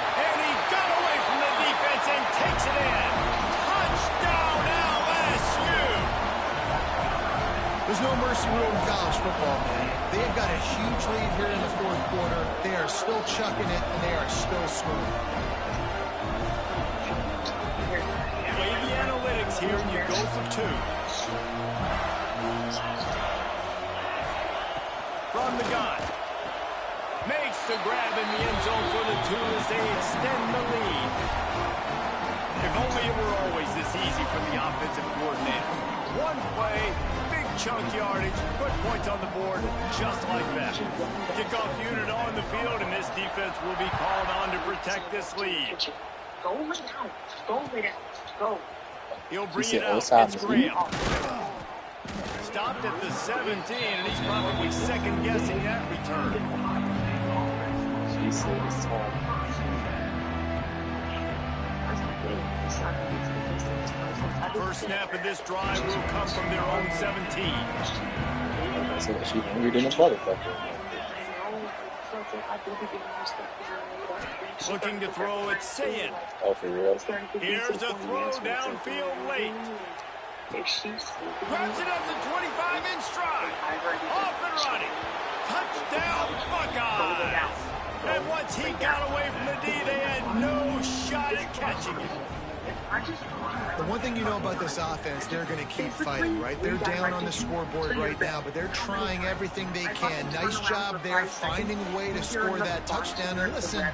And he got away from the defense and takes it in. Touchdown, LSU. There's no mercy rule in college football, man. They've got a huge lead here in the fourth quarter. They are still chucking it, and they are still scoring. Play the analytics here, and you go for 2. From the gun. Makes the grab in the end zone for the 2 as they extend the lead. If only it were always this easy for the offensive coordinator. One play, big chunk yardage, put points on the board just like that. Kickoff unit on the field, and this defense will be called on to protect this lead. Go lay down. Go lay down. Go. He'll bring said, it "Oh, out. it's time It's to Graham. Stopped at the 17, and he's probably second-guessing that return. She said it's time. First snap of this drive will come from their own 17. I said she's hungry than a motherfucker. Looking to throw, it's Sayin. Oh, for real? Here's a throw downfield late. Grabs it up to 25 in stride. Off and running. Touchdown, Buckeyes. And once he got away from the D, they had no shot at catching him. The one thing you know about this offense, they're going to keep fighting, right? They're down on the scoreboard right now, but they're trying everything they can. Nice job there, finding a way to score that touchdown. And listen,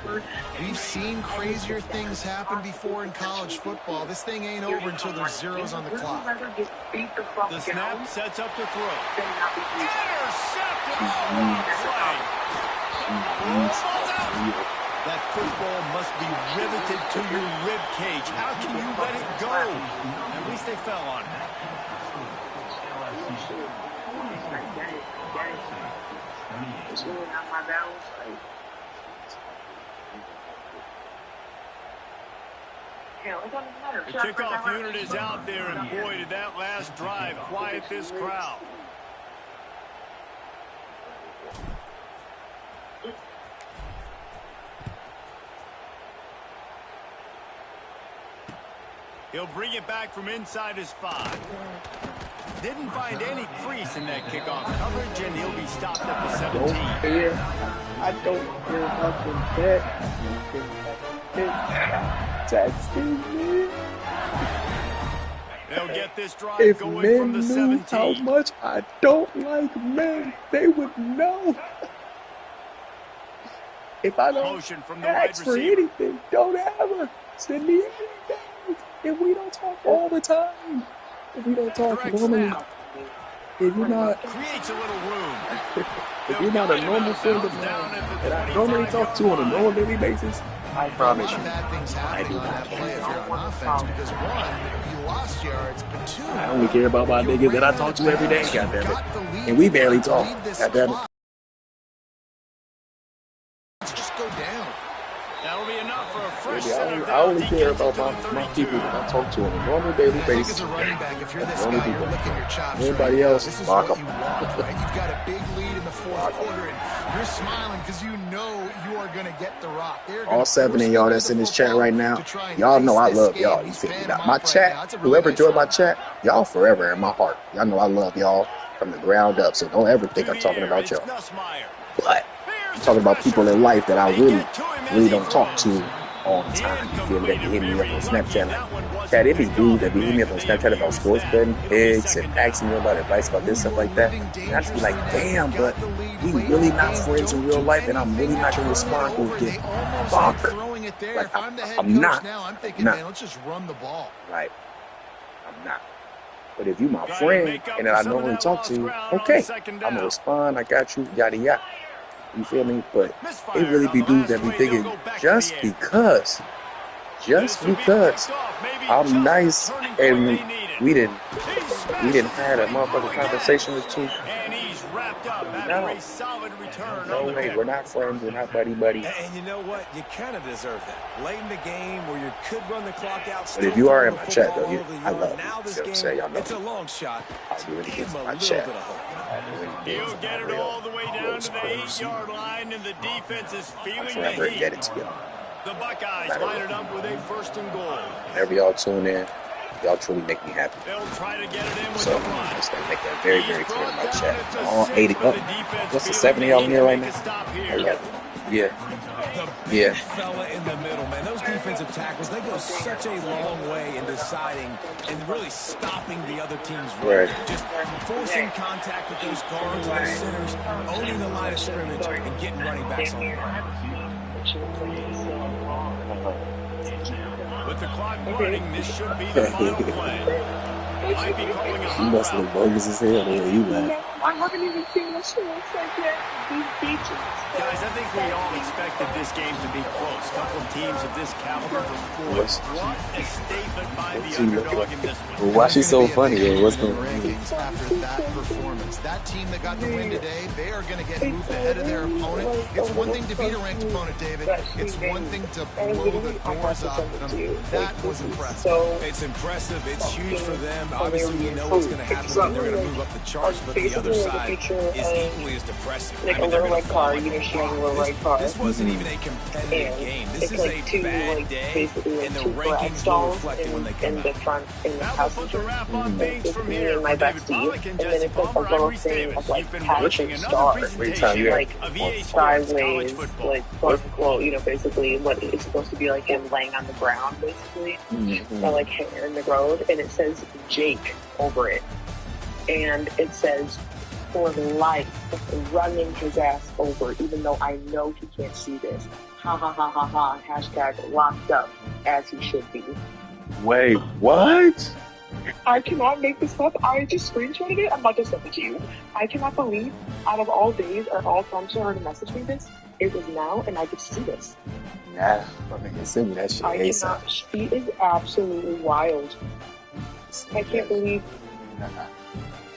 we've seen crazier things happen before in college football. This thing ain't over until there's zeros on the clock. The snap sets up the throw. Intercepted. Oh, play. Ball's out. That football must be riveted to your rib cage. How can you let it go? At least they fell on it. The kickoff unit is out there, and boy, did that last drive quiet this crowd. He'll bring it back from inside his 5. Didn't find any crease in that kickoff coverage, and he'll be stopped at the 17. I don't care about the They'll get this drive If going men from the knew 17. how much I don't like men, they would know. If I don't Motion from the wide ask for receiver. anything, don't ever send me anything. If we don't talk all the time, if we don't talk Direct normally, snap. if you're not, Creates a little room. if you're not a normal friend of mine that I normally talk to on a normal daily basis, I promise you, Bad things happening on that play if you're on offense because one, you lost yards, but two, I only care about my niggas that I talk to every day, goddammit. And we barely talk, goddammit. Just go down. That'll be enough for a fresh Baby, center I down. only He care gets it about to the my 32. people that I talk to on a normal daily I think basis. as a running back, if you're this Normal guy, you're people. licking your chops. Everybody right now. else, This is lock what 'em. you want, right? You've got a big lead in the fourth quarter, and you're smiling because you know you are going to get the rock. All 7 of y'all that's in this chat right now, y'all know I love y'all. You feel me? My chat, whoever joined my chat, y'all forever in my heart. Y'all know I love y'all from the ground up, so don't ever think I'm talking about y'all. But I'm talking about people in life that I really don't talk to all the time. You feel me? That be hitting me up on Snapchat. Like, Chad, it be dudes that be hitting me up on Snapchat about sports betting, picks, and asking me about advice about this, stuff like that. And I just be like, damn, but we really not friends in real life, and I'm really not going to respond to a gift. Fuck. Like, I'm not. I'm thinking, man, let's just run the ball. Like, I'm not. But if you my friend and that I normally talk to, okay, I'm going to respond. I got you, yada, yada. You feel me? But it really be dudes that be thinking just because I'm nice and we didn't had a motherfucking conversation or two. And he's wrapped up after a solid return No on the way, pick. we're not friends, we're not buddy. And you know what? You kind of deserve that. Late in the game where you could run the clock out. But if you are in my chat, though, I I love you. now You this see what I'm game, saying? Y'all know. it's a long shot. I'll do anything Give for him a my little chat. bit of hope. He'll get it all the way down to the 8-yard line, and the defense is I'm feeling the forever heat. indebted to y'all. The Buckeyes line it up with a 1st and goal. Whenever y'all tune in, y'all truly make me happy. They'll try to get it in with So the I'm run. just gonna make that very, very clear in my He's chat. brought down All at the 80 6, but up. the defense What's the feeling 7 of y'all in here right make now? a stop here. 11. Yeah. The Yeah. big fella in the middle, man. Those defensive tackles, they go such a long way in deciding and really stopping the other team's run. Right. Just forcing contact with those guards and those centers, owning the line of scrimmage, and getting running backs on the ground. With the clock running, this should be the final play. Might be calling a You must look bogus as hell the way you laugh. I haven't even seen the show yet. These beaches. Guys, I think we all expected this game to be close. Couple of teams of this caliber before. What a statement by the underdog in this one. Why she's so funny? What's going on? Rankings after that performance. That team that got the win today, they are going to get moved ahead of their opponent. It's one thing to beat a ranked opponent, David. It's one thing to blow the doors off them. That was impressive. So It's impressive. It's huge for them. Obviously, you know what's going to happen. They're going to move up the charts, but the other side is equally as depressing. like I a mean, they're little going red to car, fall you know, like she has a a little rock. red car. This wasn't even a competitive And game. This it's is like a two, bad like, day, basically like and the two black rankings will stalls reflect it when they in come the out. front, in the Now we'll put the passenger. wrap on things It's from me here. and my For David bestie, Pollack and and then Jesse it's like a Palmer, little I'm Reese thing Davis. of like You've been Patrick watching another Star, presentation like of EA Sports College sideways, Football. like quote unquote, you know, basically what it's supposed to be like him laying on the ground, basically, or like hair in the road, and it says Jake over it, and it says for life running his ass over, even though I know he can't see this. Ha ha ha ha ha. Hashtag locked up as he should be. Wait, what? I cannot make this up. I just screenshotted it. I'm about to send it to you. I cannot believe out of all days or all times for her to message me this, it was now and I could see this. Nah, I mean, send me that shit I ASAP. cannot. She is absolutely wild. I can't believe. Nah.